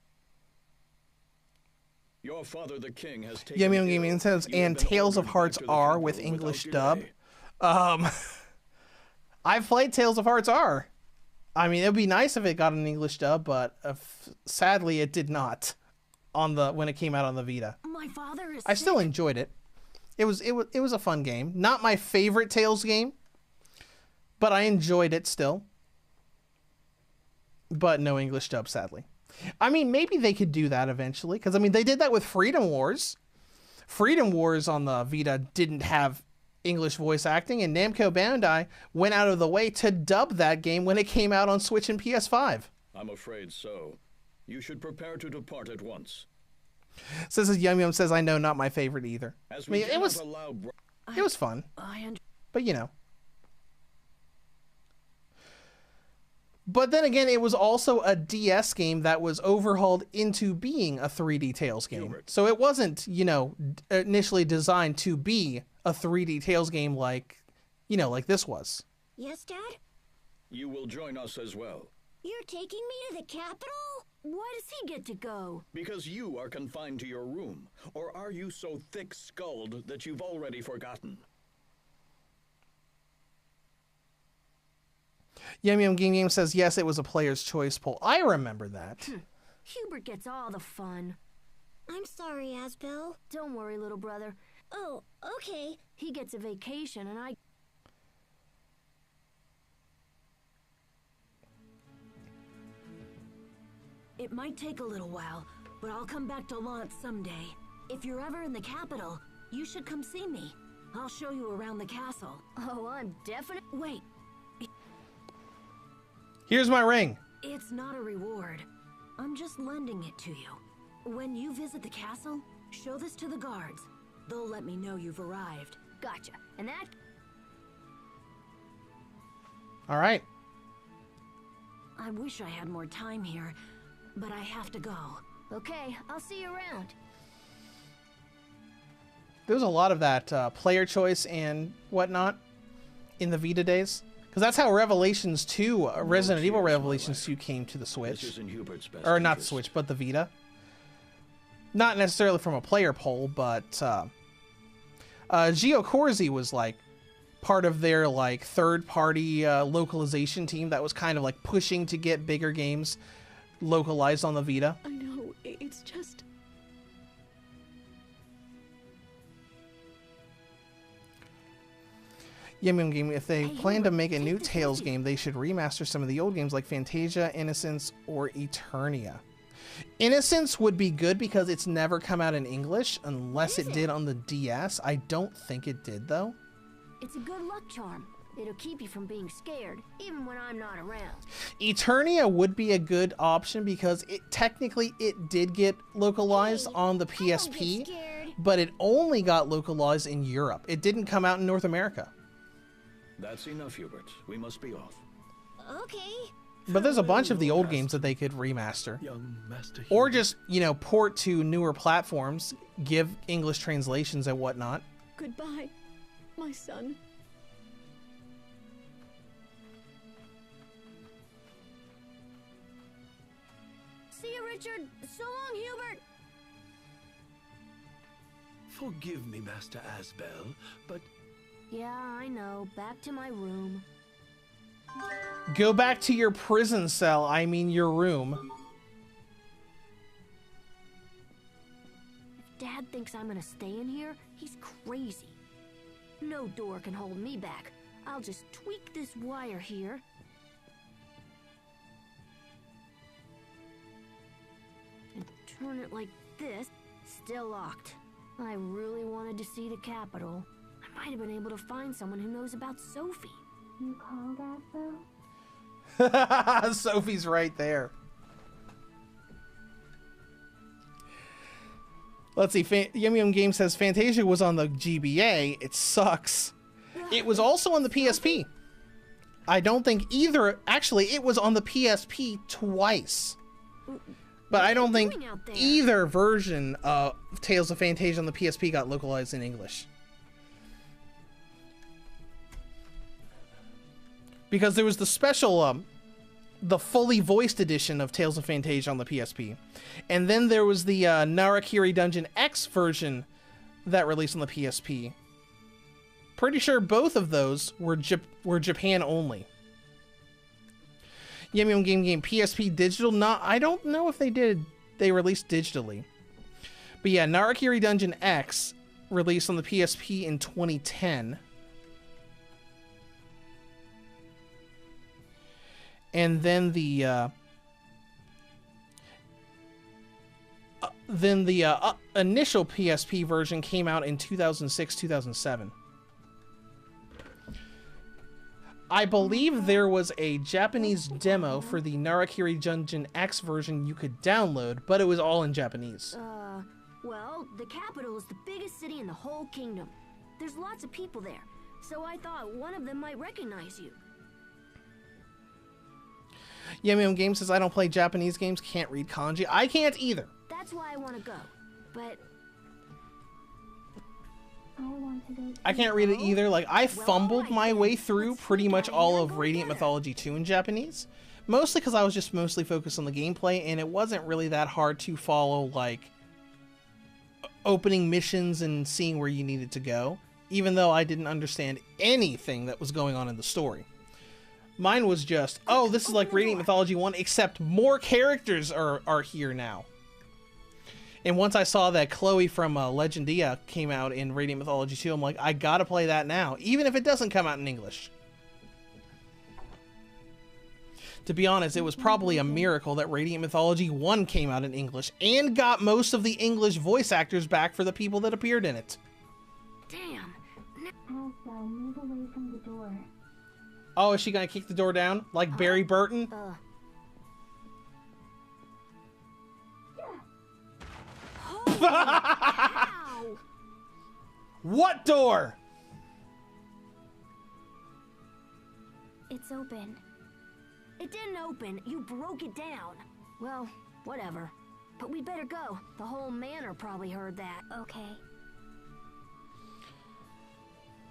Your father, the king, has taken... Yum Yum Gaming says, and Tales of Hearts R with English dub. I've played Tales of Hearts R. I mean, it would be nice if it got an English dub, but sadly it did not when it came out on the Vita. My father is I still enjoyed it. It was a fun game. Not my favorite Tales game, but I enjoyed it still. But no English dub, sadly. I mean, maybe they could do that eventually, because I mean, they did that with Freedom Wars. Freedom Wars on the Vita didn't have English voice acting, and Namco Bandai went out of the way to dub that game when it came out on Switch and PS5. I'm afraid so. You should prepare to depart at once. Says Yum Yum says, I know, not my favorite either. I mean, it was fun, but you know. But then again, it was also a DS game that was overhauled into being a 3D Tales game. Hubert. So it wasn't, you know, initially designed to be a 3D Tales game like, you know, like this was. Yes, Dad? You will join us as well. You're taking me to the capital? Why does he get to go? Because you are confined to your room. Or are you so thick-skulled that you've already forgotten? Yum Yum Game says, yes, it was a player's choice poll. I remember that. Hubert gets all the fun. I'm sorry, Asbel. Don't worry, little brother. Oh, okay. He gets a vacation and I... It might take a little while, but I'll come back to Lhant someday. If you're ever in the capital, you should come see me. I'll show you around the castle. Oh, I'm definite. Wait, Here's my ring. it's not a reward. I'm just lending it to you. When you visit the castle, show this to the guards. They'll let me know you've arrived. Gotcha. And that... All right. I wish I had more time here, but I have to go. Okay, I'll see you around. There was a lot of that player choice and whatnot in the Vita days. Because that's how Revelations 2, Resident Evil Revelations 2 came to the This Switch. is in Hubert's best Or not the interest. Switch, but the Vita. Not necessarily from a player poll, but Gio Corsi was like part of their like third-party localization team that was kind of like pushing to get bigger games localized on the Vita. I know, it's just... Yum Yum Game, if they plan to make a new Tales game, they should remaster some of the old games like Fantasia, Innocence, or Eternia. Innocence would be good because it's never come out in English unless it did on the DS. I don't think it did, though. It's a good luck charm. It'll keep you from being scared, even when I'm not around. Eternia would be a good option because it technically it did get localized on the I don't get PSP, scared. but it only got localized in Europe. It didn't come out in North America. That's enough, Hubert. We must be off. Okay. But there's a bunch of the old games that they could remaster. Young Master Or Hubert. just, you know, port to newer platforms, give English translations and whatnot. Goodbye, my son. See you, Richard. So long, Hubert. Forgive me, Master Asbel, but Yeah, I know. Back to my room. Go back to your prison cell, I mean your room. If Dad thinks I'm gonna stay in here, he's crazy. No door can hold me back. I'll just tweak this wire here. And turn it like this. Still locked. I really wanted to see the capital. I might have been able to find someone who knows about Sophie. You called Asbel? Sophie's right there. Let's see. Yum Yum Game says Fantasia was on the GBA. It sucks. It was also on the PSP. I don't think either. Actually, it was on the PSP twice. But I don't think doing out there? either version of Tales of Fantasia on the PSP got localized in English. Because there was the special, the fully voiced edition of Tales of Fantasia on the PSP. And then there was the Narakiri Dungeon X version that released on the PSP. Pretty sure both of those were Japan only. Yum Yum Game PSP digital? Not, I don't know if they did. They released digitally. But yeah, Narakiri Dungeon X released on the PSP in 2010. And then the initial PSP version came out in 2006-2007. I believe there was a Japanese demo for the Narakiri Dungeon X version you could download, but it was all in Japanese. Well, the capital is the biggest city in the whole kingdom. There's lots of people there, so I thought one of them might recognize you. Yum Game says, I don't play Japanese games, can't read kanji. I can't either. That's why I want to go. But I can't read it either. Like, I fumbled my way through pretty much all of Radiant Mythology 2 in Japanese. Mostly because I was just mostly focused on the gameplay, and it wasn't really that hard to follow, like, opening missions and seeing where you needed to go, even though I didn't understand anything that was going on in the story. Mine was just, oh, this is like Radiant Mythology 1, except more characters are here now. And once I saw that Chloe from Legendia came out in Radiant Mythology 2, I'm like, I gotta play that now, even if it doesn't come out in English. To be honest, it was probably a miracle that Radiant Mythology 1 came out in English and got most of the English voice actors back for the people that appeared in it. damn. Elsa, move away from the door. Oh, is she gonna kick the door down? Like Barry Burton? Ow! What door? It's open. It didn't open. You broke it down. Well, whatever. But we better go. The whole manor probably heard that. Okay.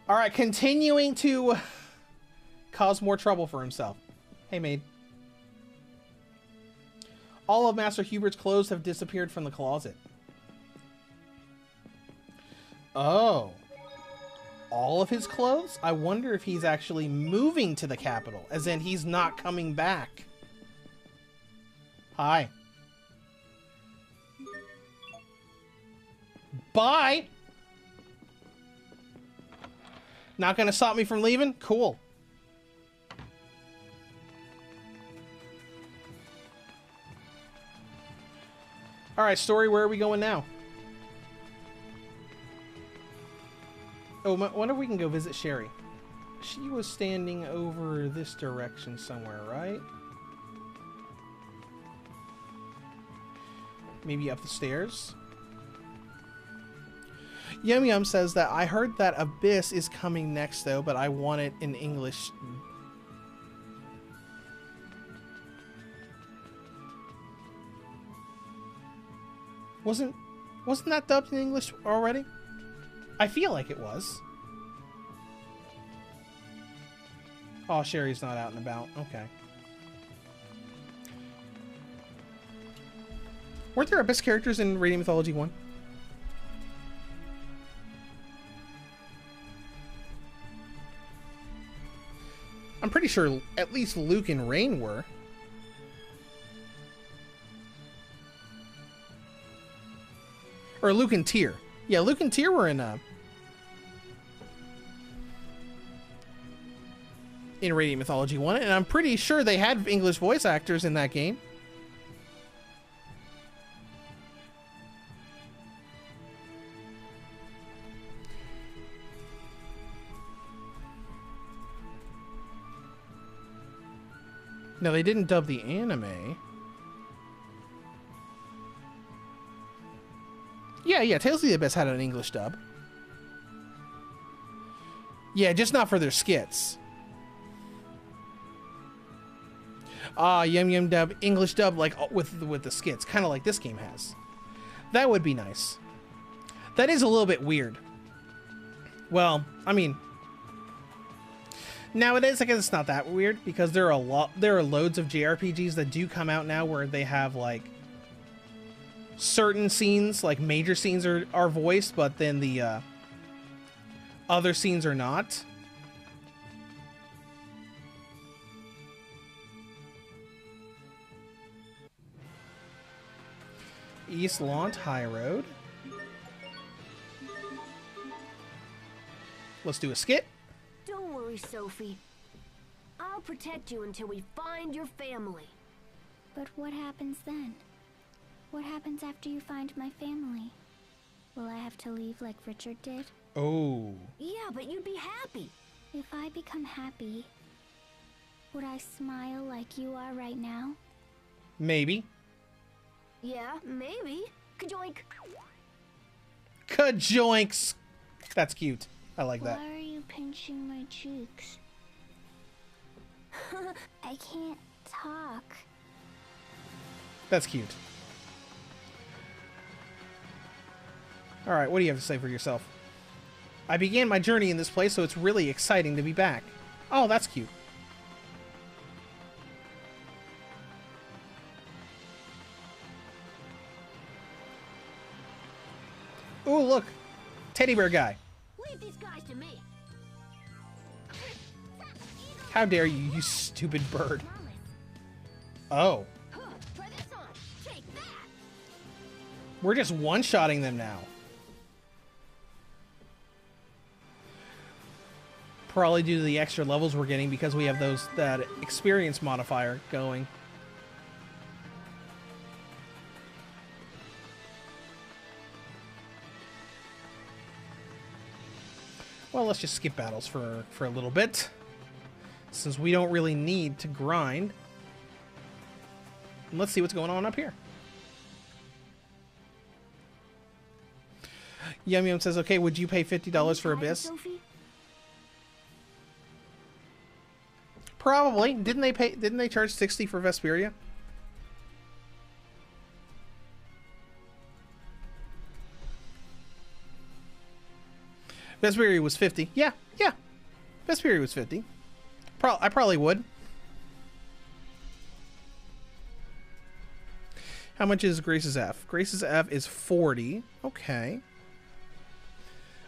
Alright, continuing to cause more trouble for himself. Hey, maid. All of Master Hubert's clothes have disappeared from the closet. Oh. All of his clothes? I wonder if he's actually moving to the capital, as in he's not coming back. Hi. Bye! Not gonna stop me from leaving? Cool. Alright, story, where are we going now? Oh, I wonder if we can go visit Sherry. She was standing over this direction somewhere, right? Maybe up the stairs? Yum Yum says that I heard that Abyss is coming next, though, but I want it in English. Wasn't that dubbed in English already? I feel like it was. Oh, Sherry's not out and about. Okay. Weren't there Abyss characters in Radiant Mythology 1? I'm pretty sure at least Luke and Rain were. Or Luke and Tyr. Yeah, Luke and Tyr were in Radiant Mythology 1, and I'm pretty sure they had English voice actors in that game. No, they didn't dub the anime. Yeah, Tales of the Abyss had an English dub. Yeah, just not for their skits. Yum Yum dub, English dub, like with the skits, kind of like this game has. That would be nice. That is a little bit weird. Well, I mean, nowadays I guess it's not that weird because there are loads of JRPGs that do come out now where they have like certain scenes, like major scenes are voiced, but then the other scenes are not. East Lhant High Road. Let's do a skit. Don't worry, Sophie. I'll protect you until we find your family. But what happens then? What happens after you find my family? Will I have to leave like Richard did? Oh. Yeah, but you'd be happy. If I become happy, would I smile like you are right now? Maybe. Yeah, maybe. Kajoink. Kajoinks. That's cute. I like that. Why are you pinching my cheeks? I can't talk. That's cute. Alright, what do you have to say for yourself? I began my journey in this place, so it's really exciting to be back. Oh, that's cute. Ooh, look! Teddy bear guy. Leave these guys to me. How dare you, you stupid bird. Oh. Try this on. Take that. We're just one-shotting them now. Probably due to the extra levels we're getting because we have that experience modifier going. Well, let's just skip battles for a little bit, since we don't really need to grind. And let's see what's going on up here. Yum Yum says, okay, would you pay $50 for Abyss? Sophie? Probably. Didn't they charge 60 for Vesperia? Vesperia was 50. Yeah. Vesperia was 50. I probably would. How much is Grace's F? Grace's F is 40. Okay.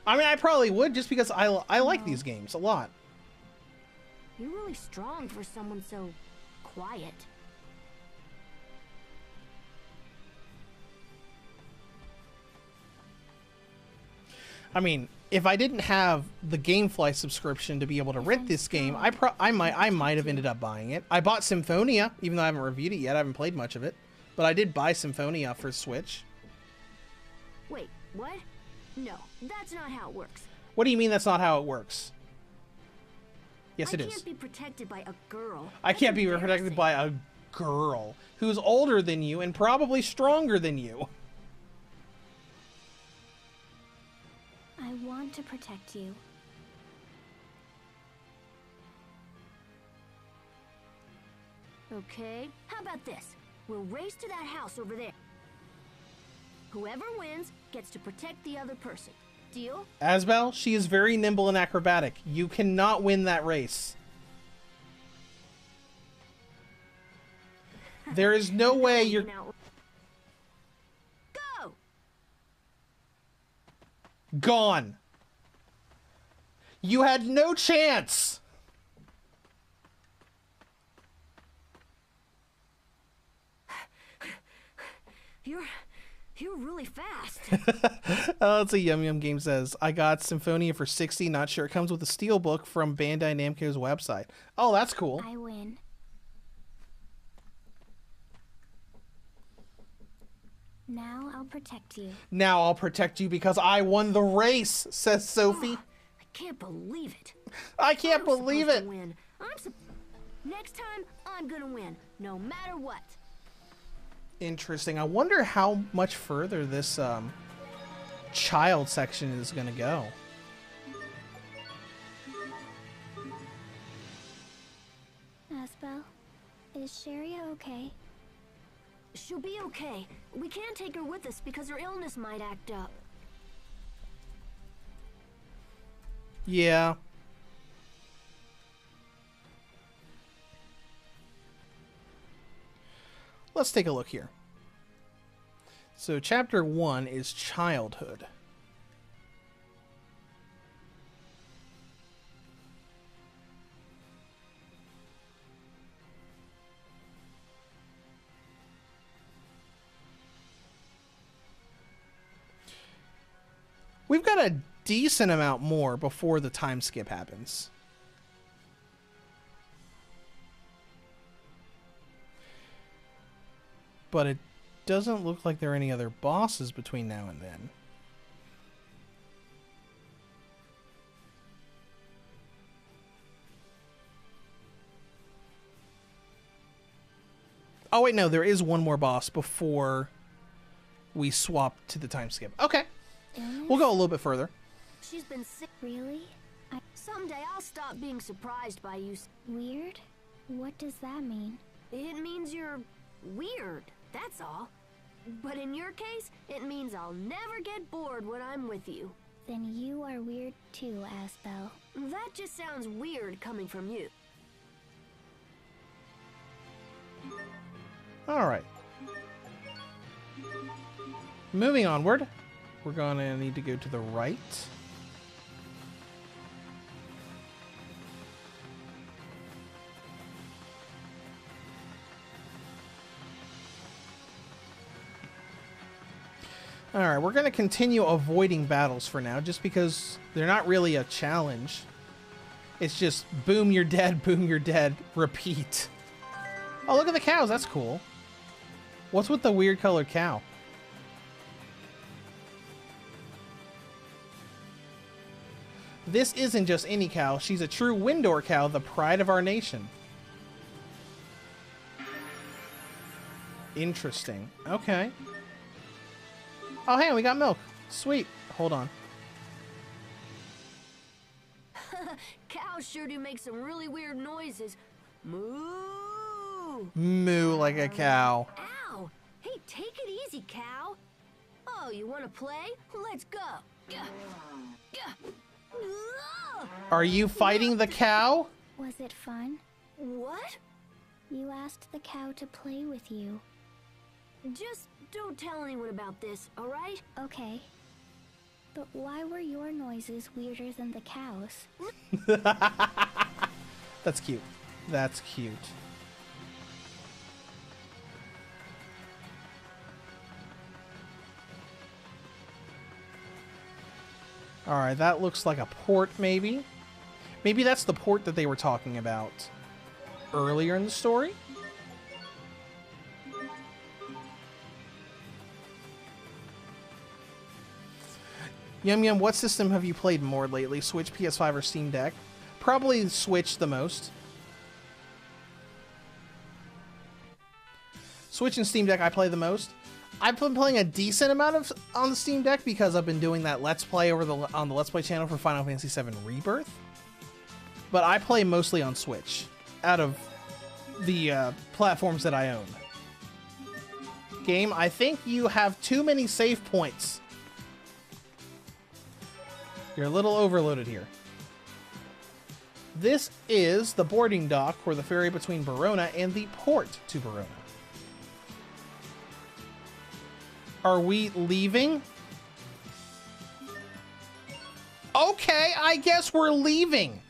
I mean, I probably would just because I like these games a lot. You're really strong for someone so quiet. I mean, if I didn't have the GameFly subscription to be able to rent this game, I might have ended up buying it. I bought Symphonia, even though I haven't reviewed it yet. I haven't played much of it, but I did buy Symphonia for Switch. Wait, what? No, that's not how it works. What do you mean that's not how it works? Yes, it is. I can't be protected by a girl. I can't be protected by a girl who's older than you and probably stronger than you. I want to protect you. Okay, how about this? We'll race to that house over there. Whoever wins gets to protect the other person. Deal? Asbel, she is very nimble and acrobatic. You cannot win that race. There is no way you're... Go! Gone. You had no chance. You're really fast. Let's see. Yum Yum Game says, I got Symphonia for 60. Not sure it comes with a steelbook from Bandai Namco's website. Oh, that's cool. I win. Now I'll protect you. Now I'll protect you because I won the race, says Sophie. I can't believe it. I can't believe it. Win. Next time, I'm gonna win, no matter what. Interesting. I wonder how much further this child section is going to go. Asbel, is Sharia okay? She'll be okay. We can't take her with us because her illness might act up. Yeah. Let's take a look here. So chapter 1 is childhood. We've got a decent amount more before the time skip happens. But it doesn't look like there are any other bosses between now and then. Oh wait, no, there is one more boss before we swap to the time skip. Okay. We'll go a little bit further. She's been sick. Really? Someday I'll stop being surprised by you. Weird? What does that mean? It means you're weird, that's all. But in your case, it means I'll never get bored when I'm with you. Then you are weird too, Asbel. That just sounds weird coming from you. Alright. Moving onward. We're gonna need to go to the right. Alright, we're going to continue avoiding battles for now, just because they're not really a challenge. It's just boom, you're dead, repeat. Oh, look at the cows, that's cool. What's with the weird colored cow? This isn't just any cow, she's a true Windor cow, the pride of our nation. Interesting. Okay. Oh, hey, we got milk. Sweet. Hold on. Cows sure do make some really weird noises. Moo! Moo like a cow. Ow! Hey, take it easy, cow. Oh, you want to play? Let's go. Are you fighting the cow? Was it fun? What? You asked the cow to play with you. Just don't tell anyone about this, alright? Okay. But why were your noises weirder than the cows? That's cute. That's cute. Alright, that looks like a port, maybe? Maybe that's the port that they were talking about earlier in the story? Yum Yum, what system have you played more lately? Switch, PS5, or Steam Deck? Probably Switch the most. Switch and Steam Deck I play the most. I've been playing a decent amount on the Steam Deck because I've been doing that Let's Play on the Let's Play channel for Final Fantasy VII Rebirth. But I play mostly on Switch, out of the platforms that I own. Game, I think you have too many save points. You're a little overloaded here. This is the boarding dock for the ferry between Verona and the port to Verona. Are we leaving? Okay, I guess we're leaving.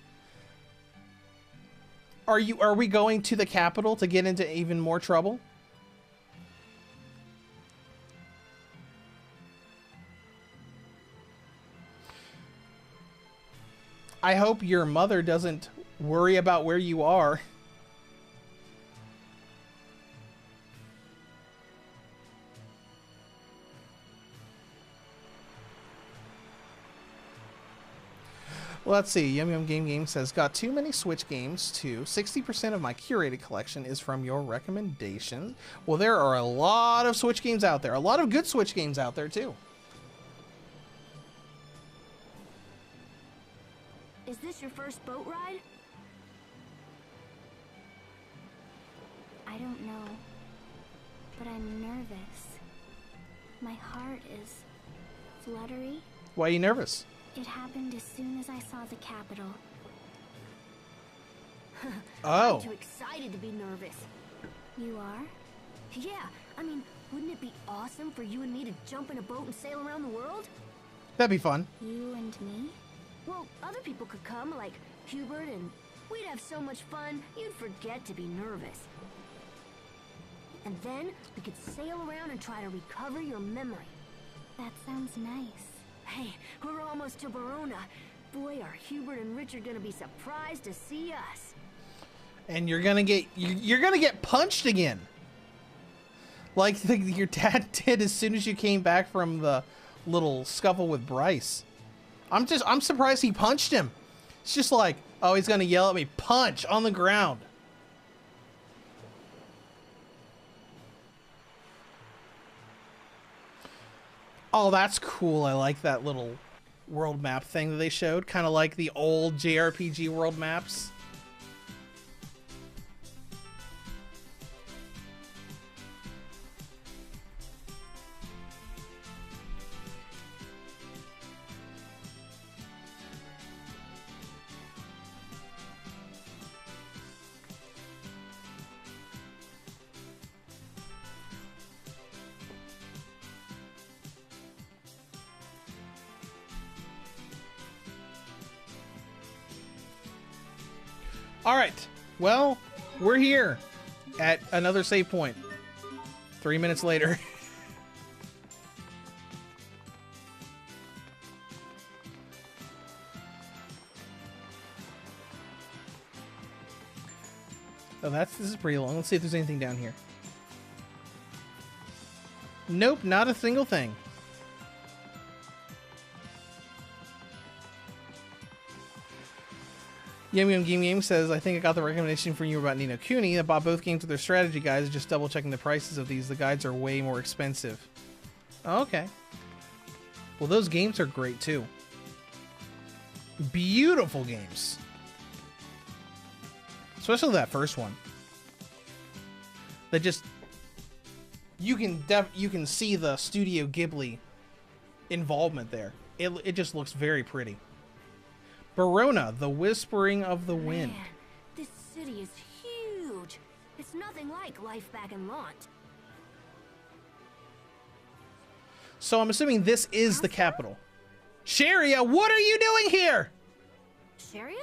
Are we going to the capital to get into even more trouble? I hope your mother doesn't worry about where you are. Let's see. Yum Yum Game says, got too many Switch games too. 60% of my curated collection is from your recommendation. Well, there are a lot of Switch games out there. A lot of good Switch games out there too. Is this your first boat ride? I don't know, but I'm nervous. My heart is fluttery. Why are you nervous? It happened as soon as I saw the capital. Oh. I'm too excited to be nervous. You are? Yeah, I mean, wouldn't it be awesome for you and me to jump in a boat and sail around the world? That'd be fun. You and me? Well, other people could come, like Hubert, and we'd have so much fun, you'd forget to be nervous. And then we could sail around and try to recover your memory. That sounds nice. Hey, we're almost to Verona. Boy, are Hubert and Richard gonna be surprised to see us. And you're gonna get punched again, like your dad did as soon as you came back from the little scuffle with Bryce. I'm surprised he punched him. It's just like, oh, he's gonna yell at me, punch on the ground. Oh, that's cool. I like that little world map thing that they showed. Kind of like the old JRPG world maps. All right. Well, we're here at another save point. 3 minutes later. Oh, this is pretty long. Let's see if there's anything down here. Nope, not a single thing. Yum Yum Game says, I think I got the recommendation from you about Ni no Kuni. I bought both games with their strategy guides, just double checking the prices of these. The guides are way more expensive. Oh, okay. Well, those games are great too. Beautiful games. Especially that first one. That just you can see the Studio Ghibli involvement there. It just looks very pretty. Barona, the Whispering of the Wind. Man, this city is huge. It's nothing like life back in Lhant. So I'm assuming this is the capital. Sharia, what are you doing here? Sharia?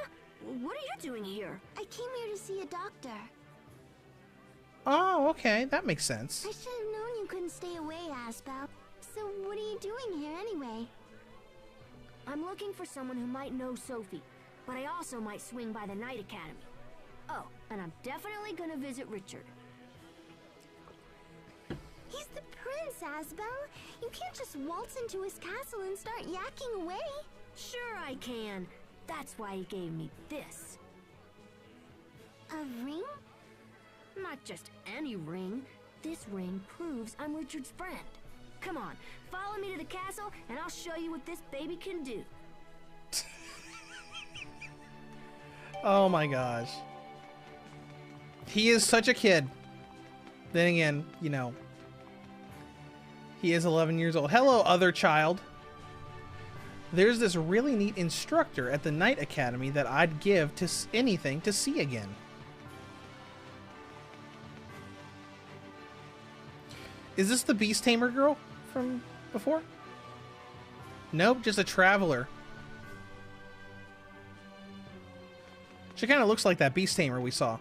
What are you doing here? I came here to see a doctor. Oh, okay. That makes sense. I should have known you couldn't stay away, Asbel. So what are you doing here anyway? I'm looking for someone who might know Sophie, but I also might swing by the Night Academy. Oh, and I'm definitely gonna visit Richard. He's the prince, Asbel. You can't just waltz into his castle and start yakking away. Sure I can. That's why he gave me this. A ring? Not just any ring. This ring proves I'm Richard's friend. Come on, follow me to the castle and I'll show you what this baby can do. Oh my gosh. He is such a kid. Then again, you know, he is 11 years old. Hello, other child. There's this really neat instructor at the Night Academy that I'd give to anything to see again. Is this the Beast Tamer girl from before? Nope, just a traveler. She kind of looks like that Beast Tamer we saw.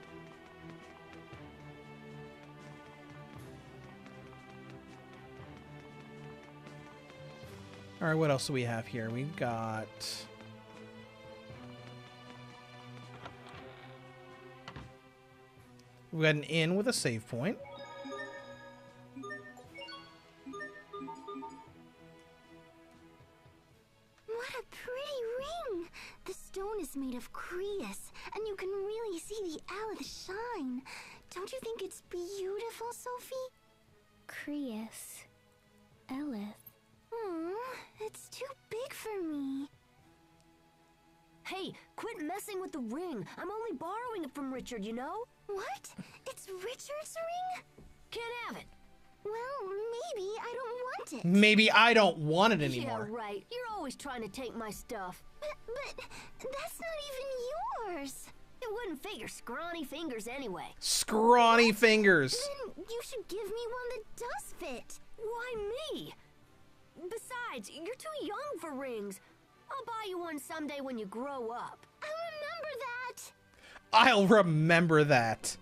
Alright, what else do we have here? We've got... We've got an inn with a save point. What a pretty ring! The stone is made of Creus, and you can really see the Aleth shine. Don't you think it's beautiful, Sophie? Creus. Elith. It's too big for me. Hey, quit messing with the ring. I'm only borrowing it from Richard, you know? What? It's Richard's ring? Can't have it. Well, maybe I don't want it. Maybe I don't want it anymore. Yeah, right. You're always trying to take my stuff. But that's not even yours. It wouldn't fit your scrawny fingers anyway. Scrawny fingers. Then you should give me one that does fit. Why me? Besides, you're too young for rings. I'll buy you one someday when you grow up. I'll remember that.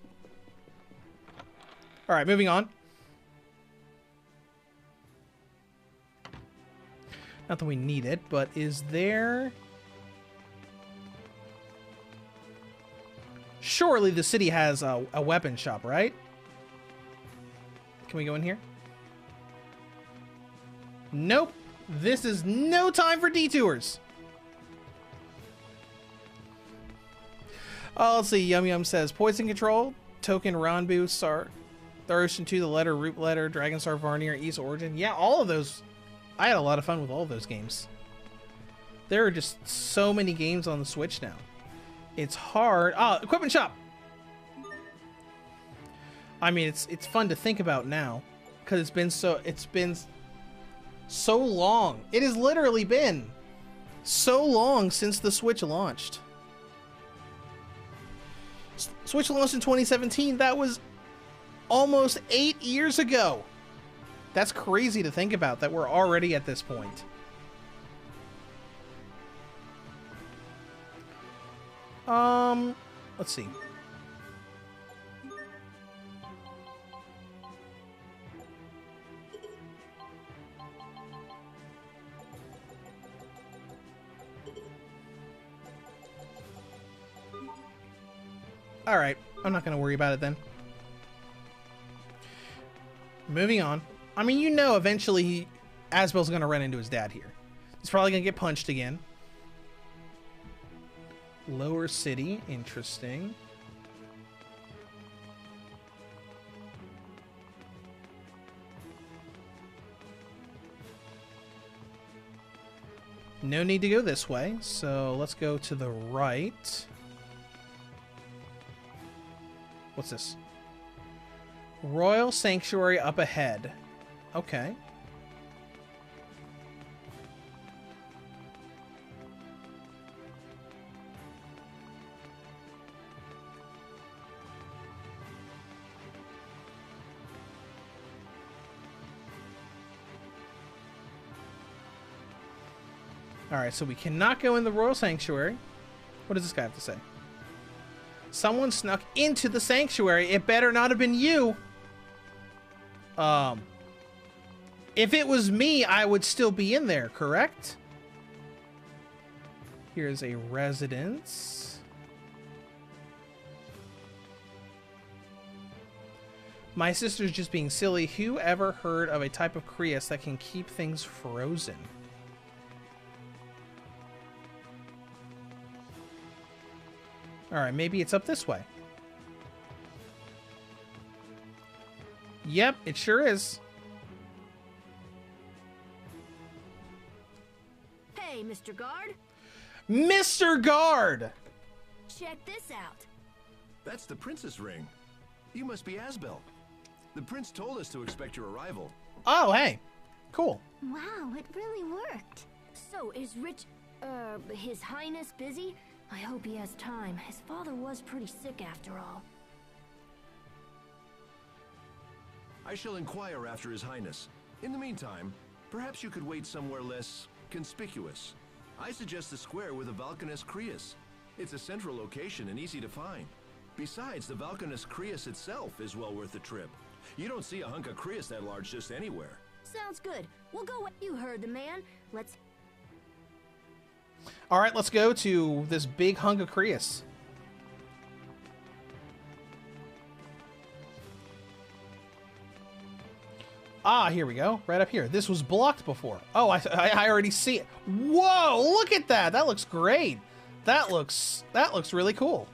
Alright, moving on. Not that we need it, but is there... Surely the city has a weapon shop, right? Can we go in here? Nope. This is no time for detours. Oh, let's see. Yum Yum says Poison Control, Token Ranbu, Star Ocean 2, The Letter, Root Letter, Dragon Star Varnier, East Origin. Yeah, all of those. I had a lot of fun with all of those games. There are just so many games on the Switch now. It's hard. Ah, Equipment Shop. I mean, it's fun to think about now because it's been so long. It has literally been so long since the Switch launched. Switch launched in 2017. That was almost 8 years ago. That's crazy to think about that we're already at this point. let's see. Alright, I'm not going to worry about it then. Moving on. I mean, you know eventually Asbel's going to run into his dad here. He's probably going to get punched again. Lower City, interesting. No need to go this way, so let's go to the right. What's this? Royal Sanctuary up ahead. Okay. Alright, so we cannot go in the Royal Sanctuary. What does this guy have to say? Someone snuck into the sanctuary. It better not have been you. If it was me, I would still be in there, correct? Here's a residence. My sister's just being silly. Who ever heard of a type of Crius that can keep things frozen? Alright, maybe it's up this way. Yep, it sure is. Hey, Mr. Guard. Mr. Guard! Check this out. That's the princess ring. You must be Asbel. The prince told us to expect your arrival. Oh, hey. Cool. Wow, it really worked. So, is His Highness busy? I hope he has time. His father was pretty sick after all. I shall inquire after His Highness. In the meantime, perhaps you could wait somewhere less conspicuous. I suggest the square with the Valkanus Crius. It's a central location and easy to find. Besides, the Valkanus Crius itself is well worth the trip. You don't see a hunk of Crius that large just anywhere. Sounds good. We'll go what you heard, the man. Let's... Alright, let's go to this big hunk of Crius. Ah, here we go. Right up here. This was blocked before. Oh, I already see it. Whoa, look at that. That looks great. That looks really cool.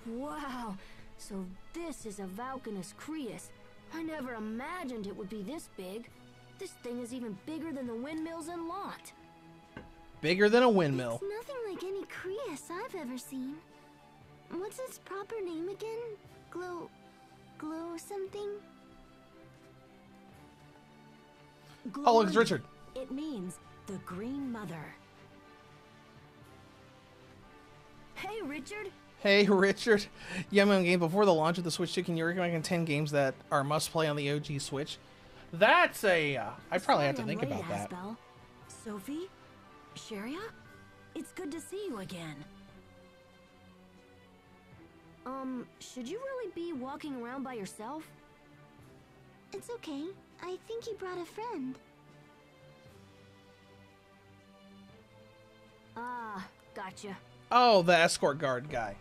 Wow, so this is a Valkanus Crius. I never imagined it would be this big. This thing is even bigger than the windmills in Lhant. Bigger than a windmill. It's nothing like any Crius I've ever seen. What's its proper name again? Glow something? Oh, look, it's Richard. It means the Green Mother. Hey, Richard. Hey, Richard. Yum Game, before the launch of the Switch 2, can you recommend 10 games that are must-play on the OG Switch? That's a... I probably have to think about that. Asbel. Sophie? Sharia? It's good to see you again. Should you really be walking around by yourself? It's okay. I think he brought a friend. Ah, gotcha. Oh, the escort guard guy.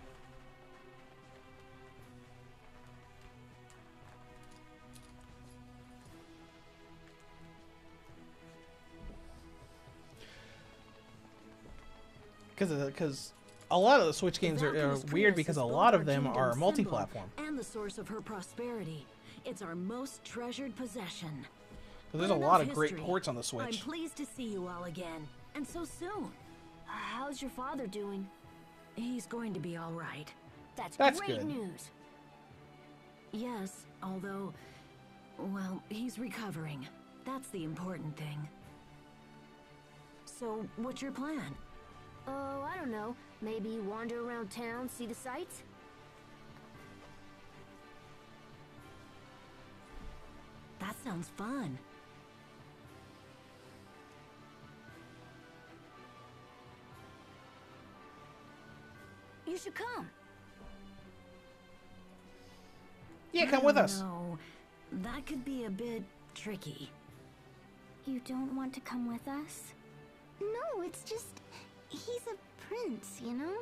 Because a lot of the Switch games are weird because a lot of them are multi-platform. And the source of her prosperity. It's our most treasured possession. So there's a lot of great ports on the Switch. I'm pleased to see you all again, and so soon. How's your father doing? He's going to be all right. That's good. great news. Yes, although, well, he's recovering. That's the important thing. So, what's your plan? Oh, I don't know. Maybe wander around town, see the sights? sounds fun. You should come. Yeah, come with us. No, that could be a bit tricky. You don't want to come with us? No, it's just... he's a prince, you know?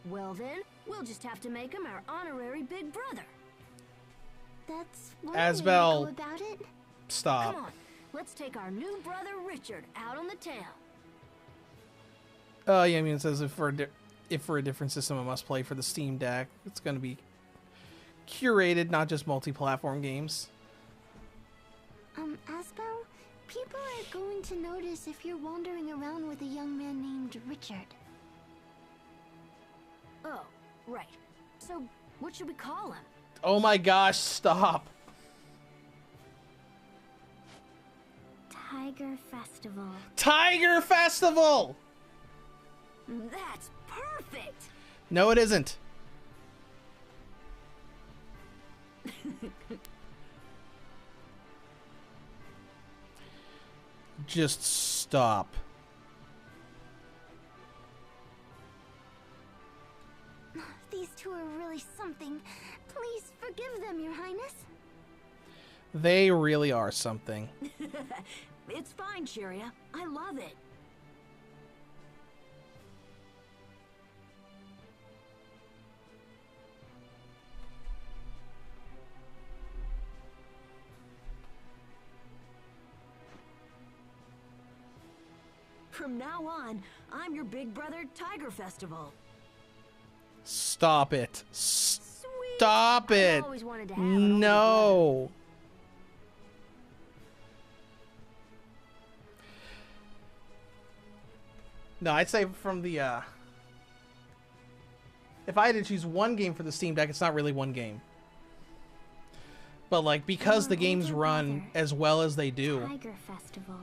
Well then, we'll just have to make him our honorary big brother. That's one way to Asbel, go about it. stop. Come on, let's take our new brother Richard out on the town. Oh, yeah, I mean, it says if for a different system, it must play for the Steam Deck. It's going to be curated, not just multi-platform games. Asbel, people are going to notice if you're wandering around with a young man named Richard. Oh, right. So, what should we call him? Oh my gosh, stop. Tiger Festival. Tiger Festival! That's perfect! No, it isn't. Just stop. These two are really something. Please forgive them, Your Highness. They really are something. It's fine, Cheria. I love it. From now on, I'm your big brother Tiger Festival. Stop it. Stop it. always wanted to have No. No, I'd say from the, if I had to choose one game for the Steam Deck, it's not really one game. But, like, because the games run as well as they do, Tiger Festival.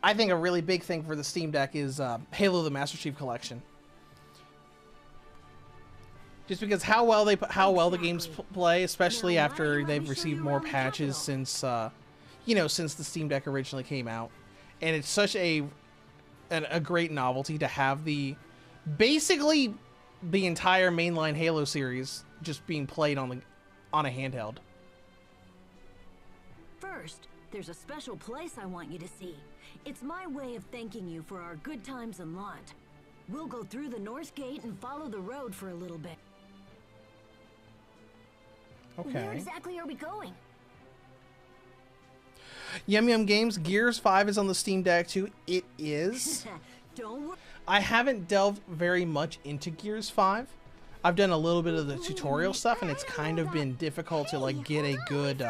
I think a really big thing for the Steam Deck is Halo the Master Chief Collection. Just because how well the games play, especially after they've received more patches since, you know, since the Steam Deck originally came out, and it's such a great novelty to have basically the entire mainline Halo series just being played on a handheld. First, there's a special place I want you to see. It's my way of thanking you for our good times in Lhant. We'll go through the North Gate and follow the road for a little bit. Okay. Where exactly are we going? Yum Yum Games, Gears 5 is on the Steam Deck too. It is. Don't worry. I haven't delved very much into Gears 5. I've done a little bit of the tutorial stuff, and it's kind of been difficult to like get a good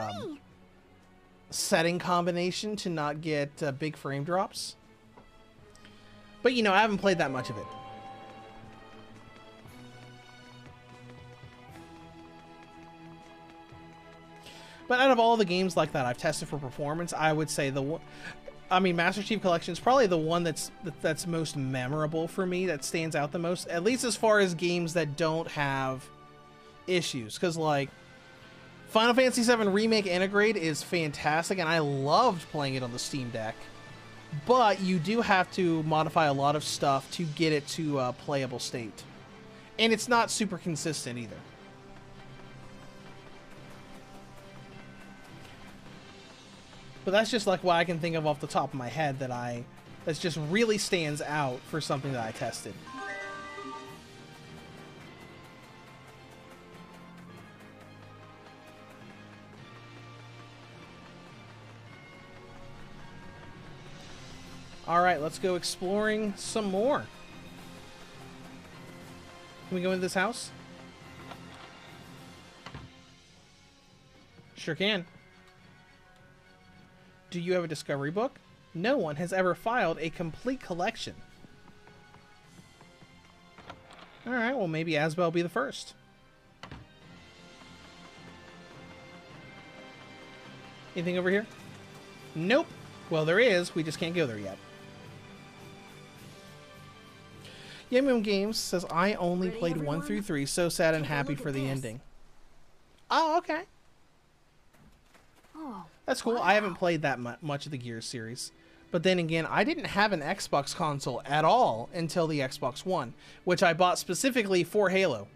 setting combination to not get big frame drops. But you know, I haven't played that much of it. But out of all the games like that I've tested for performance, I would say Master Chief Collection is probably the one that's most memorable for me, that stands out the most, at least as far as games that don't have issues. Because, like, Final Fantasy VII Remake Integrate is fantastic, and I loved playing it on the Steam Deck. But you do have to modify a lot of stuff to get it to a playable state. And it's not super consistent either. But that's just like what I can think of off the top of my head that just really stands out for something that I tested. Alright, let's go exploring some more. Can we go into this house? Sure can. Do you have a discovery book? No one has ever filed a complete collection. Alright, well maybe Asbel will be the first. Anything over here? Nope. Well, there is. We just can't go there yet. Yum Yum Games says, I only played 1 through 3. So sad and happy for the ending. Oh, okay. Oh, That's cool. wow. I haven't played that much of the Gears series. But then again, I didn't have an Xbox console at all until the Xbox One, which I bought specifically for Halo,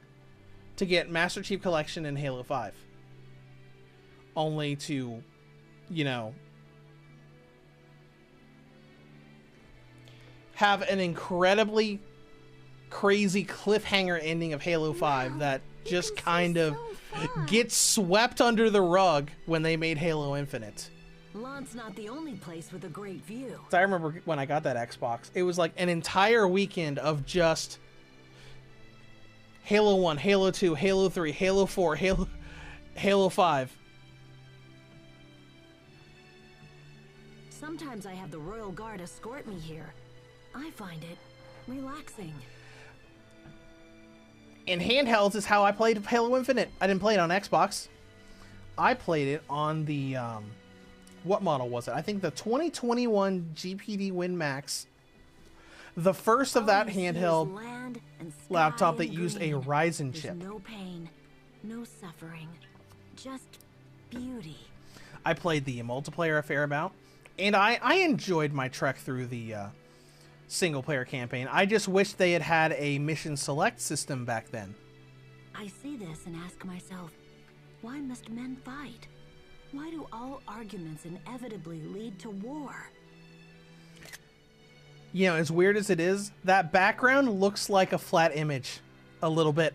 to get Master Chief Collection and Halo 5. Only to, you know, have an incredibly crazy cliffhanger ending of Halo 5 that just kind of gets swept under the rug when they made Halo Infinite. Lhant's not the only place with a great view. So I remember when I got that Xbox, it was like an entire weekend of just Halo 1, Halo 2, Halo 3, Halo 4, Halo 5. Sometimes I have the Royal Guard escort me here. I find it relaxing. In handhelds is how I played Halo Infinite. I didn't play it on Xbox. I played it on the, what model was it? I think the 2021 GPD Win Max. The first of that handheld laptop that used a Ryzen chip. No pain, no suffering, just beauty. I played the multiplayer a fair amount, and I enjoyed my trek through the single-player campaign. I just wish they had had a mission select system back then. I see this and ask myself, why must men fight? Why do all arguments inevitably lead to war? You know, as weird as it is, that background looks like a flat image a little bit.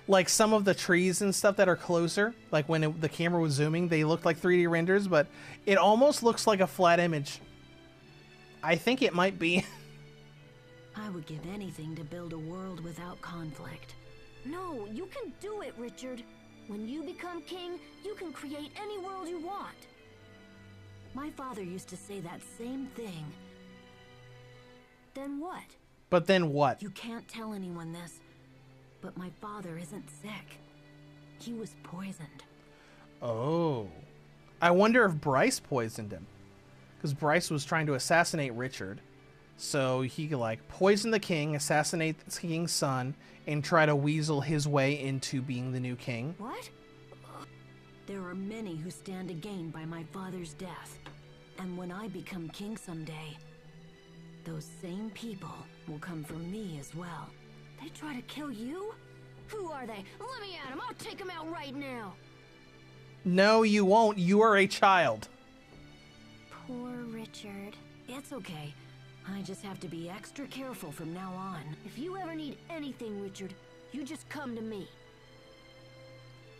Like some of the trees and stuff that are closer, like when the camera was zooming, they looked like 3D renders, but it almost looks like a flat image. I think it might be. I would give anything to build a world without conflict. No, you can do it, Richard. When you become king, you can create any world you want. My father used to say that same thing. Then what? But then what? You can't tell anyone this, but my father isn't sick. He was poisoned. Oh. I wonder if Bryce poisoned him. Because Bryce was trying to assassinate Richard. So he could, like, poison the king, assassinate the king's son, and try to weasel his way into being the new king. What? There are many who stand to gain by my father's death. And when I become king someday, those same people will come for me as well. They try to kill you? Who are they? Let me at them. I'll take them out right now. No, you won't. You are a child. Poor Richard. It's okay. I just have to be extra careful from now on. If you ever need anything, Richard, you just come to me.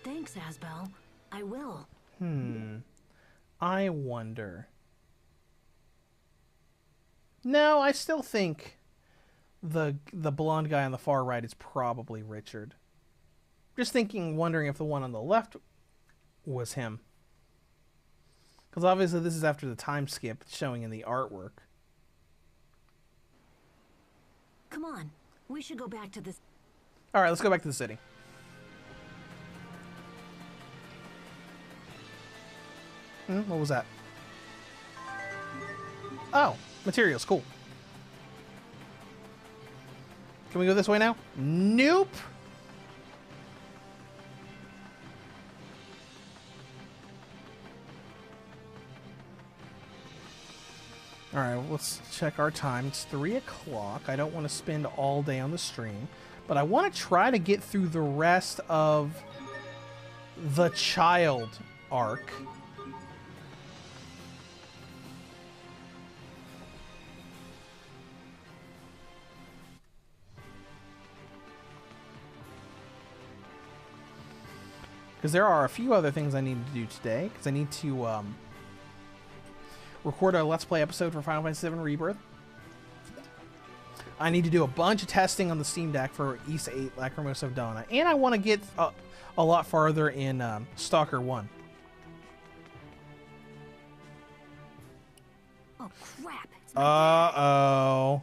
Thanks, Asbel. I will. I wonder. No, I still think the blonde guy on the far right is probably Richard. Just wondering if the one on the left was him. Because obviously this is after the time skip showing in the artwork. Come on, we should go back to this. All right, let's go back to the city. What was that? Oh, materials, cool. Can we go this way now? Nope. All right, let's check our time. It's 3 o'clock. I don't want to spend all day on the stream, but I want to try to get through the rest of the child arc. Because there are a few other things I need to do today. Because I need to record a Let's Play episode for Final Fantasy VII Rebirth. I need to do a bunch of testing on the Steam Deck for Ys 8 Lacrimosa of Donna. And I want to get a lot farther in Stalker 1. Oh, crap. Uh-oh.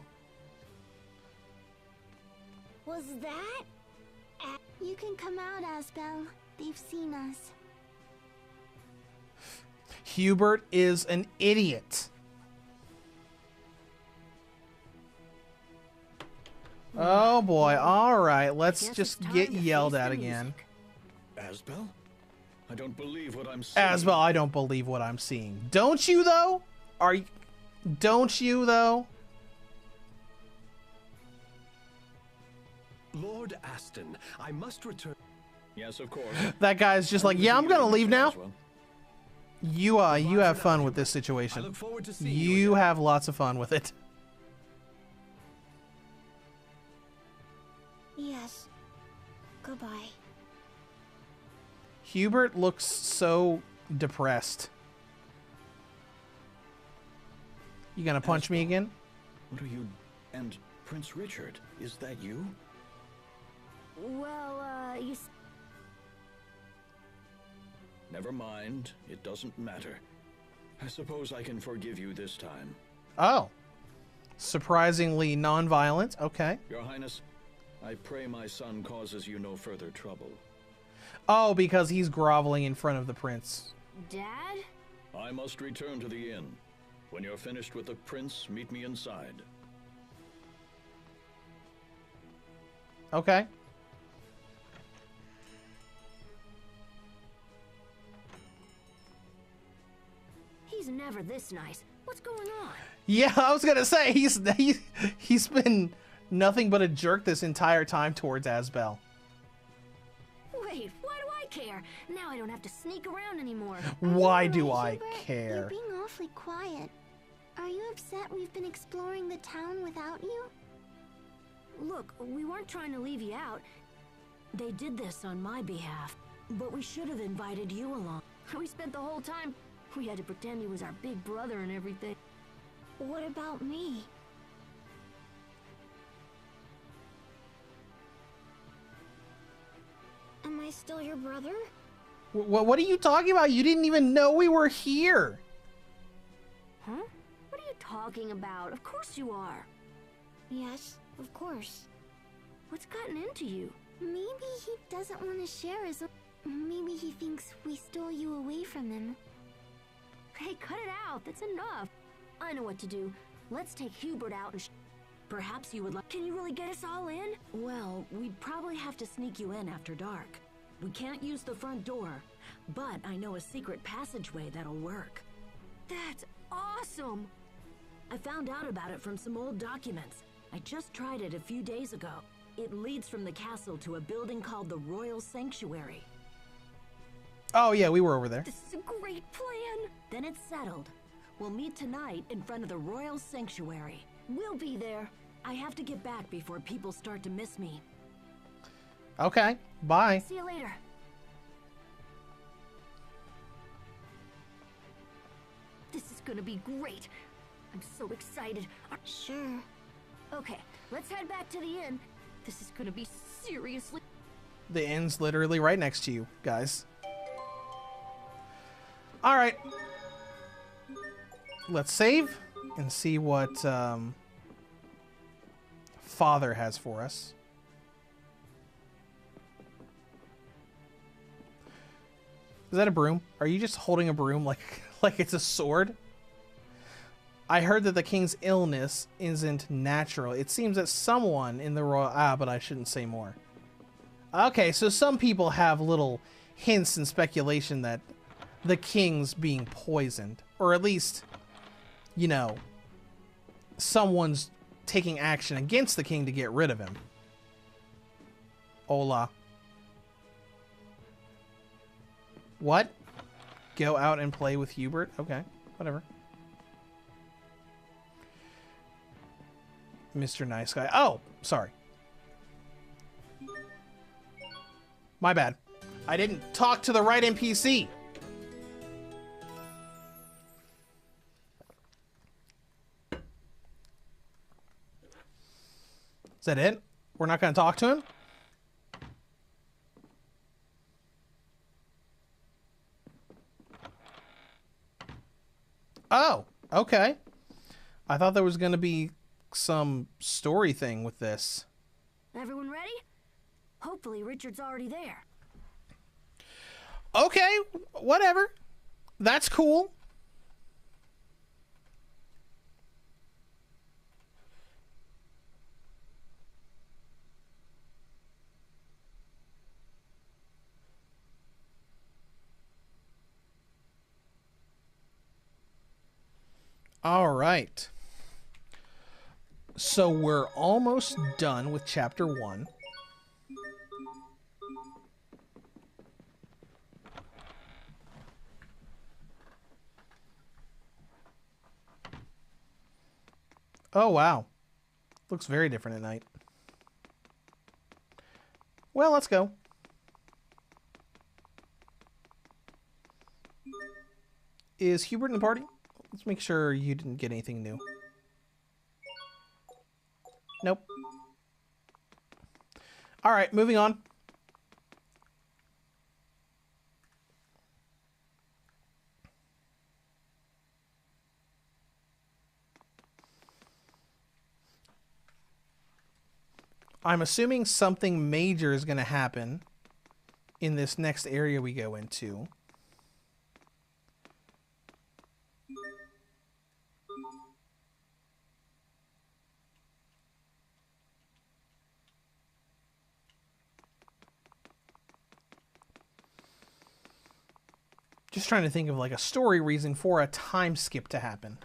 Was that? You can come out, Asbel. They've seen us. Hubert is an idiot. Oh boy, alright, let's just get yelled at again. Asbel? I don't believe what I'm seeing. Asbel, I don't believe what I'm seeing. Don't you, though? Don't you, though? Lord Aston, I must return. Yes, of course. That guy's just like, yeah, I'm gonna leave now. You have fun with this I situation. look forward to seeing You have lots of fun with it. Yes. Goodbye. Hubert looks so depressed. You gonna punch me again? What are you... And Prince Richard, is that you? Well, Never mind. It doesn't matter. I suppose I can forgive you this time. Oh. Surprisingly non-violent. Okay. Your Highness, I pray my son causes you no further trouble. Oh, because he's groveling in front of the prince. Dad? I must return to the inn. When you're finished with the prince, meet me inside. Okay. He's never this nice. What's going on? Yeah, I was gonna say he's been nothing but a jerk this entire time towards Asbel. Wait, why do I care? Now I don't have to sneak around anymore. Why do I Hubert, care? You're being awfully quiet. Are you upset we've been exploring the town without you? Look, we weren't trying to leave you out. They did this on my behalf, but we should have invited you along. We spent the whole time. We had to pretend he was our big brother and everything. What about me? Am I still your brother? What are you talking about? You didn't even know we were here. Huh? What are you talking about? Of course you are. Yes, of course. What's gotten into you? Maybe he doesn't want to share his... Maybe he thinks we stole you away from him. Hey, cut it out. That's enough. I know what to do. Let's take Hubert out and... Perhaps you would like... Can you really get us all in? Well, we'd probably have to sneak you in after dark. We can't use the front door, but I know a secret passageway that'll work. That's awesome! I found out about it from some old documents. I just tried it a few days ago. It leads from the castle to a building called the Royal Sanctuary. Oh yeah, we were over there. This is a great plan! Then it's settled. We'll meet tonight in front of the Royal Sanctuary. We'll be there. I have to get back before people start to miss me. Okay, bye. See you later. This is gonna be great. I'm so excited. Sure. Okay, let's head back to the inn. This is gonna be seriously... The inn's literally right next to you, guys. Alright. Let's save and see what Father has for us. Is that a broom? Are you just holding a broom like it's a sword? I heard that the king's illness isn't natural. It seems that someone in the royal... but I shouldn't say more. Okay, so some people have little hints and speculation that the king's being poisoned. Or at least, you know, someone's taking action against the king to get rid of him. Hola. What? Go out and play with Hubert? Okay, whatever. Mr. Nice Guy. Oh, sorry. My bad. I didn't talk to the right NPC. Is that it? We're not going to talk to him? Oh, okay. I thought there was going to be some story thing with this. Everyone ready? Hopefully Richard's already there. Okay, whatever. That's cool. All right. So we're almost done with chapter 1. Oh, wow. Looks very different at night. Well, let's go. Is Hubert in the party? Let's make sure you didn't get anything new. Nope. Alright, moving on. I'm assuming something major is going to happen in this next area we go into. Just trying to think of like a story reason for a time skip to happen.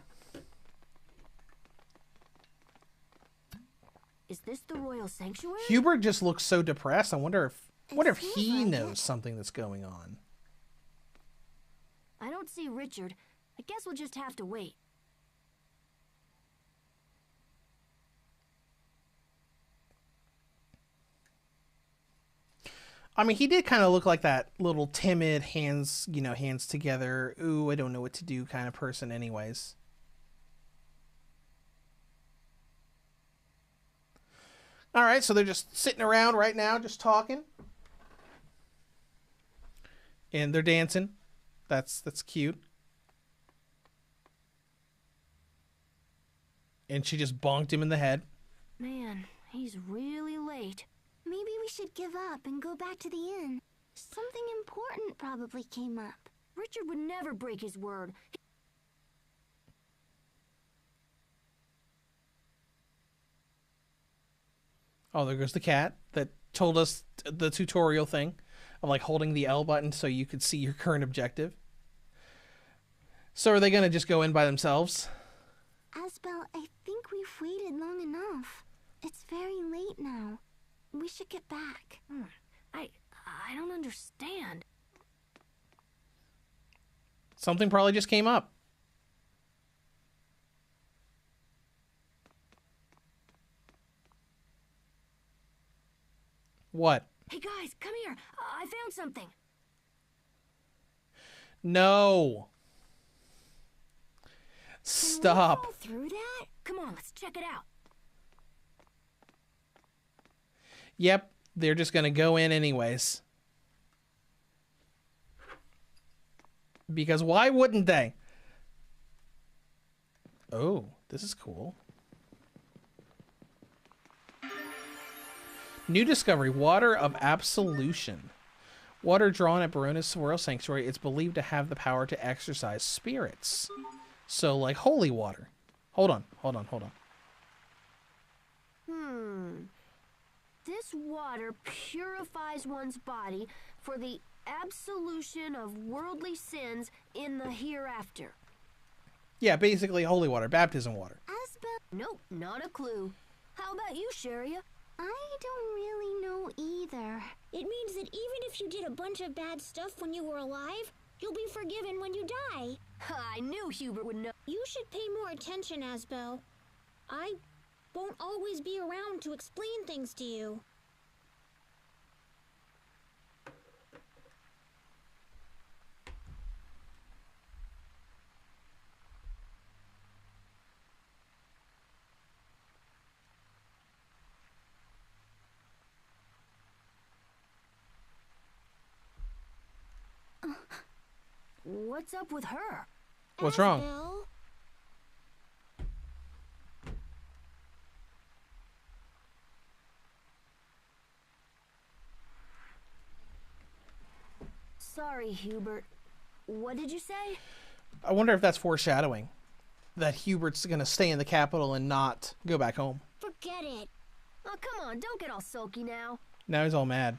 Is this the royal sanctuary? Hubert just looks so depressed. I wonder if he knows something that's going on. I don't see Richard. I guess we'll just have to wait. I mean, he did kind of look like that little timid hands together. Ooh, I don't know what to do kind of person anyways. All right, so they're just sitting around right now, just talking. And they're dancing. That's cute. And she just bonked him in the head. Man, he's really late. Maybe we should give up and go back to the inn. Something important probably came up. Richard would never break his word. Oh, there goes the cat that told us the tutorial thing of like holding the L button so you could see your current objective. So are they going to just go in by themselves? Asbel, I think we've waited long enough. It's very late now. We should get back. I don't understand. Something probably just came up. What? Hey guys, come here. I found something. No. Stop. Can we fall through that? Come on, let's check it out. Yep, they're just going to go in anyways. Because why wouldn't they? Oh, this is cool. New discovery, Water of Absolution. Water drawn at Barona's Royal Sanctuary, it's believed to have the power to exorcise spirits. So, like holy water. Hold on. This water purifies one's body for the absolution of worldly sins in the hereafter. Yeah, basically holy water, baptism water. Asbel? Nope, not a clue. How about you, Sharia? I don't really know either. It means that even if you did a bunch of bad stuff when you were alive, you'll be forgiven when you die. I knew Hubert would know. You should pay more attention, Asbel. I won't always be around to explain things to you. What's up with her? What's wrong? Asbel? Sorry, Hubert. What did you say? I wonder if that's foreshadowing. That Hubert's going to stay in the capital and not go back home. Forget it. Oh, come on, don't get all sulky now. Now he's all mad.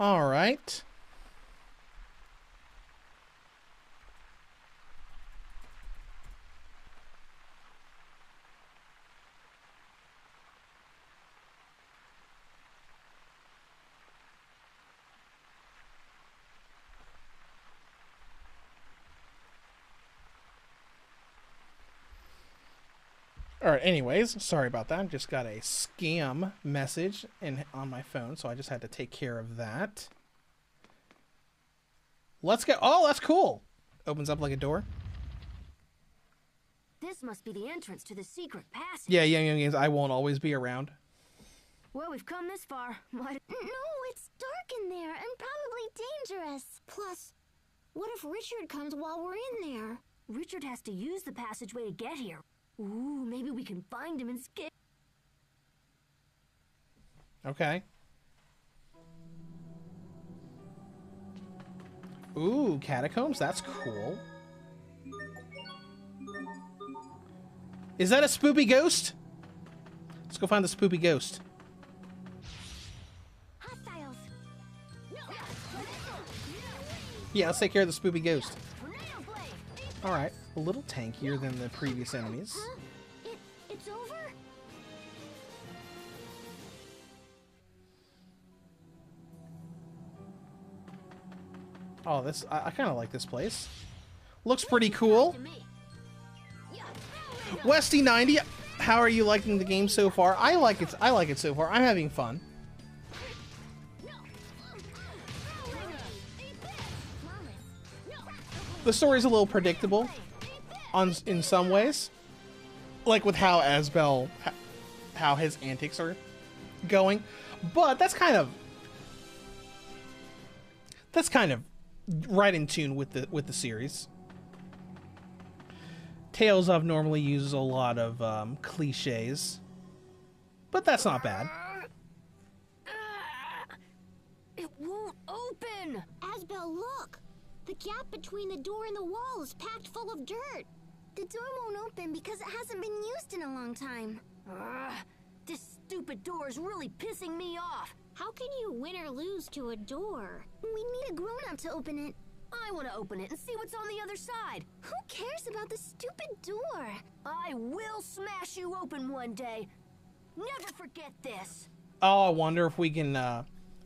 All right. All right, anyways, sorry about that. I just got a scam message on my phone, so I just had to take care of that. Let's go. Oh, that's cool. Opens up like a door. This must be the entrance to the secret passage. Yeah, Young Games, I won't always be around. Well, we've come this far. Why? No, it's dark in there and probably dangerous. Plus, what if Richard comes while we're in there? Richard has to use the passageway to get here. Ooh, maybe we can find him and skip. Okay. Ooh, catacombs? That's cool. Is that a spoopy ghost? Let's go find the spoopy ghost. Hostiles. Yeah, let's take care of the spoopy ghost. Alright, a little tankier than the previous enemies. Huh? It's over? Oh, this I kind of like this place. Looks pretty cool. Westy90, how are you liking the game so far? I like it so far. I'm having fun. The story's a little predictable in some ways. Like with how Asbel, how his antics are going. But that's kind of right in tune with the series. Tales of normally uses a lot of cliches, but that's not bad. It won't open! Asbel, look! The gap between the door and the wall is packed full of dirt. The door won't open because it hasn't been used in a long time. This stupid door is really pissing me off. How can you win or lose to a door? We need a grown-up to open it. I want to open it and see what's on the other side. Who cares about the stupid door? I will smash you open one day. Never forget this. Oh, I wonder if we can,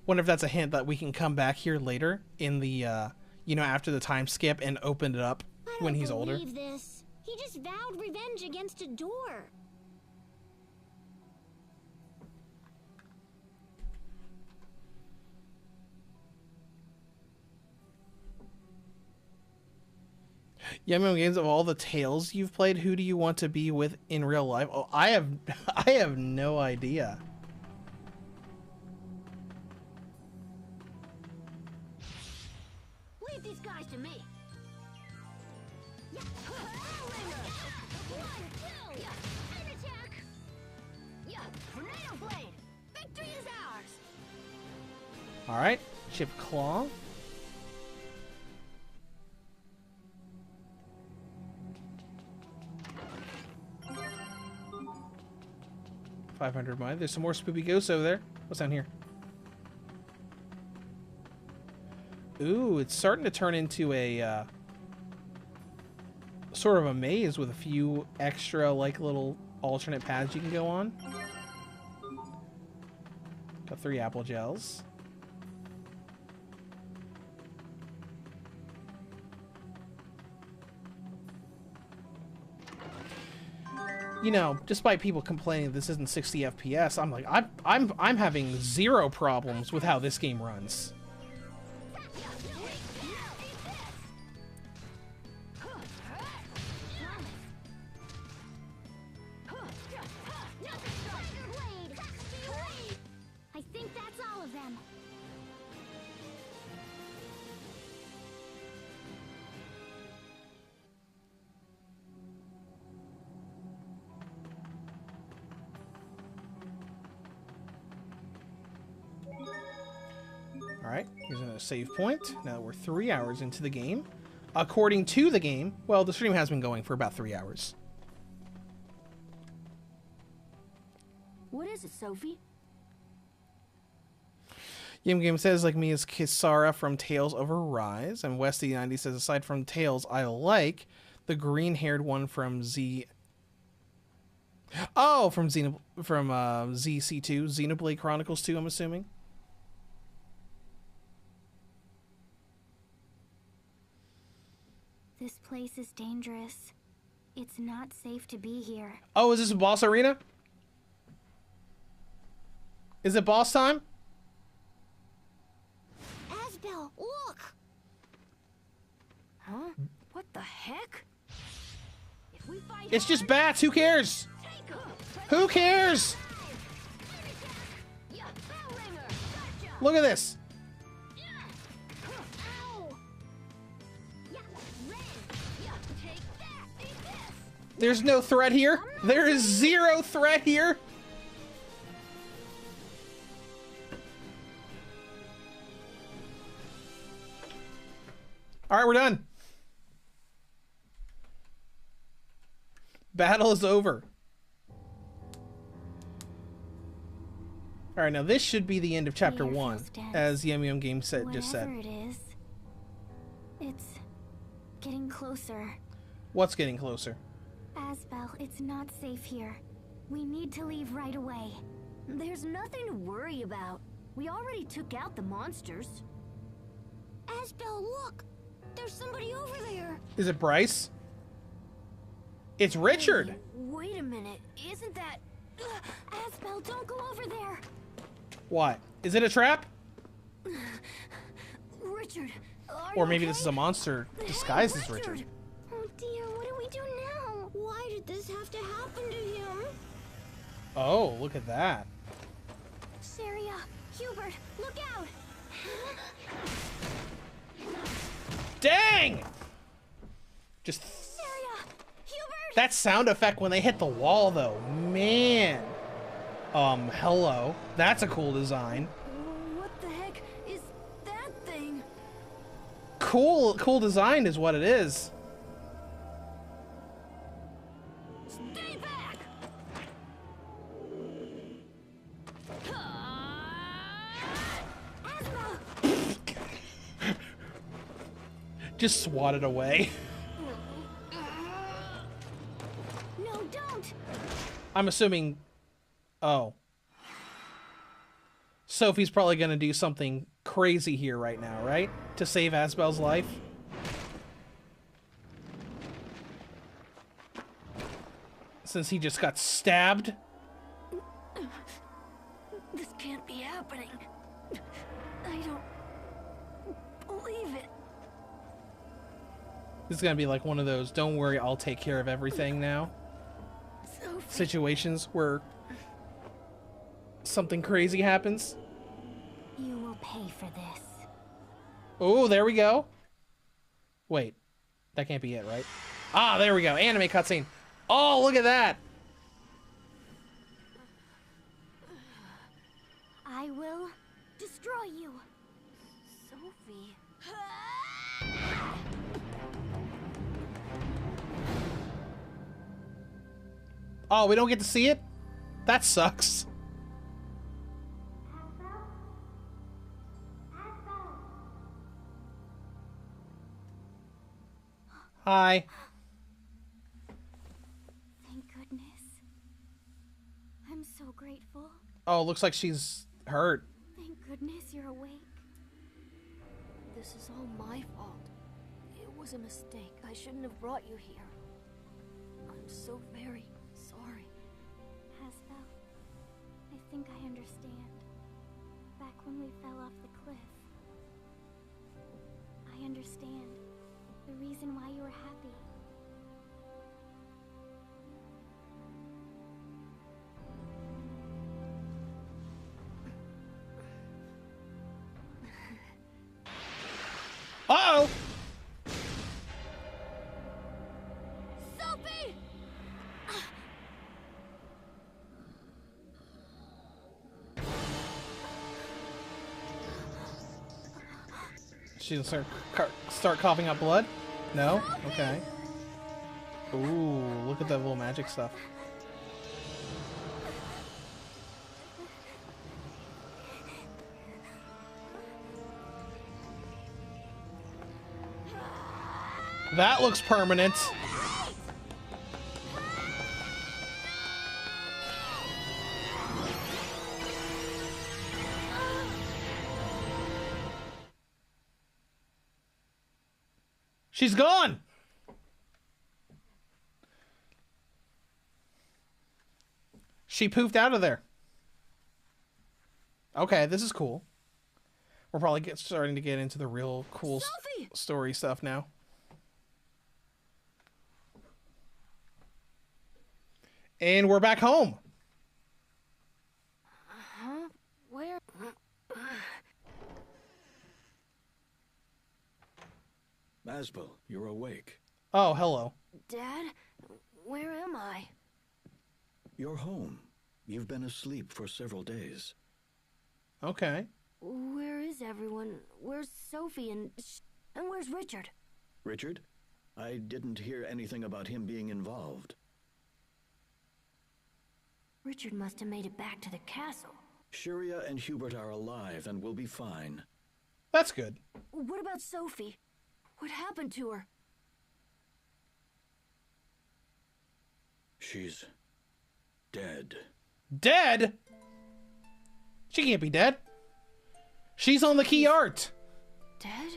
wonder if that's a hint that we can come back here later in the, you know, after the time skip and open it up when he's older. I don't believe this. He just vowed revenge against a door. Yeah, Games, of all the Tales you've played, who do you want to be with in real life? Oh, I have no idea. Leave these guys to me. Victory is ours. All right, Chip Claw. $500 money. There's some more spoopy ghosts over there. What's down here? Ooh, it's starting to turn into a sort of a maze with a few extra like little alternate paths you can go on. Got 3 apple gels. You know, despite people complaining this isn't 60 FPS, I'm like, I'm having 0 problems with how this game runs. I think that's all of them. Alright, here's another save point. Now that we're 3 hours into the game. According to the game, well, the stream has been going for about 3 hours. What is it, Sophie? Game says, like me, is Kisara from Tales of Arise. And Westy90 says, aside from Tales, I like the green-haired one from Z... Oh, from ZC2, Xenoblade Chronicles 2, I'm assuming. This place is dangerous. It's not safe to be here. Oh, is this a boss arena? Is it boss time? Asbel, look! Huh? What the heck? If we fight It's just bats. Who cares? Who cares? Look at this. There's no threat here. There is zero threat here. All right, we're done. Battle is over. All right, now this should be the end of chapter 1, as Yum Game just said. Whatever it is, it's getting closer. What's getting closer? Asbel, it's not safe here. We need to leave right away. There's nothing to worry about. We already took out the monsters. Asbel, look! There's somebody over there! Is it Bryce? It's Richard! Wait a minute, isn't that... Asbel, don't go over there! What? Is it a trap? Richard, or maybe this is a monster disguised as Richard. Oh dear, what do we do now? Why did this have to happen to him? Oh, look at that. Sharia, Hubert, look out! Dang! Just... Sharia, Hubert! That sound effect when they hit the wall, though. Man. Hello. That's a cool design. What the heck is that thing? Cool design is what it is. Stay back! Just swat it away. No, don't! I'm assuming... Oh. Sophie's probably gonna do something crazy here right now, right? To save Asbel's life. Since he just got stabbed. This can't be happening. I don't believe it. This is gonna be like one of those, don't worry, I'll take care of everything now. Sophie. Situations where something crazy happens. You will pay for this. Oh, there we go. Wait, that can't be it, right? Ah, there we go. Anime cutscene. Oh, look at that. I will destroy you. Sophie. Oh, we don't get to see it? That sucks. Hi. Thank goodness. I'm so grateful. Oh, looks like she's hurt. Thank goodness you're awake. This is all my fault. It was a mistake. I shouldn't have brought you here. I'm so very sorry. Asbel, I think I understand. Back when we fell off the cliff. I understand. The reason why you were happy. Uh-oh! Sophie! She'll start coughing up blood? No? Okay. Ooh, look at that little magic stuff. That looks permanent. She's gone. She poofed out of there. Okay, this is cool. We're probably starting to get into the real cool story stuff now. And we're back home. Huh? Where? Asbel, you're awake. Oh, hello. Dad, where am I? You're home. You've been asleep for several days. Okay. Where is everyone? Where's Sophie and where's Richard? Richard? I didn't hear anything about him being involved. Richard must have made it back to the castle. Sharia and Hubert are alive and will be fine. That's good. What about Sophie? What happened to her? She's dead. Dead? She can't be dead. She's on the key art. Dead?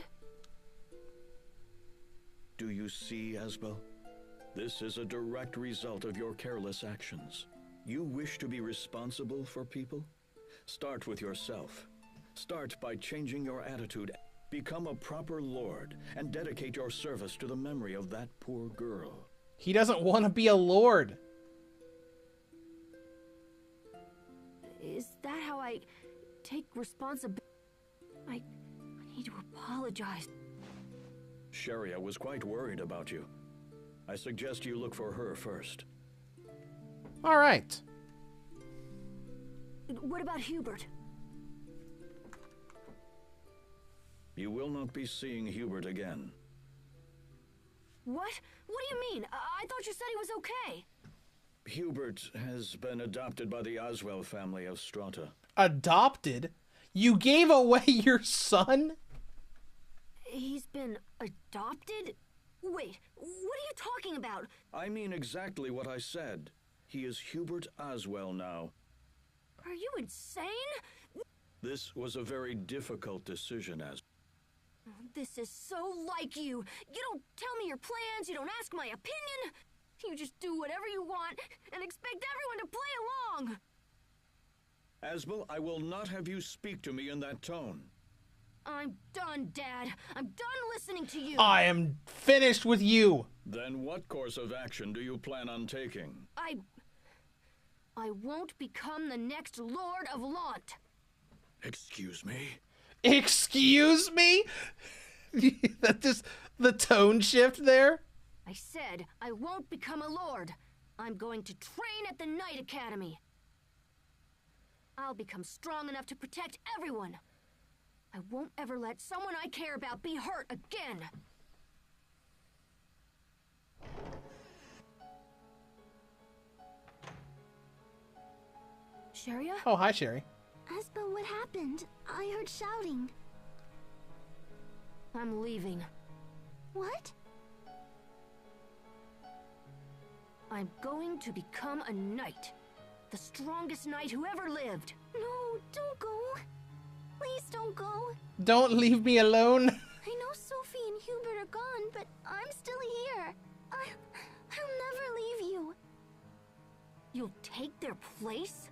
Do you see, Asbel? This is a direct result of your careless actions. You wish to be responsible for people? Start with yourself. Start by changing your attitude. Become a proper lord and dedicate your service to the memory of that poor girl. He doesn't want to be a lord. Is that how I take responsibility? I need to apologize. Sharia was quite worried about you. I suggest you look for her first. All right. What about Hubert? You will not be seeing Hubert again. What? What do you mean? I thought you said he was okay. Hubert has been adopted by the Oswell family of Strata. Adopted? You gave away your son? He's been adopted? Wait, what are you talking about? I mean exactly what I said. He is Hubert Oswell now. Are you insane? This was a very difficult decision, This is so like you. You don't tell me your plans, you don't ask my opinion. You just do whatever you want and expect everyone to play along. Asbel, I will not have you speak to me in that tone. I'm done, Dad. I'm done listening to you. I am finished with you. Then what course of action do you plan on taking? I won't become the next Lord of Lhant. Excuse me? Excuse me? That just the tone shift there? I said I won't become a lord. I'm going to train at the Knight Academy. I'll become strong enough to protect everyone. I won't ever let someone I care about be hurt again. Sharia? Oh, hi, Sherry. Asbel, what happened? I heard shouting. I'm leaving. What? I'm going to become a knight. The strongest knight who ever lived. No, don't go. Please don't go. Don't leave me alone. I know Sophie and Hubert are gone, but I'm still here. I'll never leave you. You'll take their place?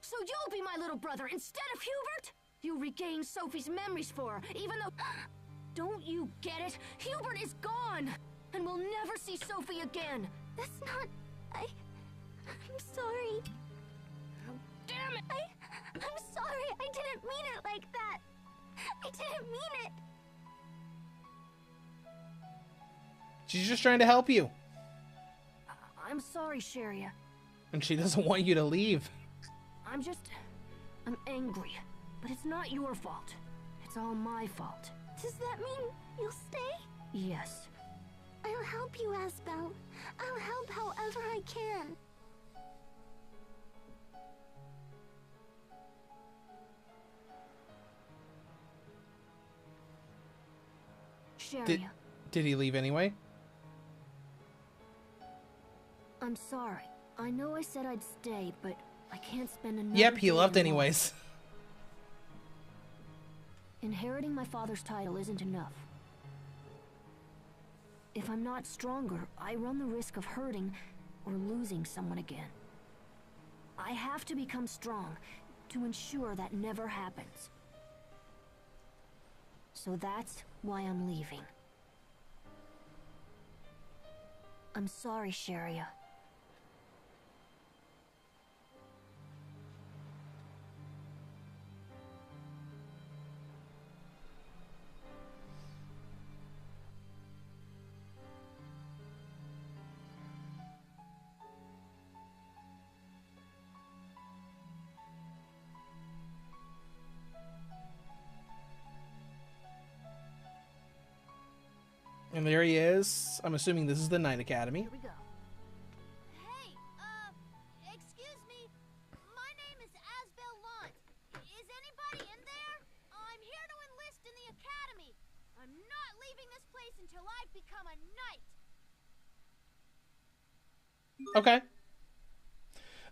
So you'll be my little brother instead of Hubert? You regain Sophie's memories for her, even though... Don't you get it? Hubert is gone! And we'll never see Sophie again! That's not... I'm sorry. Damn it! I'm sorry. I didn't mean it like that. I didn't mean it. She's just trying to help you. I'm sorry, Sharia. And she doesn't want you to leave. I'm angry. But it's not your fault. It's all my fault. Does that mean you'll stay? Yes. I'll help you, Asbel. I'll help however I can. Sharia, Did he leave anyway? I'm sorry. I know I said I'd stay, but I can't spend another Yep, he day left alone. anyways. Inheriting my father's title isn't enough. If I'm not stronger, I run the risk of hurting or losing someone again. I have to become strong to ensure that never happens. So that's why I'm leaving. I'm sorry, Sharia. And there he is. I'm assuming this is the Knight Academy. Here we go. Hey, excuse me. My name is Asbel Lhant. Is anybody in there? I'm here to enlist in the academy. I'm not leaving this place until I've become a knight. Okay.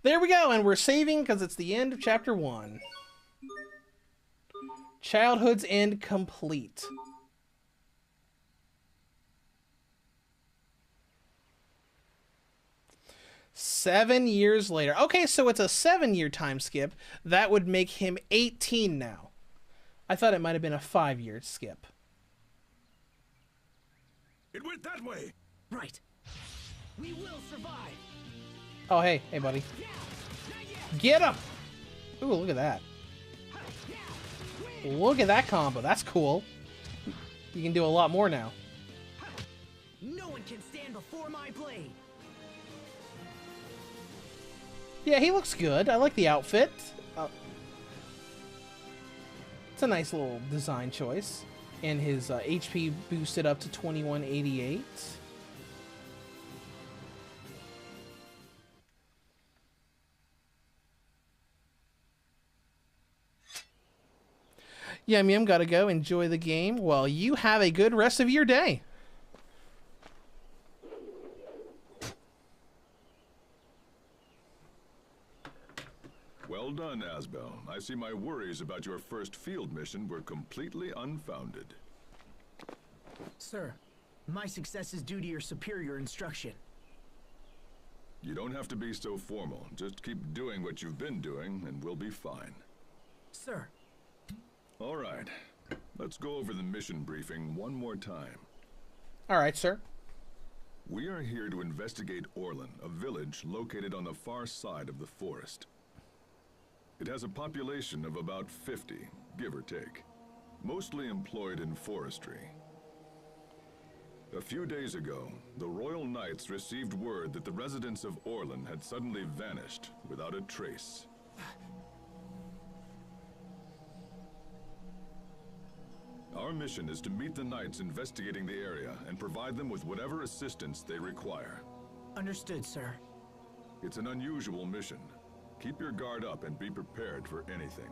There we go, and we're saving because it's the end of chapter 1. Childhood's End complete. Seven years later. Okay, so it's a 7-year time skip. That would make him 18 now. I thought it might have been a 5-year skip. It went that way. Right. We will survive. Oh, hey, buddy. Get him! Ooh, look at that. Look at that combo. That's cool. You can do a lot more now. No one can stand before my blade. Yeah, he looks good. I like the outfit. It's a nice little design choice. And his HP boosted up to 2188. Yum Yum gotta go. Enjoy the game. Well, you have a good rest of your day. Well done, Asbel. I see my worries about your first field mission were completely unfounded. Sir, my success is due to your superior instruction. You don't have to be so formal. Just keep doing what you've been doing, and we'll be fine. Sir. All right. Let's go over the mission briefing one more time. All right, sir. We are here to investigate Orland, a village located on the far side of the forest. It has a population of about 50, give or take, mostly employed in forestry. A few days ago, the Royal Knights received word that the residents of Orland had suddenly vanished without a trace. Our mission is to meet the Knights investigating the area and provide them with whatever assistance they require. Understood, sir. It's an unusual mission. Keep your guard up and be prepared for anything.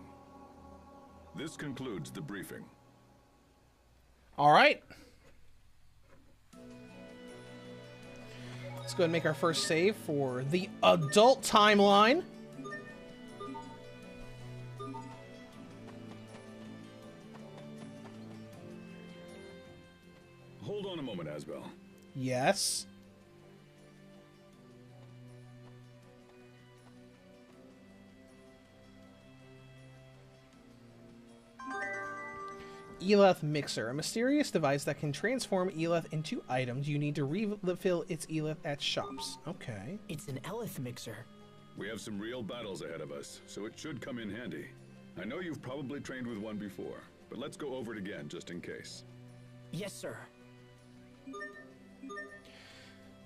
This concludes the briefing. All right. Let's go ahead and make our first save for the adult timeline. Hold on a moment, Asbel. Yes. Eleth Mixer, a mysterious device that can transform Eleth into items. You need to refill its Eleth at shops. Okay. It's an Eleth mixer. We have some real battles ahead of us, so it should come in handy. I know you've probably trained with one before, but let's go over it again just in case. Yes, sir.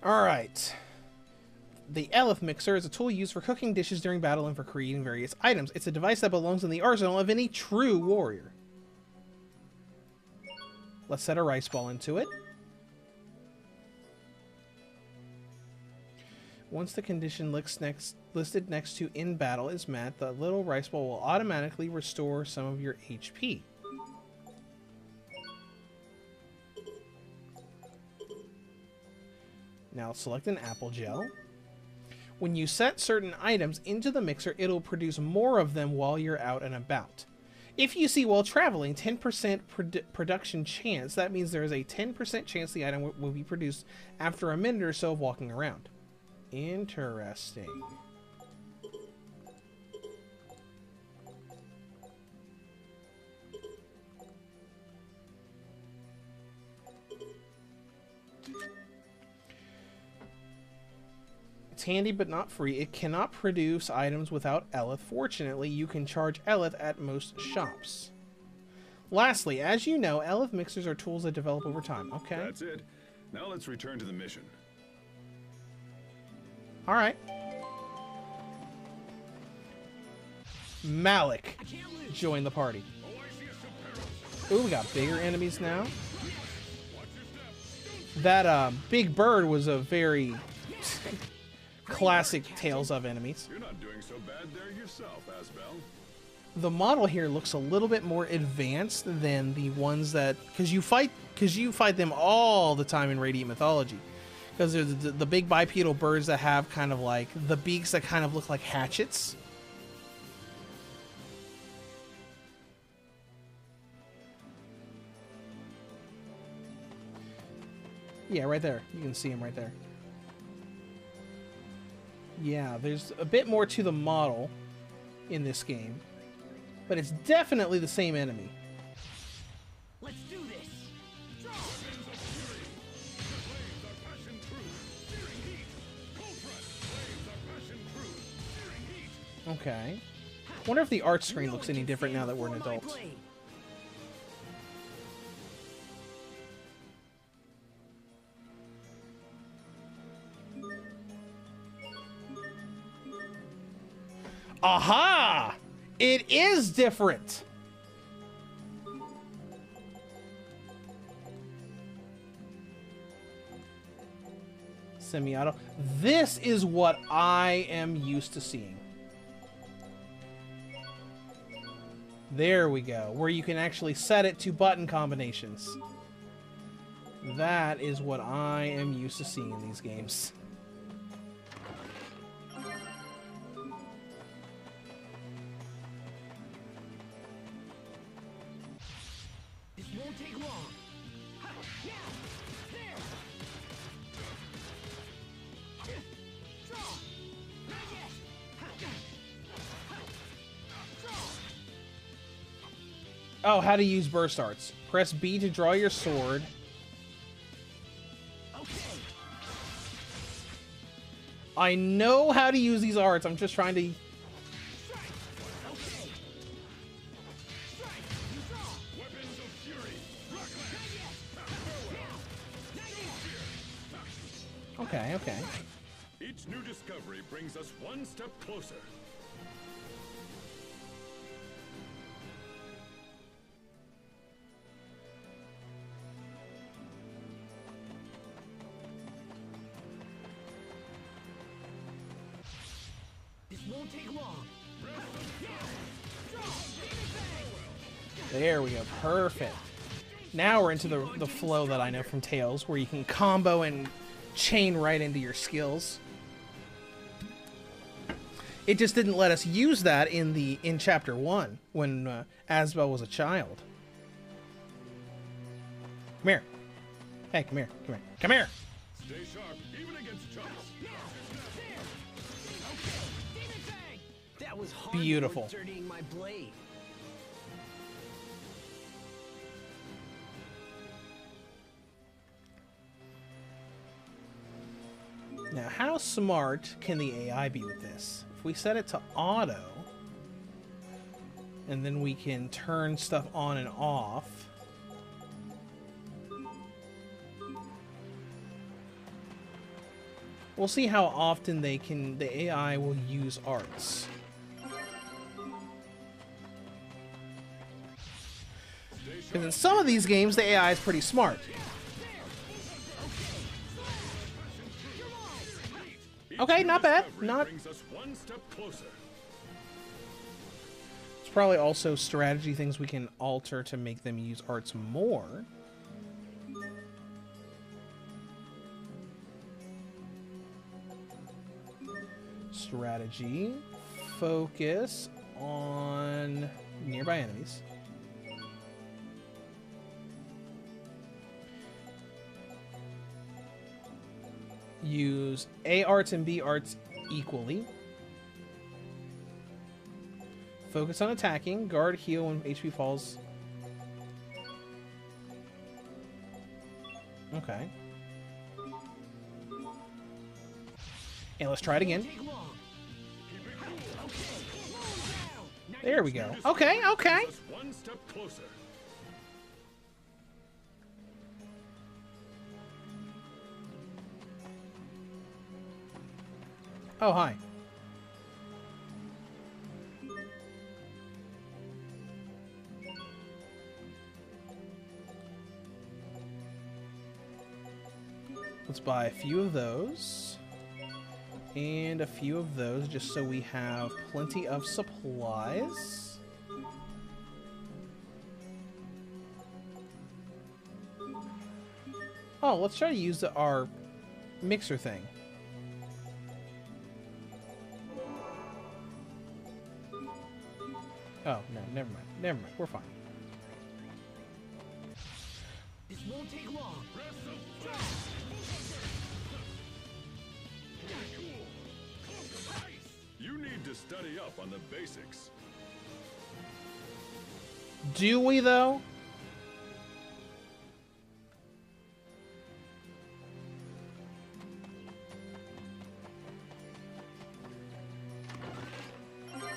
All right. The Eleth Mixer is a tool used for cooking dishes during battle and for creating various items. It's a device that belongs in the arsenal of any true warrior. Let's set a rice ball into it. Once the condition listed next to in battle is met, the little rice ball will automatically restore some of your HP. Now select an apple gel. When you set certain items into the mixer, it'll produce more of them while you're out and about. If you see while traveling 10% production chance, that means there is a 10% chance the item will be produced after a minute or so of walking around. Interesting. It's handy but not free. It cannot produce items without Eleth. Fortunately, you can charge Eleth at most shops. Lastly, as you know, Eleth mixers are tools that develop over time. Okay. That's it. Now let's return to the mission. Alright. Malik, join the party. Ooh, we got bigger enemies now. That big bird was a very classic Tales of enemies. You're not doing so bad there yourself, Asbel. The model here looks a little bit more advanced than the ones that, because you fight them all the time in Radiant Mythology. Because they're the big bipedal birds that have kind of like the beaks that kind of look like hatchets. Yeah, right there. You can see him right there. Yeah, there's a bit more to the model in this game, but it's definitely the same enemy. Let's do this. Draw. Okay. Wonder if the art screen looks any different now that we're an adult. Aha! It is different! Semi-auto. This is what I am used to seeing. There we go. Where you can actually set it to button combinations. That is what I am used to seeing in these games. Oh, how to use burst arts. Press B to draw your sword. Okay. I know how to use these arts. I'm just trying to... Okay, okay. Each new discovery brings us one step closer. Won't take long. There we go. Perfect. Now we're into the flow that I know from Tales, where you can combo and chain right into your skills. It just didn't let us use that in Chapter 1 when Asbel was a child. Come here. Hey, come here. Come here. Come here. Stay sharp, even against chumps. That was hard. Beautiful. Dirtying my blade. Now, how smart can the AI be with this? If we set it to auto, and then we can turn stuff on and off. We'll see how often the AI will use arts. Because in some of these games, the AI is pretty smart. Okay, not bad. Not. It's probably also strategy things we can alter to make them use arts more. Strategy. Focus on nearby enemies. Use A arts and B arts equally. Focus on attacking. Guard, heal when HP falls. Okay. And let's try it again. There we go. Okay, okay. One step closer. Oh, hi. Let's buy a few of those. And a few of those, just so we have plenty of supplies. Oh, let's try to use our mixer thing. Oh, no, never mind. Never mind. We're fine. This won't take long. You need to study up on the basics. Do we, though?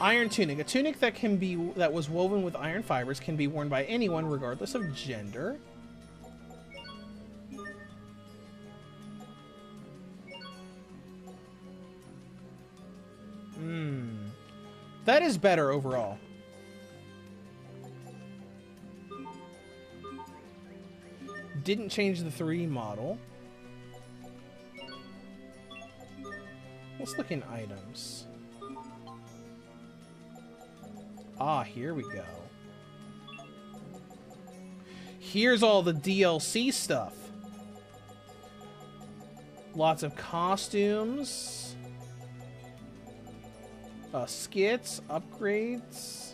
Iron tunic. A tunic that was woven with iron fibers can be worn by anyone regardless of gender. That is better overall. Didn't change the 3D model. Let's look in items. Ah, here we go. Here's all the DLC stuff. Lots of costumes. Skits, upgrades.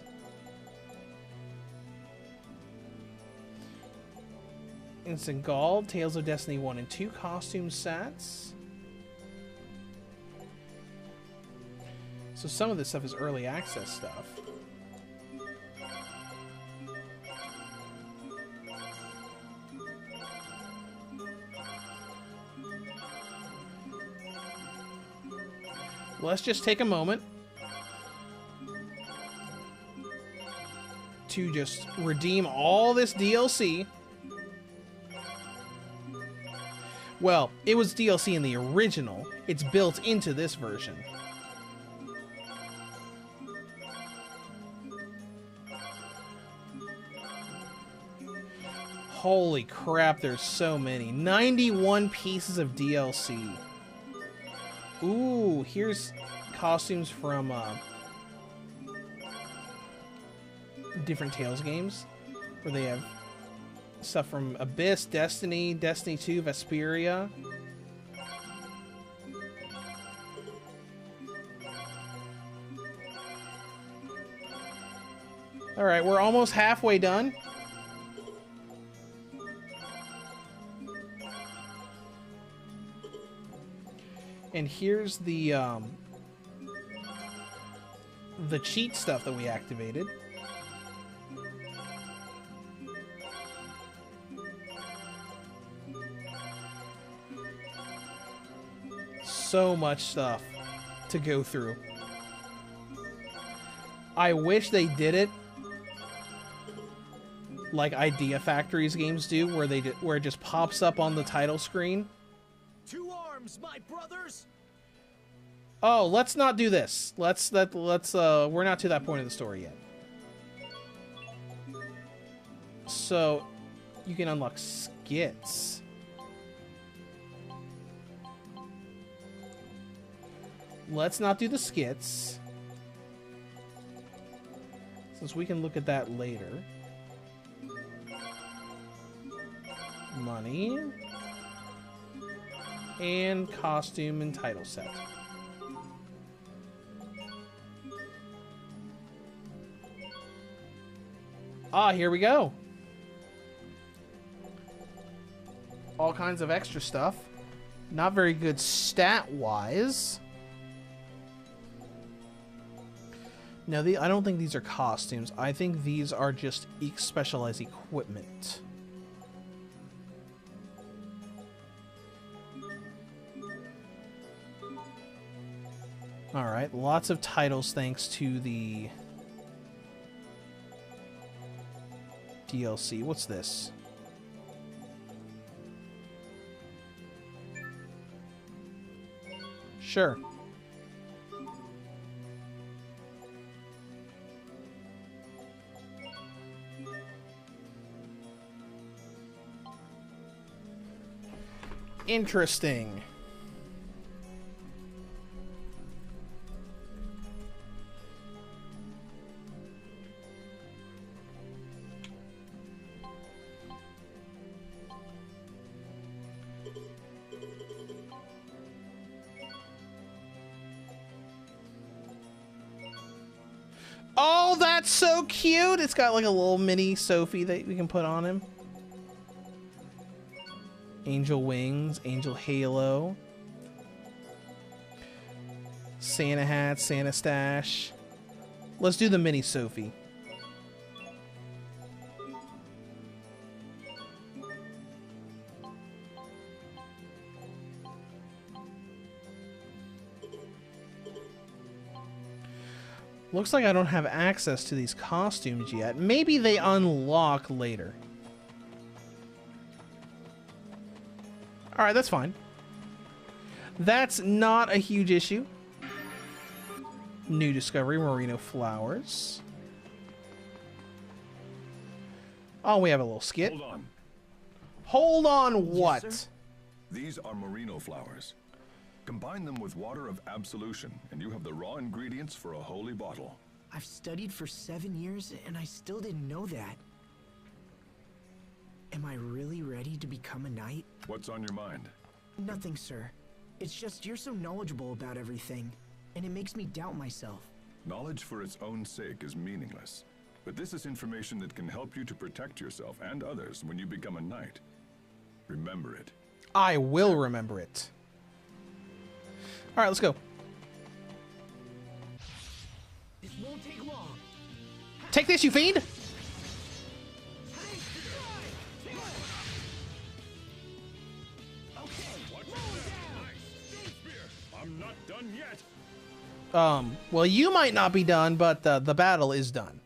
Instant Gold, Tales of Destiny 1 and 2 costume sets. So some of this stuff is early access stuff. Let's just take a moment to just redeem all this DLC. Well, it was DLC in the original. It's built into this version. Holy crap, there's so many. 91 pieces of DLC. Ooh, here's costumes from different Tales games, where they have stuff from Abyss, Destiny, Destiny 2, Vesperia. Alright, we're almost halfway done. And here's the cheat stuff that we activated. So much stuff to go through. I wish they did it like Idea Factory's games do, where it just pops up on the title screen. Two arms, my brothers. Oh, let's not do this. Let's we're not to that point of the story yet. So you can unlock skits. Let's not do the skits, since we can look at that later. Money. And costume and title set. Ah, here we go. All kinds of extra stuff. Not very good stat-wise. No, I don't think these are costumes. I think these are just specialized equipment. Alright, lots of titles thanks to the DLC. What's this? Sure. Interesting. Oh, that's so cute! It's got like a little mini Sophie that we can put on him. Angel wings, angel halo. Santa hat, Santa stash. Let's do the mini Sophie. Looks like I don't have access to these costumes yet. Maybe they unlock later. Alright, that's fine. That's not a huge issue. New discovery, merino flowers. Oh, we have a little skit. Hold on. Hold on what? Yes, these are merino flowers. Combine them with water of absolution, and you have the raw ingredients for a holy bottle. I've studied for 7 years, and I still didn't know that. Am I really ready to become a knight? What's on your mind? Nothing, sir. It's just you're so knowledgeable about everything, and it makes me doubt myself. Knowledge for its own sake is meaningless. But this is information that can help you to protect yourself and others when you become a knight. Remember it. I will remember it. Alright, let's go. This won't take long. Take this, you fiend! I'm not done yet. Well, you might not be done, but the battle is done.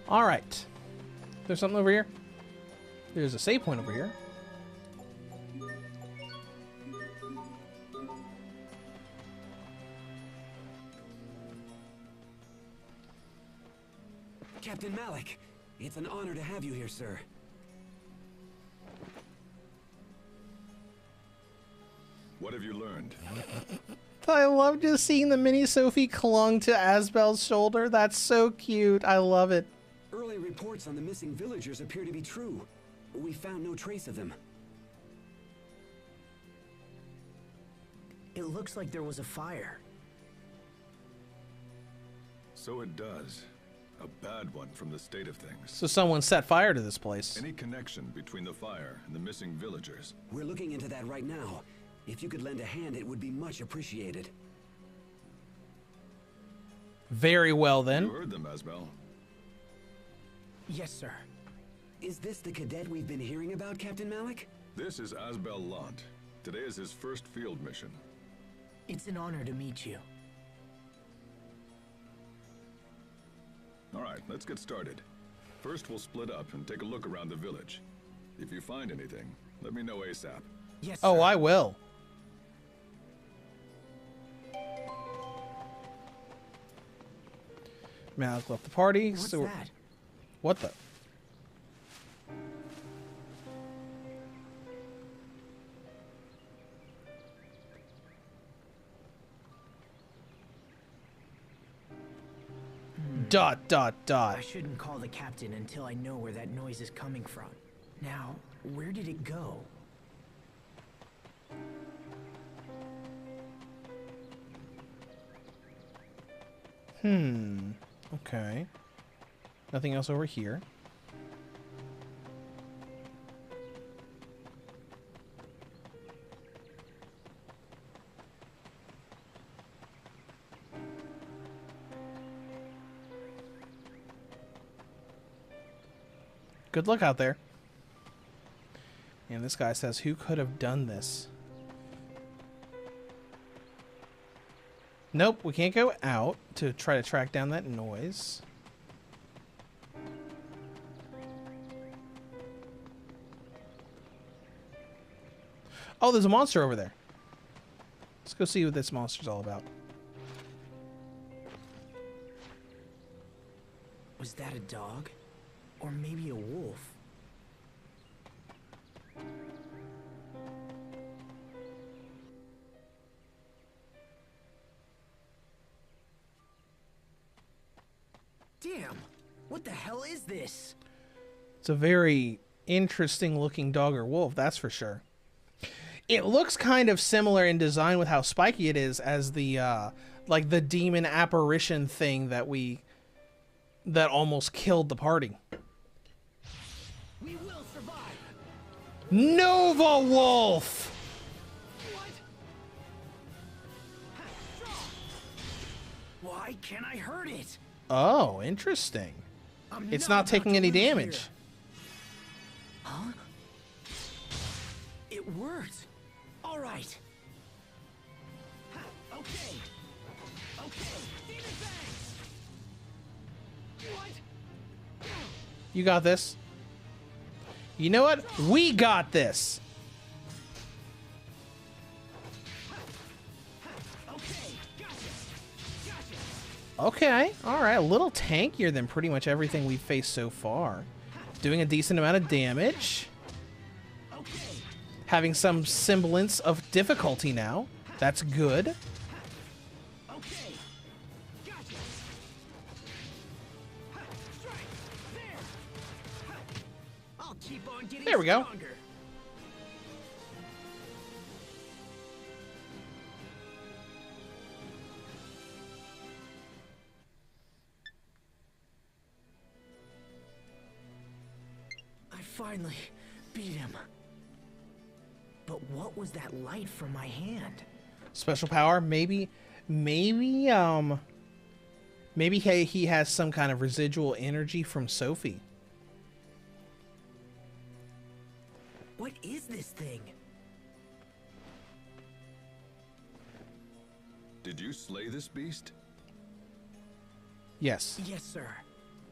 Alright. There's something over here. There's a save point over here. Captain Malik, it's an honor to have you here, sir. What have you learned? I love just seeing the mini Sophie clung to Asbel's shoulder. That's so cute. I love it. Early reports on the missing villagers appear to be true. We found no trace of them. It looks like there was a fire. So it does. A bad one from the state of things. So someone set fire to this place. Any connection between the fire and the missing villagers? We're looking into that right now. If you could lend a hand, it would be much appreciated. Very well, then. You heard them, Asbel. Yes, sir. Is this the cadet we've been hearing about, Captain Malik? This is Asbel Lhant. Today is his first field mission. It's an honor to meet you. All right, let's get started. First, we'll split up and take a look around the village. If you find anything, let me know ASAP. Yes, sir. Oh, I will. Malik left the party. What's so that? What the? Dot, dot, I dot. shouldn't call the captain until I know where that noise is coming from. Now, where did it go? Okay. Nothing else over here. Good luck out there. And this guy says, who could have done this? Nope, we can't go out to try to track down that noise. Oh, there's a monster over there. Let's go see what this monster's all about. Was that a dog? Or maybe a wolf? Damn! What the hell is this? It's a very interesting looking dog or wolf, that's for sure. It looks kind of similar in design with how spiky it is as the like the demon apparition thing that almost killed the party. We will survive. Nova Wolf. What? Why can't I hurt it? Oh, interesting. It's not taking any damage. Here. Huh? It worked. All right. Okay. Okay. Demon fangs. What? You got this. You know what? We got this. Okay, alright, a little tankier than pretty much everything we've faced so far. Doing a decent amount of damage. Having some semblance of difficulty now. That's good. There we go. Finally beat him. But what was that light from my hand? Special power? Maybe he has some kind of residual energy from Sophie. What is this thing? Did you slay this beast? Yes. Yes, sir.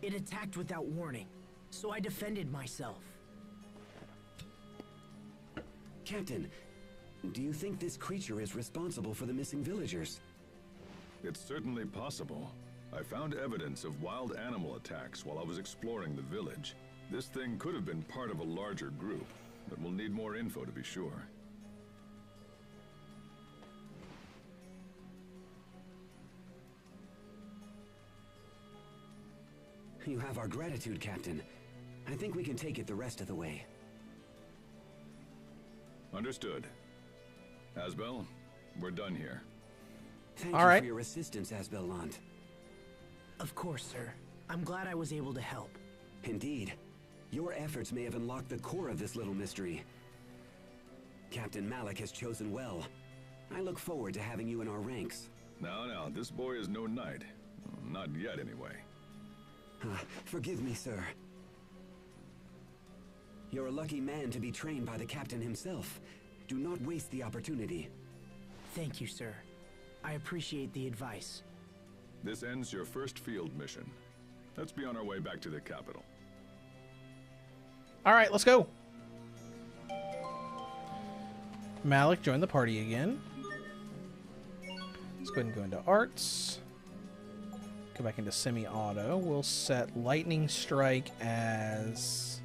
It attacked without warning, so I defended myself. Captain, do you think this creature is responsible for the missing villagers? It's certainly possible. I found evidence of wild animal attacks while I was exploring the village. This thing could have been part of a larger group, but we'll need more info to be sure. You have our gratitude, Captain. I think we can take it the rest of the way. Understood. Asbel, we're done here. Thank you for your assistance, Asbel Lhant. Of course, sir. I'm glad I was able to help. Indeed. Your efforts may have unlocked the core of this little mystery. Captain Malik has chosen well. I look forward to having you in our ranks. Now, this boy is no knight. Not yet, anyway. Forgive me, sir. You're a lucky man to be trained by the captain himself. Do not waste the opportunity. Thank you, sir. I appreciate the advice. This ends your first field mission. Let's be on our way back to the capital. All right, let's go. Malik joined the party again. Let's go ahead and go into arts. Go back into semi-auto. We'll set lightning strike as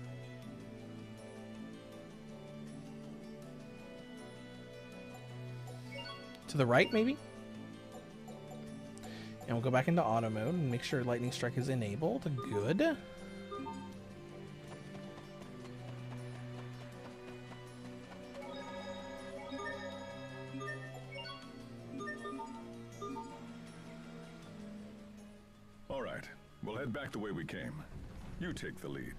to the right, maybe? And we'll go back into auto mode and make sure lightning strike is enabled. Good. All right, we'll head back the way we came. You take the lead.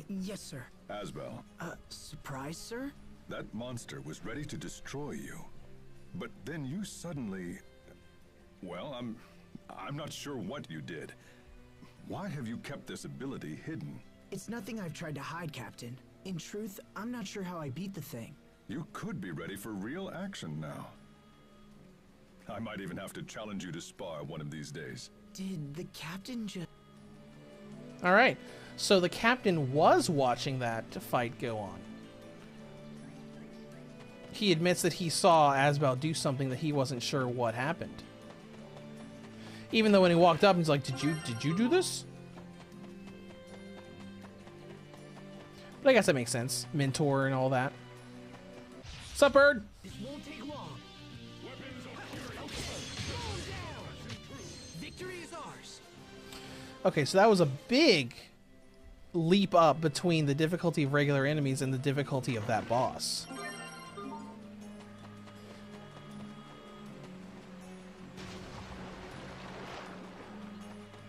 Yes, sir. Asbel, Surprise, sir? that monster was ready to destroy you. But then you suddenly... Well, I'm not sure what you did. Why have you kept this ability hidden? It's nothing I've tried to hide, Captain. In truth, I'm not sure how I beat the thing. You could be ready for real action now. I might even have to challenge you to spar one of these days. Did the Captain just... Alright, so the Captain was watching that fight go on. He admits that he saw Asbel do something that he wasn't sure what happened. Even though when he walked up, he's like, did you do this? But I guess that makes sense. Mentor and all that. Sup, bird? This won't take long. Victory is ours. Okay, so that was a big leap up between the difficulty of regular enemies and the difficulty of that boss.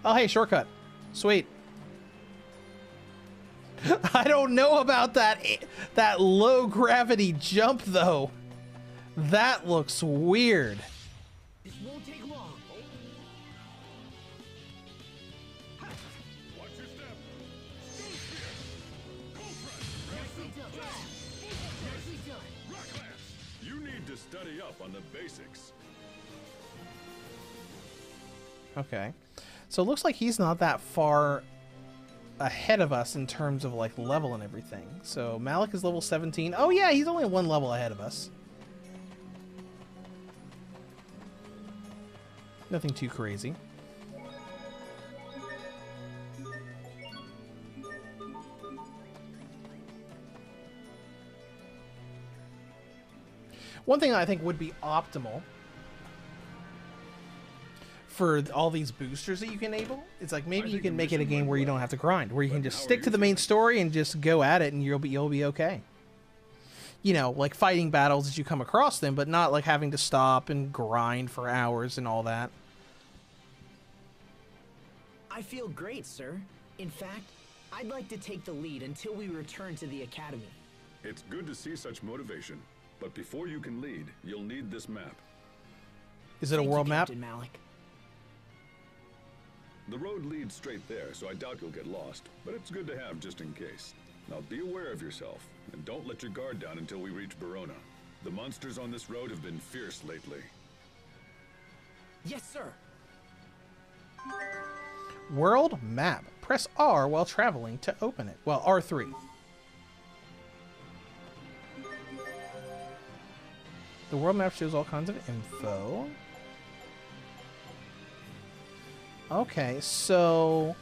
Oh, hey, shortcut. Sweet. I don't know about that low gravity jump though. That looks weird. This won't take long. Watch your step. You need to study up on the basics. Okay. So it looks like he's not that far ahead of us in terms of like level and everything. So Malik is level 17. Oh yeah, he's only one level ahead of us. Nothing too crazy. One thing I think would be optimal for all these boosters that you can enable, it's like maybe you can make it a game where you don't have to grind, where you can just stick to the main story and just go at it and you'll be okay. You know, like fighting battles as you come across them, but not like having to stop and grind for hours and all that. I feel great, sir. In fact, I'd like to take the lead until we return to the Academy. It's good to see such motivation, but before you can lead, you'll need this map. Is it a world map? Captain Malik. The road leads straight there, so I doubt you'll get lost, but it's good to have just in case. Now be aware of yourself, and don't let your guard down until we reach Verona. The monsters on this road have been fierce lately. Yes, sir. World map. Press R while traveling to open it. Well, R3. The world map shows all kinds of info. Okay, so...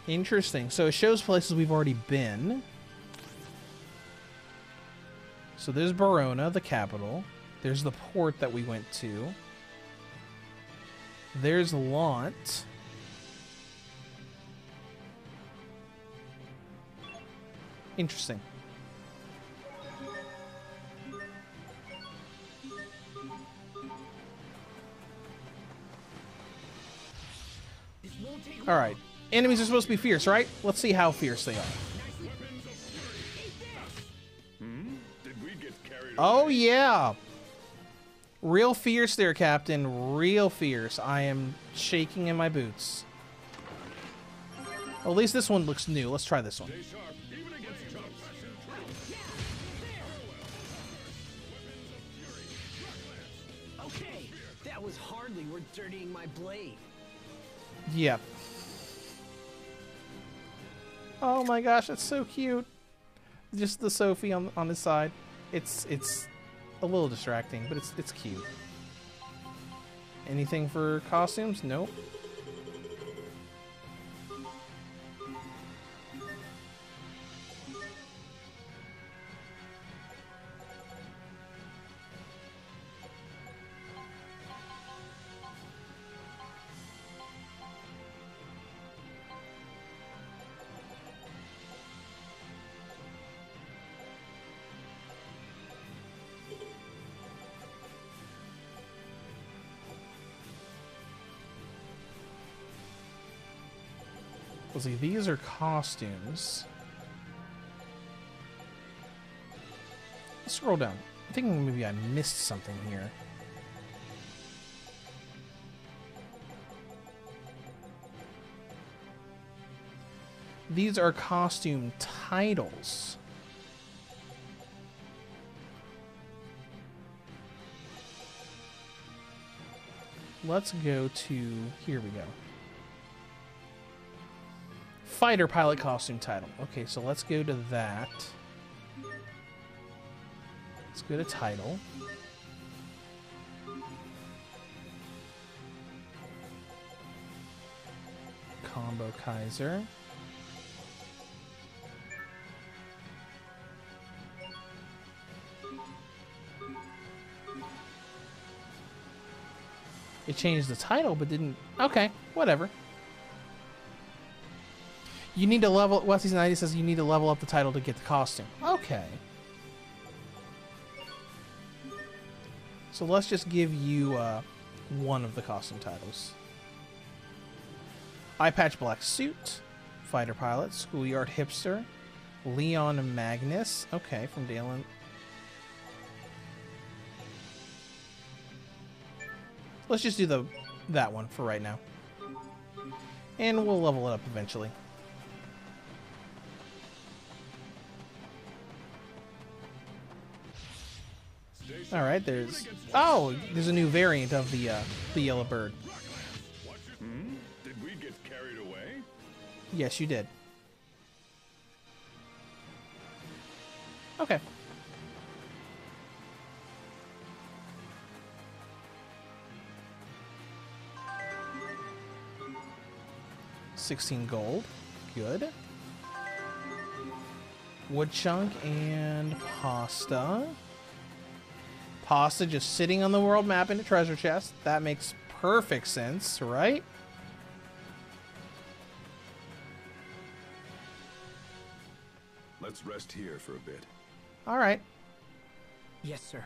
Interesting. So it shows places we've already been. So there's Verona, the capital. There's the port that we went to. There's Lhant. Interesting. All right. Enemies are supposed to be fierce, right? Let's see how fierce they are. Oh, yeah. Real fierce there, Captain. Real fierce. I am shaking in my boots. Well, at least this one looks new. Let's try this one. Okay, that was hardly worth dirtying my blade. Yeah. Oh my gosh, it's so cute. Just the Sophie on his side. It's a little distracting, but it's cute. Anything for costumes? Nope. Let's see, these are costumes. Let's scroll down. I think maybe I missed something here. These are costume titles. Let's go to, here we go. Fighter pilot costume title. Okay, so let's go to that. Let's go to title. Combo Kaiser. It changed the title, but didn't... Okay, whatever. You need to level... Westies90 says you need to level up the title to get the costume. Okay. So let's just give you one of the costume titles. Eye Patch Black Suit. Fighter Pilot. Schoolyard Hipster. Leon Magnus. Okay, from Dalen. Let's just do that one for right now. And we'll level it up eventually. Alright, there's... Oh! There's a new variant of the yellow bird. Did we get carried away? Yes, you did. Okay. $16 gold. Good. Wood chunk and pasta. Pasta just sitting on the world map in a treasure chest. That makes perfect sense, right? Let's rest here for a bit. All right. Yes, sir.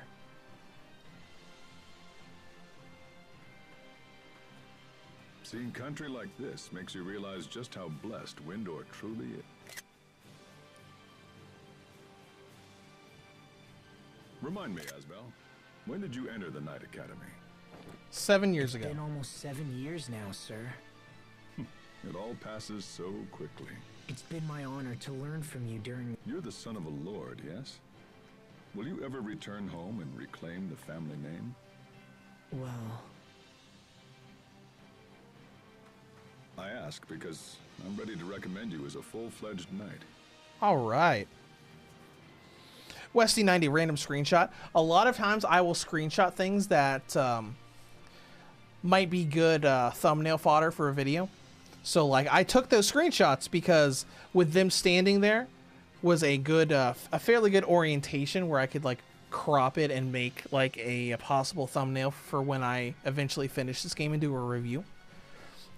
Seeing country like this makes you realize just how blessed Windor truly is. Remind me, Asbel, when did you enter the Knight Academy? 7 years ago. It's been almost 7 years now, sir. It all passes so quickly. It's been my honor to learn from you during... You're the son of a lord, yes? Will you ever return home and reclaim the family name? Well... I ask because I'm ready to recommend you as a full-fledged knight. All right. Westy90 random screenshot. A lot of times I will screenshot things that might be good thumbnail fodder for a video. So like I took those screenshots because with them standing there was a good, a fairly good orientation where I could like crop it and make like a possible thumbnail for when I eventually finish this game and do a review.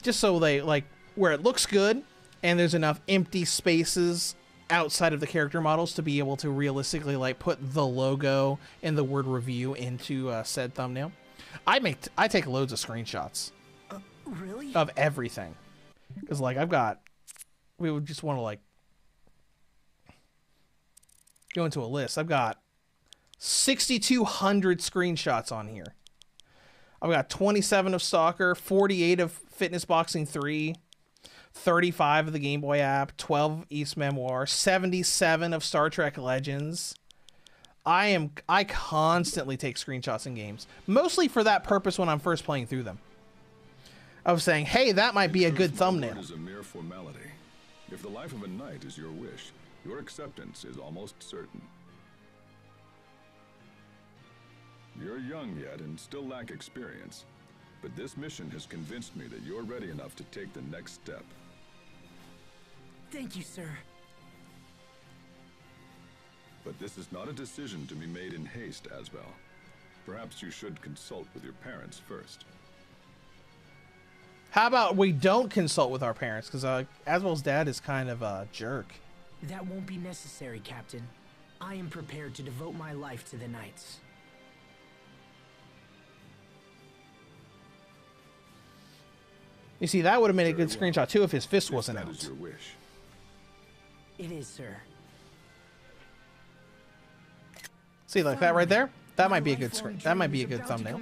Just so they like where it looks good and there's enough empty spaces outside of the character models to be able to realistically like put the logo and the word review into said thumbnail. I take loads of screenshots. Really? Of everything. Because like we would just want to like go into a list. I've got 6,200 screenshots on here. I've got 27 of Stalker, 48 of Fitness Boxing 3, 35 of the Game Boy app, 12 of East Memoir, 77 of Star Trek Legends. I constantly take screenshots in games, mostly for that purpose when I'm first playing through them. Of saying, hey, that might be a good thumbnail. Is a mere formality. If the life of a knight is your wish, your acceptance is almost certain. You're young yet and still lack experience, but this mission has convinced me that you're ready enough to take the next step. Thank you, sir. But this is not a decision to be made in haste, Asbel. Perhaps you should consult with your parents first. How about we don't consult with our parents? Because Asbel's dad is kind of a jerk. That won't be necessary, Captain. I am prepared to devote my life to the Knights. You see, that would have made a good screenshot too if his fist wasn't That out. is your wish. It is, sir. See, like that right there? That might be a good screen. That might be a good thumbnail.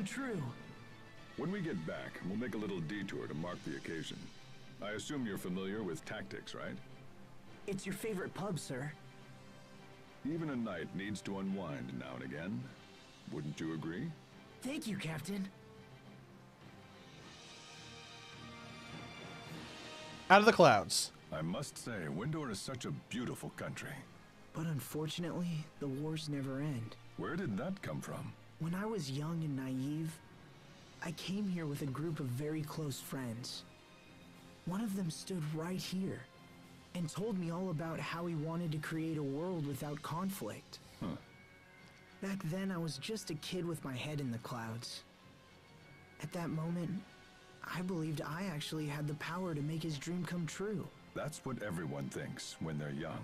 When we get back, we'll make a little detour to mark the occasion. I assume you're familiar with tactics, right? It's your favorite pub, sir. Even a knight needs to unwind now and again. Wouldn't you agree? Thank you, Captain. Out of the clouds. I must say, Windor is such a beautiful country. But unfortunately, the wars never end. Where did that come from? When I was young and naive, I came here with a group of very close friends. One of them stood right here and told me all about how he wanted to create a world without conflict. Huh. Back then, I was just a kid with my head in the clouds. At that moment, I believed I actually had the power to make his dream come true. That's what everyone thinks when they're young.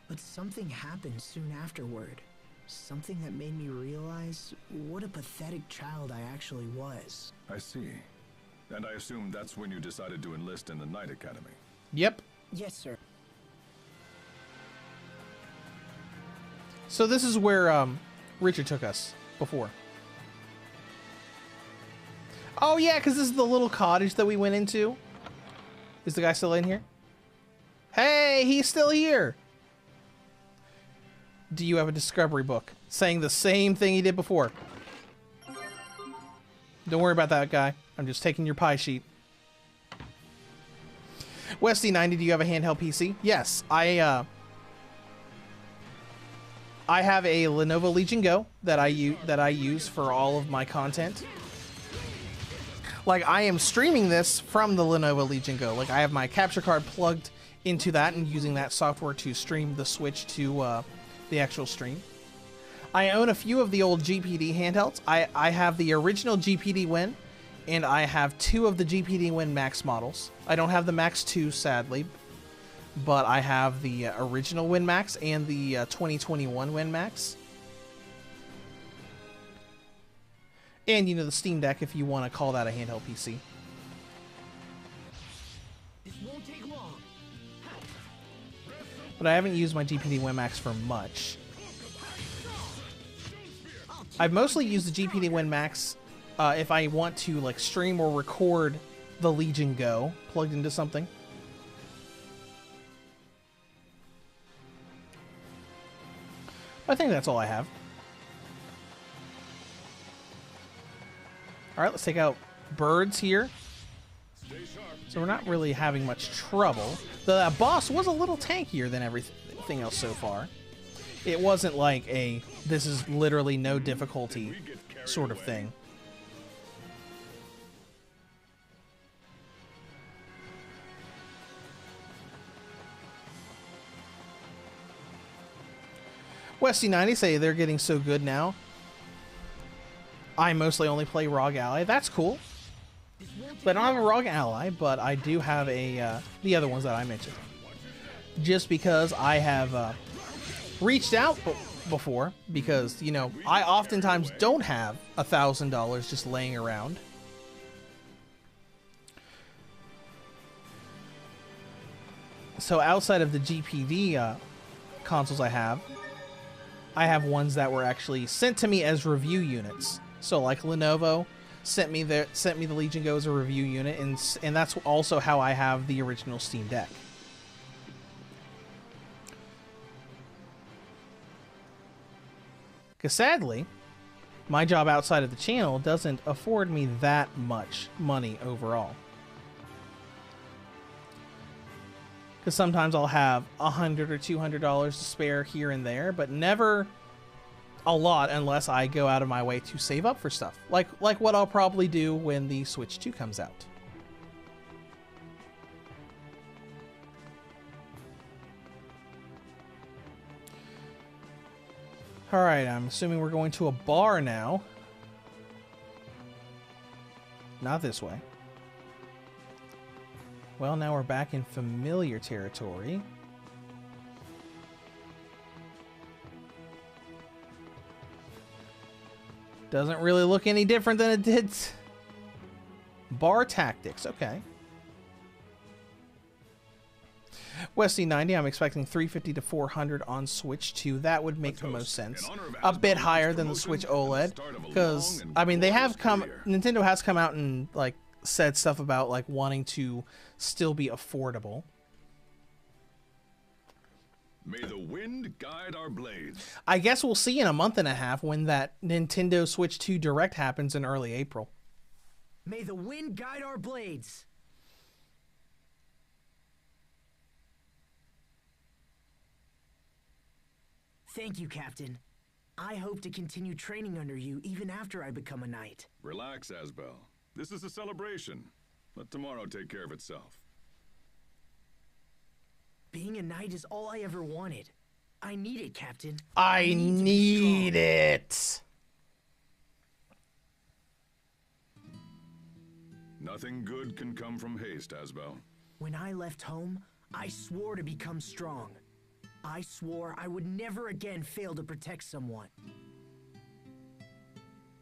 But something happened soon afterward. Something that made me realize what a pathetic child I actually was. I see. And I assume that's when you decided to enlist in the Knight Academy. Yep. Yes, sir. So this is where Richard took us before. Oh yeah, because this is the little cottage that we went into. Is the guy still in here? Hey, he's still here. Do you have a discovery book saying the same thing he did before? Don't worry about that, guy. I'm just taking your pie sheet. Westy90, do you have a handheld PC? Yes, I have a Lenovo Legion Go that I use for all of my content. Like, I am streaming this from the Lenovo Legion Go. Like, I have my capture card plugged into that and using that software to stream the Switch to the actual stream. I own a few of the old GPD handhelds. I have the original GPD Win, and I have 2 of the GPD Win Max models. I don't have the Max 2, sadly, but I have the original Win Max and the 2021 Win Max. And, you know, the Steam Deck, if you want to call that a handheld PC. This won't take long. But I haven't used my GPD Win Max for much. I've mostly used the GPD Win Max if I want to, like, stream or record the Legion Go plugged into something. I think that's all I have. Alright, let's take out birds here. So we're not really having much trouble. The boss was a little tankier than everything else so far. It wasn't like a, this is literally no difficulty sort of thing. Westy90 say they're getting so good now. I mostly only play Rogue Ally. That's cool. But I don't have a Rogue Ally, but I do have a the other ones that I mentioned. Just because I have reached out before, because, you know, I oftentimes don't have $1,000 just laying around. So outside of the GPD consoles I have ones that were actually sent to me as review units. So like Lenovo sent me the Legion Go as a review unit, and that's also how I have the original Steam Deck. Because sadly, my job outside of the channel doesn't afford me that much money overall. Because sometimes I'll have $100 or $200 to spare here and there, but never a lot unless I go out of my way to save up for stuff. Like what I'll probably do when the Switch 2 comes out. Alright, I'm assuming we're going to a bar now. Not this way. Well, now we're back in familiar territory. Doesn't really look any different than it did. Bar tactics, okay. Westy 90, I'm expecting 350 to 400 on Switch 2. That would make the most sense. A bit higher than the Switch OLED, because I mean Nintendo has come out and like said stuff about like wanting to still be affordable. May the wind guide our blades. I guess we'll see in a month and a half when that Nintendo Switch 2 Direct happens in early April. May the wind guide our blades. Thank you, Captain. I hope to continue training under you even after I become a knight. Relax, Asbel. This is a celebration. Let tomorrow take care of itself. Being a knight is all I ever wanted. I need it, Captain. I need it. Nothing good can come from haste, Asbel. When I left home, I swore to become strong. I swore I would never again fail to protect someone.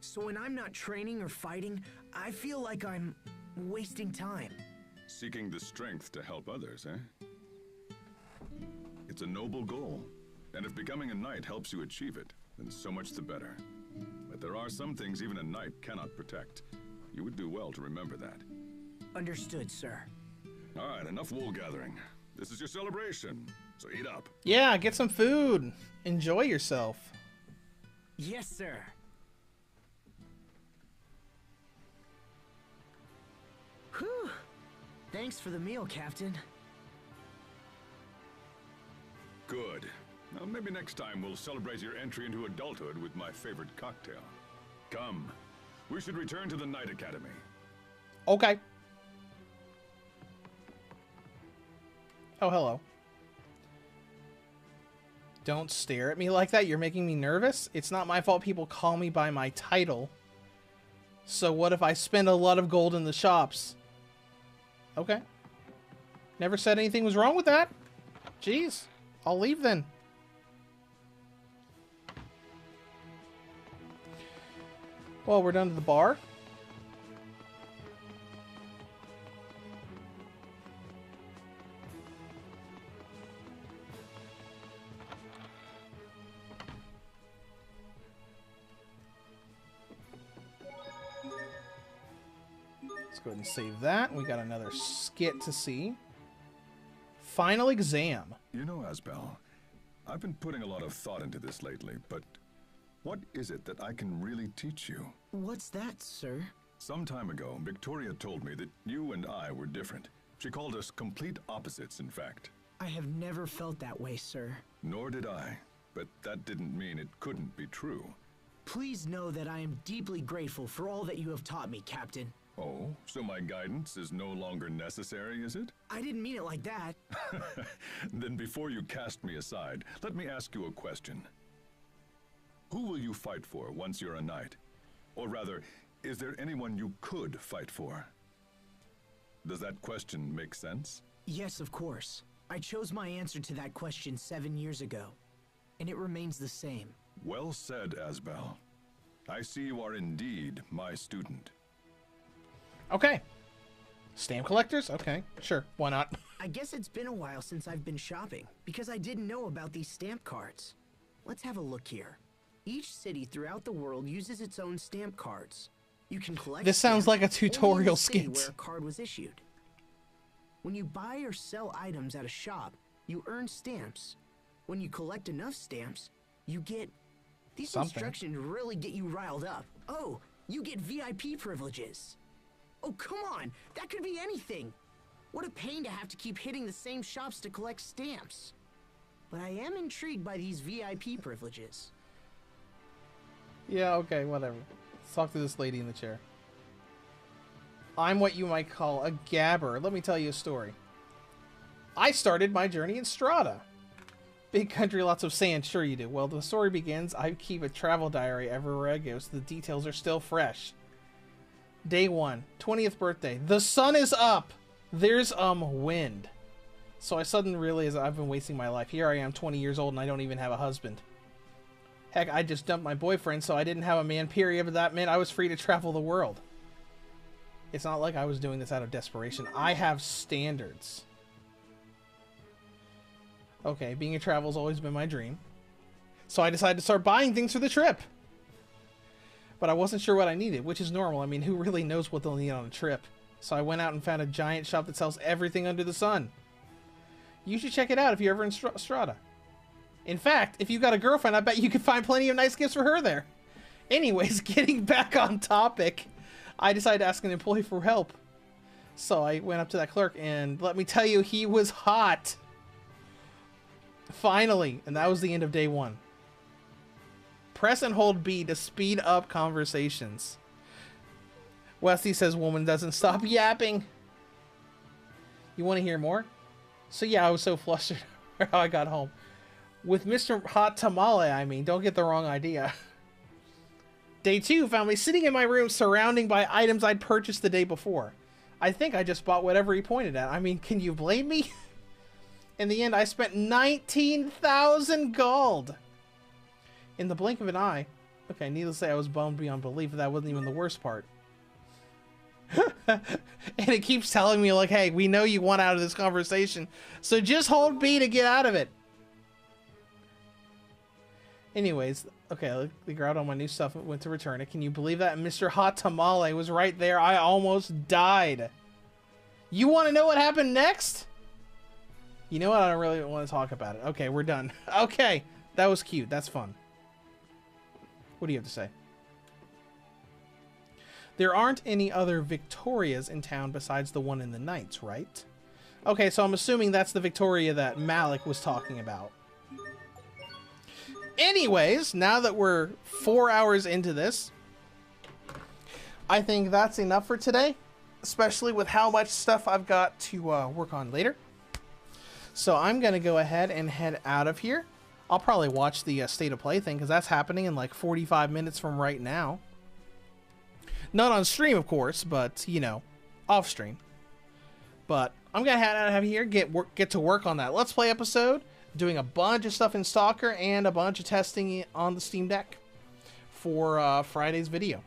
So when I'm not training or fighting, I feel like I'm wasting time. Seeking the strength to help others, eh? It's a noble goal, and if becoming a knight helps you achieve it, then so much the better. But there are some things even a knight cannot protect. You would do well to remember that. Understood, sir. All right, enough wool gathering. This is your celebration, so eat up. Yeah, get some food. Enjoy yourself. Yes, sir. Whew. Thanks for the meal, Captain. Good. Now, maybe next time we'll celebrate your entry into adulthood with my favorite cocktail. Come. We should return to the Knight Academy. Okay. Oh, hello. Don't stare at me like that. You're making me nervous. It's not my fault people call me by my title. So what if I spend a lot of gold in the shops? Okay. Never said anything was wrong with that. Jeez. I'll leave then. Well, we're done to the bar. Let's go ahead and save that. We got another skit to see. Final exam. You know, Asbel, I've been putting a lot of thought into this lately, but what is it that I can really teach you? What's that, sir? Some time ago, Victoria told me that you and I were different. She called us complete opposites, in fact. I have never felt that way, sir. Nor did I, but that didn't mean it couldn't be true. Please know that I am deeply grateful for all that you have taught me, Captain. Oh, so my guidance is no longer necessary, is it? I didn't mean it like that. Then before you cast me aside, let me ask you a question. Who will you fight for once you're a knight? Or rather, is there anyone you could fight for? Does that question make sense? Yes, of course. I chose my answer to that question 7 years ago, and it remains the same. Well said, Asbel. I see you are indeed my student. Okay. Stamp collectors? Okay, sure. Why not? I guess it's been a while since I've been shopping, because I didn't know about these stamp cards. Let's have a look here. Each city throughout the world uses its own stamp cards. You can collect. This sounds like a tutorial skit. Where a card was issued. When you buy or sell items at a shop, you earn stamps. When you collect enough stamps, you get... These something. Instructions really get you riled up. Oh, you get VIP privileges. Oh, come on! That could be anything! What a pain to have to keep hitting the same shops to collect stamps. But I am intrigued by these VIP privileges. Yeah, okay, whatever. Let's talk to this lady in the chair. I'm what you might call a gabber. Let me tell you a story. I started my journey in Strata. Big country, lots of sand. Sure you do. Well, the story begins. I keep a travel diary everywhere I go, so the details are still fresh. Day 1, 20th birthday. The sun is up! There's, wind. So I suddenly realized I've been wasting my life. Here I am, 20 years old, and I don't even have a husband. Heck, I just dumped my boyfriend, so I didn't have a man, period, but that meant I was free to travel the world. It's not like I was doing this out of desperation. I have standards. Okay, being a travel's always been my dream. So I decided to start buying things for the trip. But I wasn't sure what I needed, which is normal. I mean, who really knows what they'll need on a trip? So I went out and found a giant shop that sells everything under the sun. You should check it out if you're ever in Strata. In fact, if you got a girlfriend, I bet you could find plenty of nice gifts for her there. Anyways, getting back on topic, I decided to ask an employee for help. So I went up to that clerk, and let me tell you, he was hot. Finally, and that was the end of day 1. Press and hold B to speed up conversations. Westy says woman doesn't stop yapping. You want to hear more? So yeah, I was so flustered how I got home. With Mr. Hot Tamale, I mean, don't get the wrong idea. Day 2 found me sitting in my room surrounded by items I'd purchased the day before. I think I just bought whatever he pointed at. I mean, can you blame me? In the end, I spent 19,000 gold. In the blink of an eye. Okay, needless to say, I was bummed beyond belief, but that wasn't even the worst part. And it keeps telling me, like, hey, we know you want out of this conversation, so just hold B to get out of it. Anyways, okay, I grabbed all my new stuff and went to return it. Can you believe that? Mr. Hot Tamale was right there. I almost died. You want to know what happened next? You know what? I don't really want to talk about it. Okay, we're done. Okay, that was cute. That's fun. What do you have to say? There aren't any other Victorias in town besides the one in the Knights, right? Okay, so I'm assuming that's the Victoria that Malik was talking about. Anyways, now that we're 4 hours into this, I think that's enough for today, especially with how much stuff I've got to work on later. So I'm going to go ahead and head out of here. I'll probably watch the State of Play thing, because that's happening in like 45 minutes from right now. Not on stream, of course, but, you know, off stream. But I'm going to head out of here, get to work on that Let's Play episode, doing a bunch of stuff in Stalker, and a bunch of testing on the Steam Deck for Friday's video.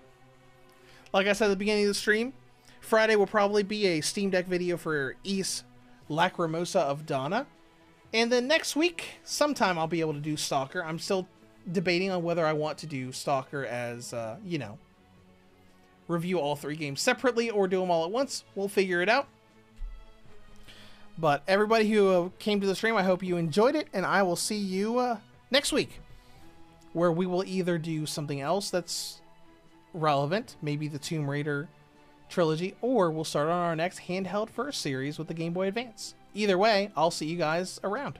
Like I said at the beginning of the stream, Friday will probably be a Steam Deck video for East Lacrimosa of Donna. And then next week, sometime I'll be able to do Stalker. I'm still debating on whether I want to do Stalker as, you know, review all 3 games separately or do them all at once. We'll figure it out. But everybody who came to the stream, I hope you enjoyed it, and I will see you next week, where we will either do something else that's relevant, maybe the Tomb Raider trilogy, or we'll start on our next handheld first series with the Game Boy Advance. Either way, I'll see you guys around.